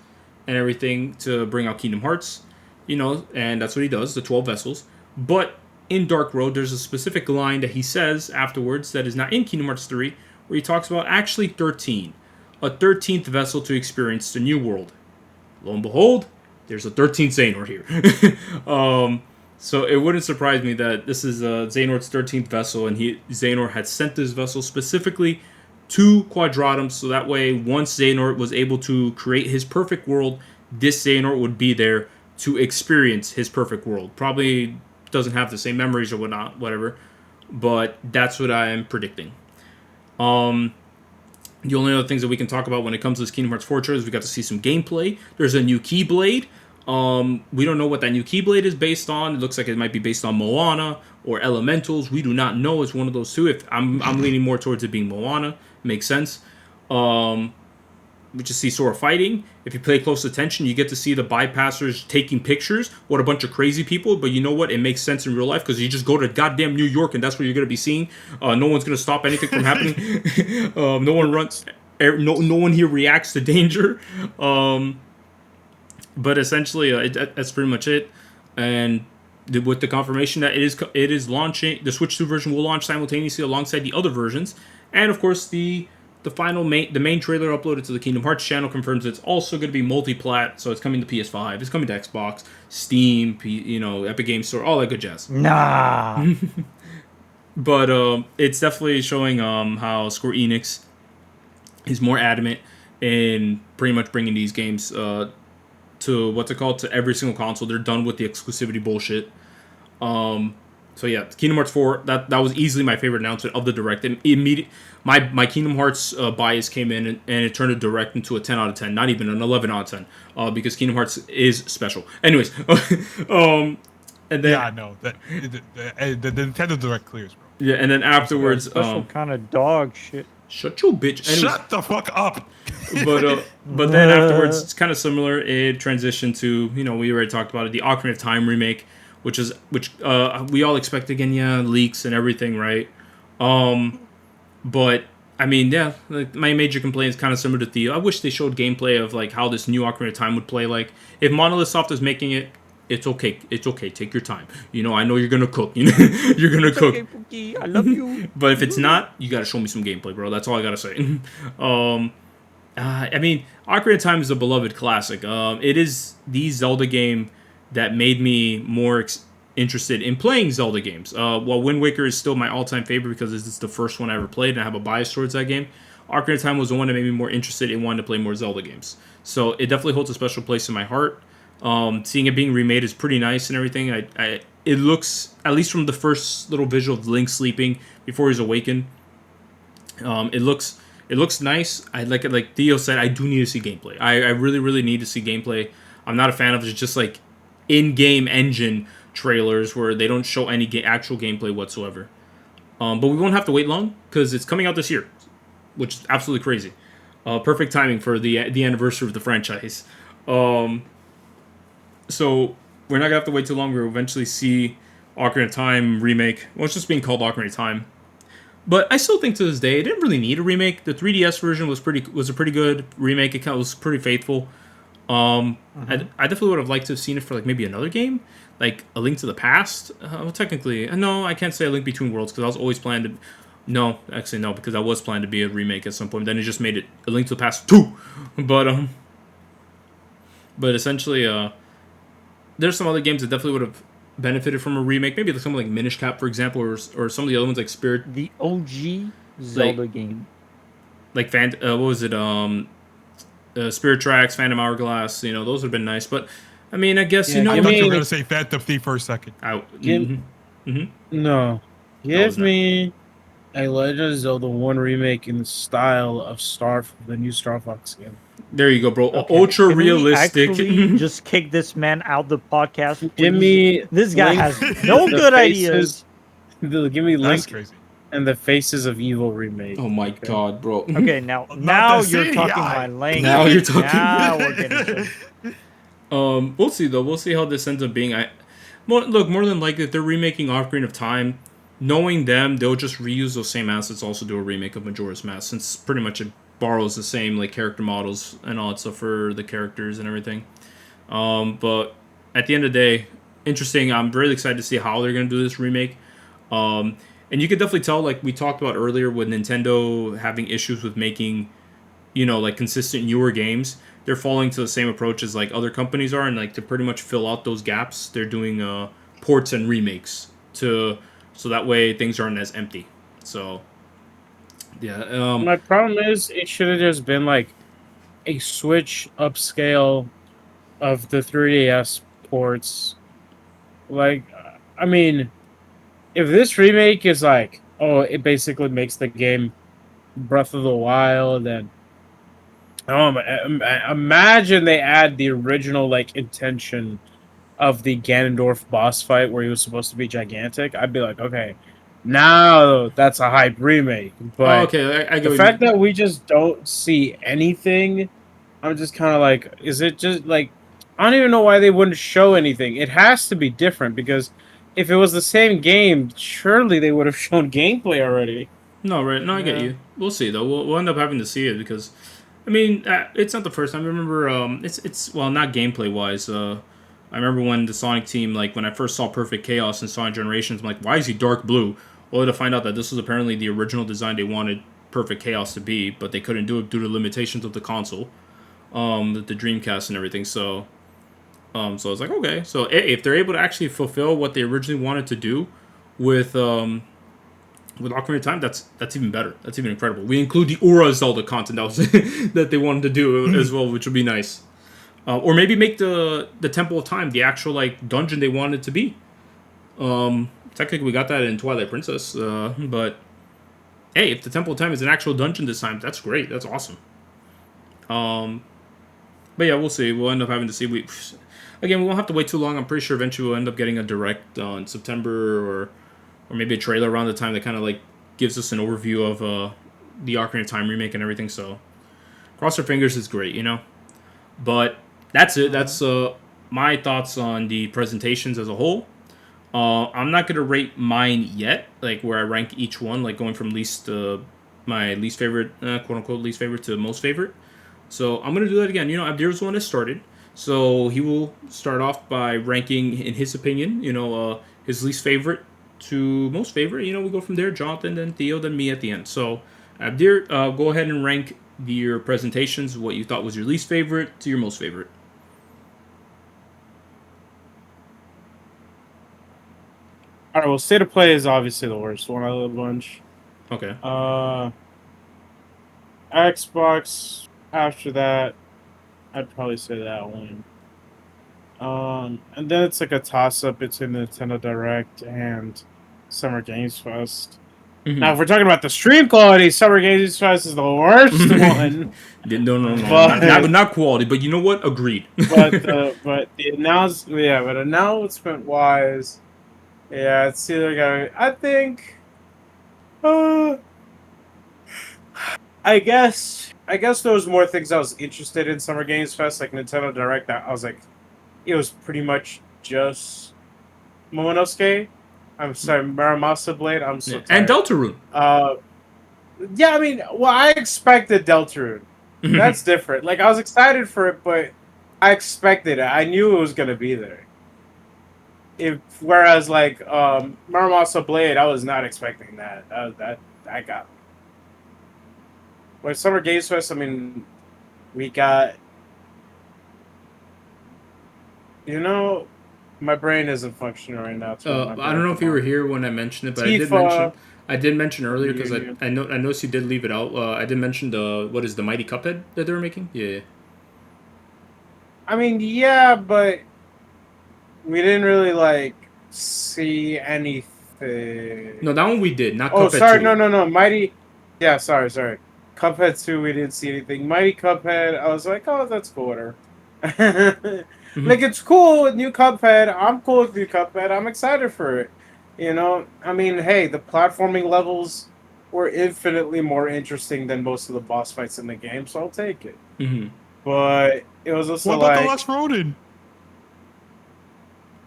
and everything to bring out Kingdom Hearts, and that's what he does, the 12 vessels. But in Dark Road, there's a specific line that he says afterwards that is not in Kingdom Hearts 3, where he talks about actually 13, a 13th vessel to experience the New World. Lo and behold, there's a 13th Xehanort here. So it wouldn't surprise me that this is Xehanort's 13th vessel, and Xehanort had sent this vessel specifically to Quadratum, so that way, once Xehanort was able to create his perfect world, this Xehanort would be there to experience his perfect world. Probably doesn't have the same memories or whatever, but that's what I am predicting. The only other things that we can talk about when it comes to this Kingdom Hearts 4 trailer is we got to see some gameplay. There's a new Keyblade. We don't know what that new Keyblade is based on. It looks like it might be based on Moana or Elementals. We do not know. It's one of those two. If I'm leaning more towards it being Moana. Makes sense. We just see Sora fighting. If you pay close attention, you get to see the bypassers taking pictures. What a bunch of crazy people. But you know what? It makes sense in real life because you just go to goddamn New York and that's what you're going to be seeing. No one's going to stop anything from happening. No one runs. No one here reacts to danger. But essentially, that's pretty much it. And with the confirmation that it is launching, the Switch 2 version will launch simultaneously alongside the other versions. And of course, the main trailer uploaded to the Kingdom Hearts channel confirms it's also going to be multi-plat, so it's coming to PS5, it's coming to Xbox, Steam, Epic Games Store, all that good jazz. Nah. But it's definitely showing how Square Enix is more adamant in pretty much bringing these games to to every single console. They're done with the exclusivity bullshit. So yeah, Kingdom Hearts 4, that was easily my favorite announcement of the Direct. My Kingdom Hearts bias came in and it turned a Direct into a 10 out of 10, not even an 11 out of 10, because Kingdom Hearts is special. Anyways, and then Yeah, no, the Nintendo Direct clears, bro. yeah, and then afterwards, Special kind of dog shit. shut your bitch. Anyways, Shut the fuck up. But then afterwards, it's kind of similar. It transitioned to we already talked about it, the Ocarina of Time remake. Which we all expect again, leaks and everything, right? But I mean, yeah, like, my major complaint is kind of similar to Theo. I wish they showed gameplay of like how this new Ocarina of Time would play. Like, if Monolith Soft is making it, it's okay. It's okay. Take your time. I know you're gonna cook. You're gonna cook. Okay, Pookie, I love you. But if it's not, you gotta show me some gameplay, bro. That's all I gotta say. I mean, Ocarina of Time is a beloved classic. It is the Zelda game that made me more interested in playing Zelda games. While Wind Waker is still my all-time favorite because it's the first one I ever played and I have a bias towards that game, Ocarina of Time was the one that made me more interested in wanting to play more Zelda games. So it definitely holds a special place in my heart. Seeing it being remade is pretty nice and everything. It looks, at least from the first little visual of Link sleeping before he's awakened, it looks It looks nice. I like it. Like Theo said, I do need to see gameplay. I really need to see gameplay. I'm not a fan of just like in-game engine trailers where they don't show any actual gameplay whatsoever. But we won't have to wait long because it's coming out this year, which is absolutely crazy. Perfect timing for the anniversary of the franchise. So we're not gonna have to wait too long. We'll eventually see Ocarina of Time remake. Well, it's just being called Ocarina of Time. But I still think to this day it didn't really need a remake. The 3DS version was a pretty good remake. It was pretty faithful. I definitely would have liked to have seen it for like maybe another game, like A Link to the Past. Well, technically, no, I can't say A Link Between Worlds because I was always planned to. No, actually no, because I was planned to be a remake at some point. Then it just made it A Link to the Past 2. But essentially, there's some other games that definitely would have benefited from a remake. Maybe something like Minish Cap, for example, or some of the other ones like Spirit. The OG Zelda game. Like what was it? Spirit Tracks, Phantom Hourglass. You know, those would have been nice. But I mean, I guess I thought you were gonna say Phantom Thief for a second. No, give me a Legend of Zelda 1 remake in the style of the new Star Fox game. There you go, bro. Okay. Ultra Can we realistic. actually just kick this man out the podcast. Please? Give me This guy Link- has no the good faces- ideas. Give me That's Link crazy. and the Faces of Evil remake. Oh my god, bro. Okay, now the you're CGI. talking my language. Now you're talking. Now we're getting to We'll see though. We'll see how this ends up being. More than likely, if they're remaking Ocarina of Time, knowing them, they'll just reuse those same assets. Also, do a remake of Majora's Mask, since pretty much it borrows the same like character models and all that stuff for the characters and everything. But at the end of the day, interesting. I'm really excited to see how they're gonna do this remake. And you can definitely tell, like we talked about earlier, with Nintendo having issues with making, like consistent newer games. They're falling to the same approach as like other companies are, and like to pretty much fill out those gaps, they're doing ports and remakes so that way things aren't as empty. So yeah. My problem is it should have just been like a Switch upscale of the 3DS ports. Like, I mean, if this remake is like, it basically makes the game Breath of the Wild, and imagine they add the original like intention of the Ganondorf boss fight where he was supposed to be gigantic. I'd be like, okay, now that's a hype remake. But okay, I the fact that we just don't see anything, I'm just kind of like, is it just like, I don't even know why they wouldn't show anything. It has to be different, because if it was the same game, surely they would have shown gameplay already. No, right? No, I get you. We'll see though. We'll end up having to see it because, I mean, it's not the first time. I remember, it's well, not gameplay wise. I remember when the Sonic team, like when I first saw Perfect Chaos in Sonic Generations, I'm like, why is he dark blue? Only to find out that this was apparently the original design they wanted Perfect Chaos to be, but they couldn't do it due to limitations of the console, the Dreamcast and everything. So I was like, okay, so if they're able to actually fulfill what they originally wanted to do with Ocarina of Time, that's even better. That's even incredible. We include the Aura Zelda content that they wanted to do as well, which would be nice. Or maybe make the Temple of Time the actual like dungeon they wanted it to be. Technically, we got that in Twilight Princess, but hey, if the Temple of Time is an actual dungeon this time, that's great. That's awesome. But yeah, we'll see. We'll end up having to see. We won't have to wait too long. I'm pretty sure eventually we'll end up getting a direct in September or maybe a trailer around the time that kind of like gives us an overview of the Ocarina of Time remake and everything. So cross our fingers, is great, But that's it. That's my thoughts on the presentations as a whole. I'm not gonna rate mine yet, like where I rank each one, like going from my least favorite, quote unquote least favorite, to most favorite. So I'm gonna do that again. SabdierZ one has started, so he will start off by ranking, in his opinion, his least favorite to most favorite. We go from there. Jonathan, then Theo, then me at the end. So Abdir, go ahead and rank your presentations, what you thought was your least favorite to your most favorite. All right, well, State of Play is obviously the worst one out of the bunch. Okay. Xbox, after that, I'd probably say that one. And then it's like a toss-up between the Nintendo Direct and Summer Games Fest. Now, if we're talking about the stream quality, Summer Games Fest is the worst one. No, But- not quality. But you know what? Agreed. but announcement wise, yeah, it's either gonna. I think. I guess there was more things I was interested in Summer Games Fest, like Nintendo Direct. I was like, it was pretty much just Momonosuke. I'm sorry, Muramasa Blade. I'm so tired. And Deltarune. Yeah, I mean, well, I expected Deltarune. That's different. Like, I was excited for it, but I expected it. I knew it was gonna be there. Whereas like Muramasa Blade, I was not expecting that. I got. With Summer Games Fest, I mean, we got. My brain isn't functioning right now. I don't know if you were here when I mentioned it, but I did mention earlier because I noticed you did leave it out. I did mention the Mighty Cuphead that they were making. Yeah. I mean, yeah, but we didn't really like see anything. No, that one we did. Not. Oh, Cuphead sorry, 2. no, Mighty. Yeah, sorry. Cuphead 2, we didn't see anything. Mighty Cuphead, I was like, oh, that's cooler. Like, it's cool with new Cuphead. I'm cool with new Cuphead. I'm excited for it. I mean, hey, the platforming levels were infinitely more interesting than most of the boss fights in the game, so I'll take it. But it was also what about the last Ronin?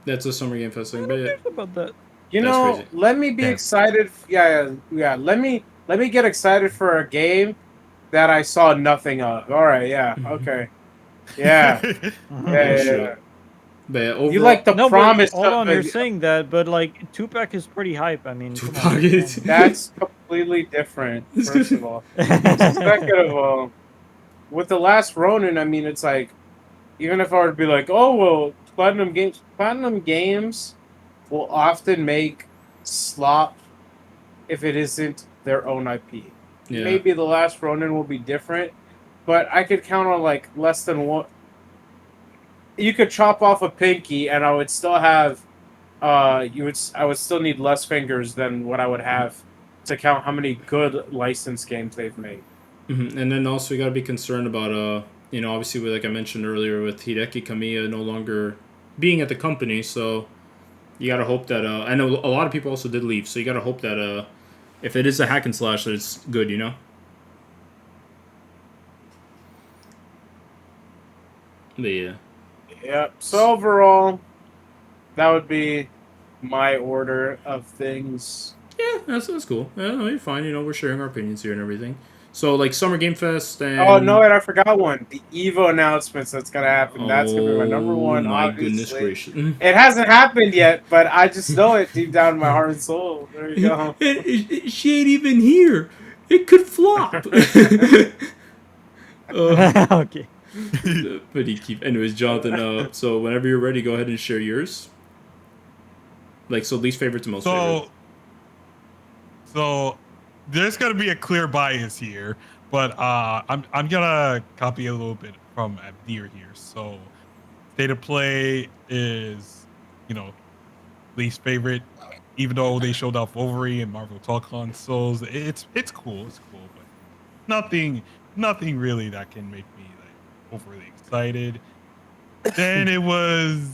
That's a Summer Game Fest thing, but yeah. About that. That's crazy. Let me be excited. Yeah. Let me get excited for a game that I saw nothing of. All right, yeah, okay, yeah. But yeah, overall, You like the promise? Hold on, you're saying that, but like Tupac is pretty hype. I mean, Tupac is. That's completely different. First of all, second of all, with the last Ronin, I mean, it's like, even if I were to be like, oh well, Platinum Games will often make slop if it isn't their own IP. Yeah. Maybe the last Ronin will be different, but I could count on like less than one. You could chop off a pinky, and I would still have. I would still need less fingers than what I would have to count how many good licensed games they've made. And then also you got to be concerned about obviously like I mentioned earlier with Hideki Kamiya no longer being at the company, so you got to hope that I know a lot of people also did leave, so you got to hope that if it is a hack and slash, that it's good, But yeah. Yeah. So overall, that would be my order of things. Yeah, that's cool. Yeah, no, you're fine. We're sharing our opinions here and everything. So, like, Summer Game Fest and... Oh, no, and I forgot one. The EVO announcements that's going to happen. That's going to be my number one, my obviously. Goodness gracious. It hasn't happened yet, but I just know it deep down in my heart and soul. There you go. She ain't even here. It could flop. Okay. But anyways, Jonathan, so whenever you're ready, go ahead and share yours. Like, so least favorite to most favorite. So there's gonna be a clear bias here, but I'm gonna copy a little bit from Abdir here. So State of Play is, least favorite, even though they showed off Wolverine and Marvel Talk consoles. It's cool, but nothing really that can make me like overly excited. Then it was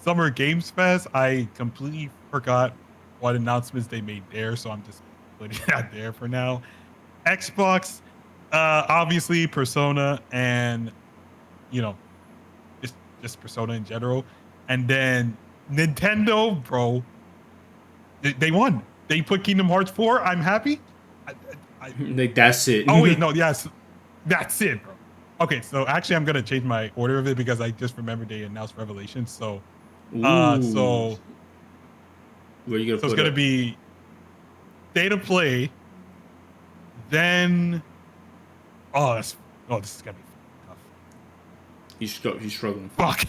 Summer Games Fest. I completely forgot what announcements they made there, so I'm just putting that there for now. Xbox, obviously Persona, and just Persona in general. And then Nintendo, bro, they won. They put Kingdom Hearts 4. I'm happy. Like, that's it. Oh wait, no, yes, that's it, bro. Okay, so actually, I'm gonna change my order of it because I just remembered they announced Revelations. So, so where you gonna so put it's gonna it? be State of Play. Then, this is gonna be tough. He's struggling. Fuck.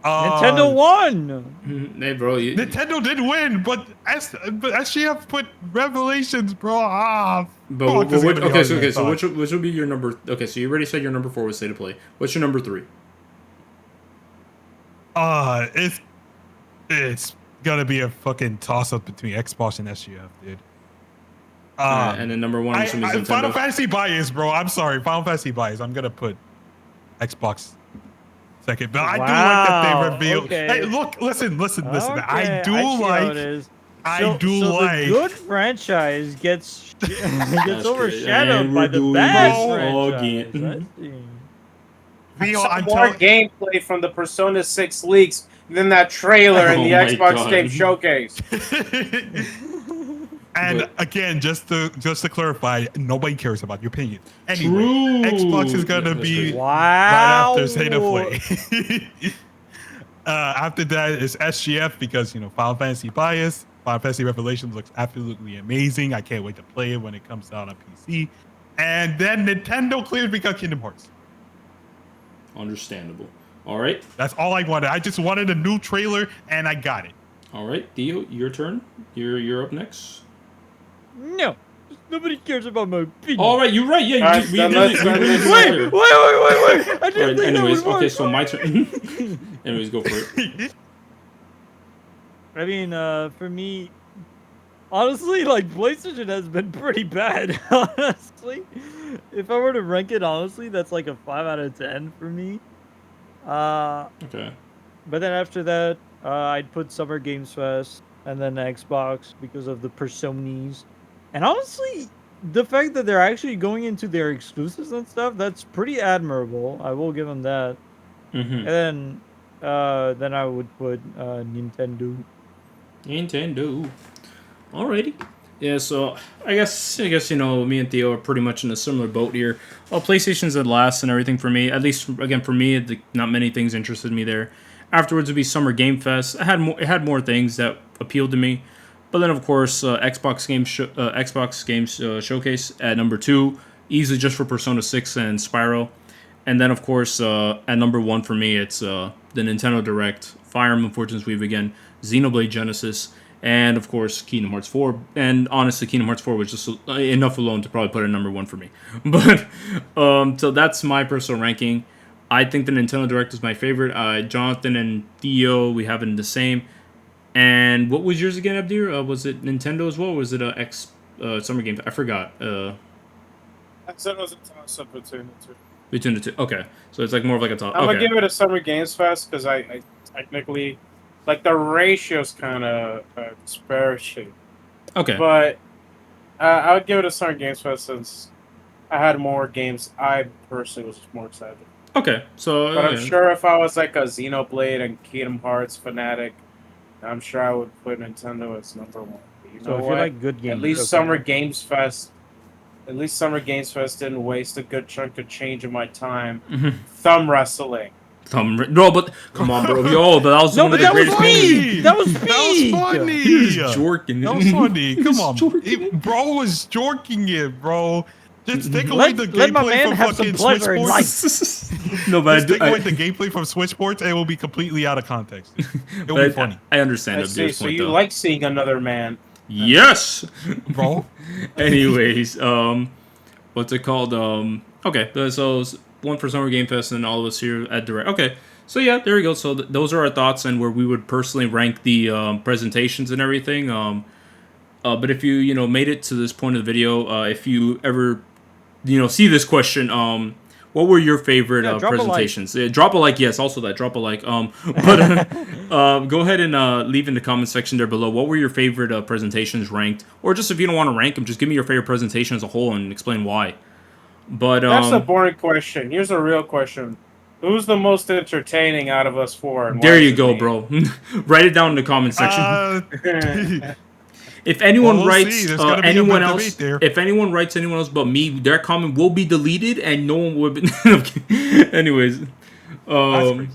Nintendo won. Hey, bro. Nintendo did win, but SGF put Revelations, bro. But so which will be your number? Okay, so you already said your number 4 was State of Play. What's your number 3? It's gonna be a fucking toss up between Xbox and SGF, dude. And then number one, I'm assuming, is Nintendo. Final Fantasy bias, bro. I'm sorry, Final Fantasy bias. I'm gonna put Xbox second, but I do like that they revealed. Okay. Hey, look, listen. Okay, I do see how like. it is. I do like. The good franchise gets That's overshadowed great. by And the we're bad doing this franchise. again. Theo, Some I'm more telling. gameplay from the Persona 6 leaks than that trailer in Oh the my Xbox God. Game Showcase. And But- again, just to clarify, nobody cares about your opinion. Anyway, True. Xbox is gonna Yeah, that's be crazy. right Wow. after State of Play. After that is SGF because Final Fantasy bias. Final Fantasy Revelations looks absolutely amazing. I can't wait to play it when it comes out on PC. And then Nintendo cleared because Kingdom Hearts. Understandable. All right. That's all I wanted. I just wanted a new trailer, and I got it. All right, Theo, your turn. You're up next. No, nobody cares about my opinion. All right, you're right. Yeah, Alright, we then did let's- it. let's- Wait! I All didn't right, think anyways, that would okay, work. so my turn. Anyways, go for it. I mean, for me, honestly, like PlayStation has been pretty bad. Honestly, if I were to rank it, honestly, that's like a 5 out of 10 for me. Okay. But then after that, I'd put Summer Games Fest and then Xbox because of the Personas. And honestly, the fact that they're actually going into their exclusives and stuff, that's pretty admirable. I will give them that. Mm-hmm. And then I would put Nintendo. Nintendo. Alrighty. Yeah, so I guess me and Theo are pretty much in a similar boat here. Well, PlayStation's at last and everything for me. At least again for me, not many things interested me there. Afterwards would be Summer Game Fest. It had more things that appealed to me. But then of course Xbox Games Showcase at number 2, easily just for Persona 6 and Spyro. And then of course at number 1 for me it's the Nintendo Direct, Fire Emblem Fortune's Weave again, Xenoblade Genesis, and of course Kingdom Hearts 4. And honestly, Kingdom Hearts 4 was just enough alone to probably put it at number 1 for me. But so that's my personal ranking. I think the Nintendo Direct is my favorite. Jonathan and Theo, we have it in the same. And what was yours again, Abdir? Was it Nintendo as well, or was it Summer Game? I forgot. I said it was a toss-up between the two. Between the two. Okay, so it's like more of like a top. I'm Okay. gonna give it a Summer Games Fest because I technically, like, the ratio's kind of disparaging. Okay. But I would give it a Summer Games Fest since I had more games I personally was more excited. Okay. So. But I'm sure if I was like a Xenoblade and Kingdom Hearts fanatic, I'm sure I would put Nintendo as number 1. But you So know if you what? like good games, At least okay. Summer Games Fest didn't waste a good chunk of change of my time thumb wrestling. No, but come on, bro. Yo, that was No, one but of the that was greatest me. moments. That was That was me. funny. He was jorking. That was funny. He Come was on, jorking. bro was jorking it, bro. Just take away the Let my gameplay man from have some fucking pleasure in Switchboards. No, but Just take away the gameplay from Switchboards, and it will be completely out of context. It will be funny, I understand I see. Abdir's So point, you though. like seeing another man? Yes. bro. Anyways, what's it called? Okay, so it's one for Summer Game Fest and all of us here at Direct. Okay, so yeah, there we go. So those are our thoughts and where we would personally rank the presentations and everything. But if you made it to this point of the video, if you ever see this question, what were your favorite Yeah, drop a like. presentations? Drop a like, yes. Also that, drop a like. But go ahead and leave in the comment section there below. What were your favorite presentations ranked? Or just if you don't want to rank them, just give me your favorite presentation as a whole and explain why. But That's a boring question. Here's a real question: who's the most entertaining out of us four? And why there is you it go, me? bro. Write it down in the comment section. If anyone Well, we'll writes see. There's gonna be a anyone good else, debate there. if anyone writes anyone else but me, their comment will be deleted and no one will be. Anyways, crazy.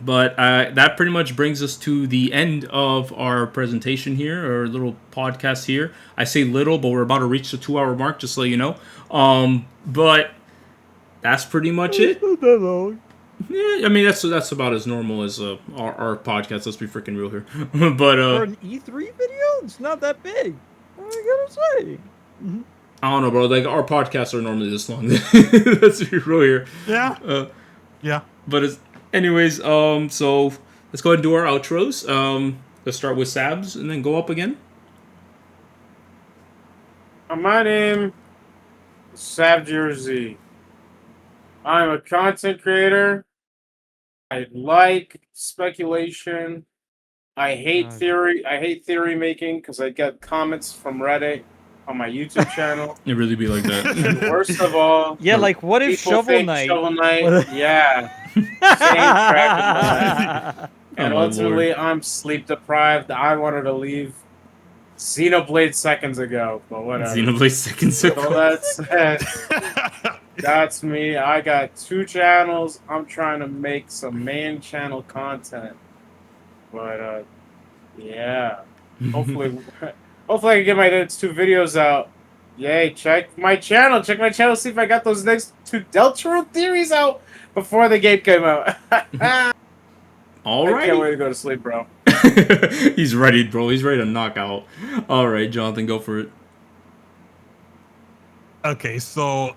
but that pretty much brings us to the end of our presentation here, our little podcast here. I say little, but we're about to reach the 2-hour mark, just so you know. But that's pretty much it. Not that long. Yeah, I mean that's about as normal as our podcast. Let's be freaking real here. But For an E3 video, it's not that big. I gotta say. I don't know, bro. Like our podcasts are normally this long. Let's be real here. Yeah. Yeah. But anyways, so let's go ahead and do our outros. Let's start with Sabs and then go up again. My name is SabdierZ. I'm a content creator. I like speculation. I hate theory. I hate theory making because I get comments from Reddit on my YouTube channel. It really be like And that. worst of all, Yeah, like what if people Shovel think Knight? Shovel Knight. Yeah. Same crack in my life. And Oh, my ultimately, Lord. I'm sleep deprived. I wanted to leave Xenoblade seconds ago, but whatever. Xenoblade seconds With all ago. that said, that's me. I got 2 channels. I'm trying to make some main channel content. But, yeah. Hopefully I can get my next 2 videos out. Yay, check my channel. Check my channel, see if I got those next 2 Deltarune theories out before the game came out. All I can't wait right. to go to sleep, bro. He's ready, bro. He's ready to knock out. All right, Jonathan, go for it. Okay, so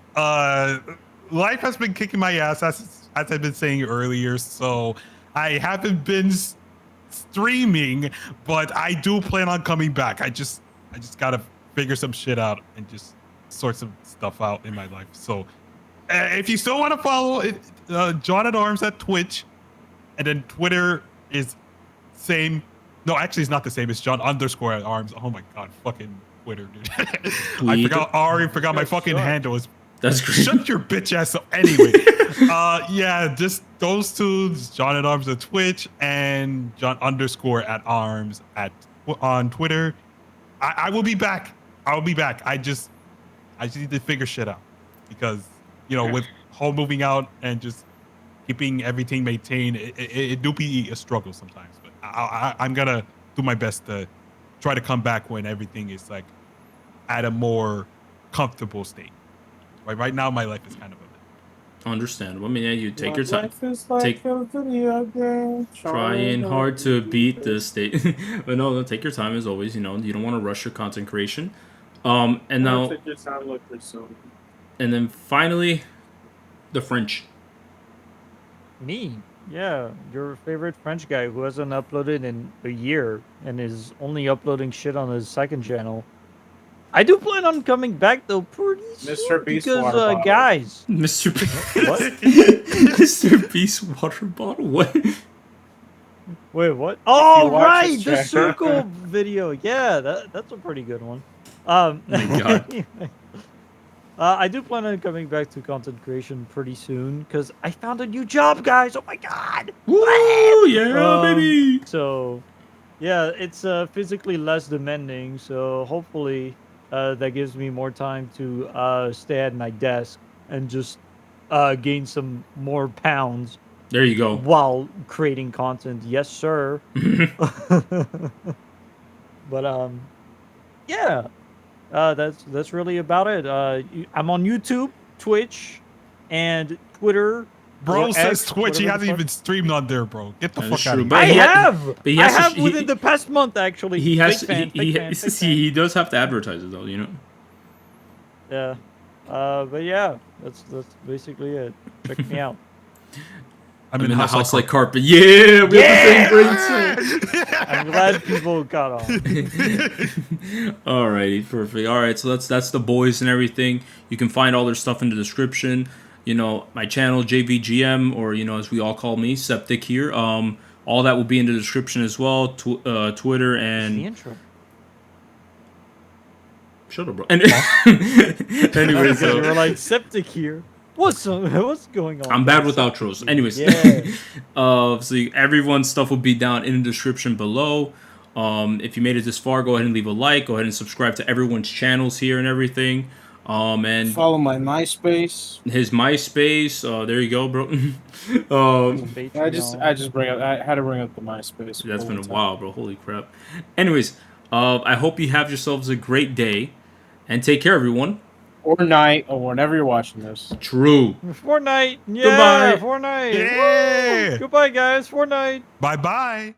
life has been kicking my ass as I've been saying earlier. So I haven't been streaming, but I do plan on coming back. I just gotta figure some shit out and just sort some stuff out in my life. So if you still want to follow it, JonAtArms at Twitch, and then Twitter is same. No, actually, it's not the same. It's John_@arms. Oh my god, fucking Twitter, dude. I already forgot my fucking handle is. That's great. Shut your bitch ass up. Anyway, yeah, just those two, JonAtArms at Twitch and John_@arms on Twitter. I will be back. I will be back. I just need to figure shit out because with home moving out and just keeping everything maintained, it do be a struggle sometimes. But I'm gonna do my best to try to come back when everything is like at a more comfortable state. Right now, my life is kind of a bit. Understandable. I mean, yeah, you take your time. Life is like Take- a video game. Trying hard to beat the state. But no, take your time as always. You don't want to rush your content creation. And now, Take your time, look for soon. and then finally, the French. Me, yeah, your favorite French guy who hasn't uploaded in a year and is only uploading shit on his second channel. I do plan on coming back though pretty soon Mr. Beast because water bottle. guys, Mr. What? Mr. Beast water bottle? What? wait, what? Oh watch right, his the channel. circle video. Yeah, that's a pretty good one. Oh my God. I do plan on coming back to content creation pretty soon because I found a new job, guys. Oh my god! Woo! Yeah, baby! So, yeah, it's physically less demanding. So hopefully, that gives me more time to stay at my desk and just gain some more pounds There you go. while creating content. Yes, sir. But yeah. That's really about it. I'm on YouTube, Twitch, and Twitter. Bro or says X, Twitch. He whatever hasn't the fuck. even streamed on there, bro. Get the That fuck is out true, of but here. I he ha- have. but he I has to- have he- within the past month, actually. He has Fake fan, he, fake fan, fake fan. he does have to advertise it though, Yeah. But yeah, that's basically it. Check me out. I'm in the house like carpet. Yeah, we have the same brain cell. I'm glad people got on. Alrighty, perfect. Alright, so that's the boys and everything. You can find all their stuff in the description. My channel, JVGM, or as we all call me, Septic here. All that will be in the description as well. Twitter The and intro. shut up, bro. And anyway, You so were like septic here. What's going on? I'm bad with outros. Anyways, Yeah. so everyone's stuff will be down in the description below. If you made it this far, go ahead and leave a like. Go ahead and subscribe to everyone's channels here and everything. And Follow my MySpace. his MySpace. There you go, bro. I just had to bring up the MySpace. That's been a time. while, bro. Holy crap. Anyways, I hope you have yourselves a great day, and take care, everyone. Or night, or whenever you're watching this. True. Fortnite. Yeah. Goodbye. Fortnite. Yeah. Woo! Goodbye, guys. Fortnite. Bye bye.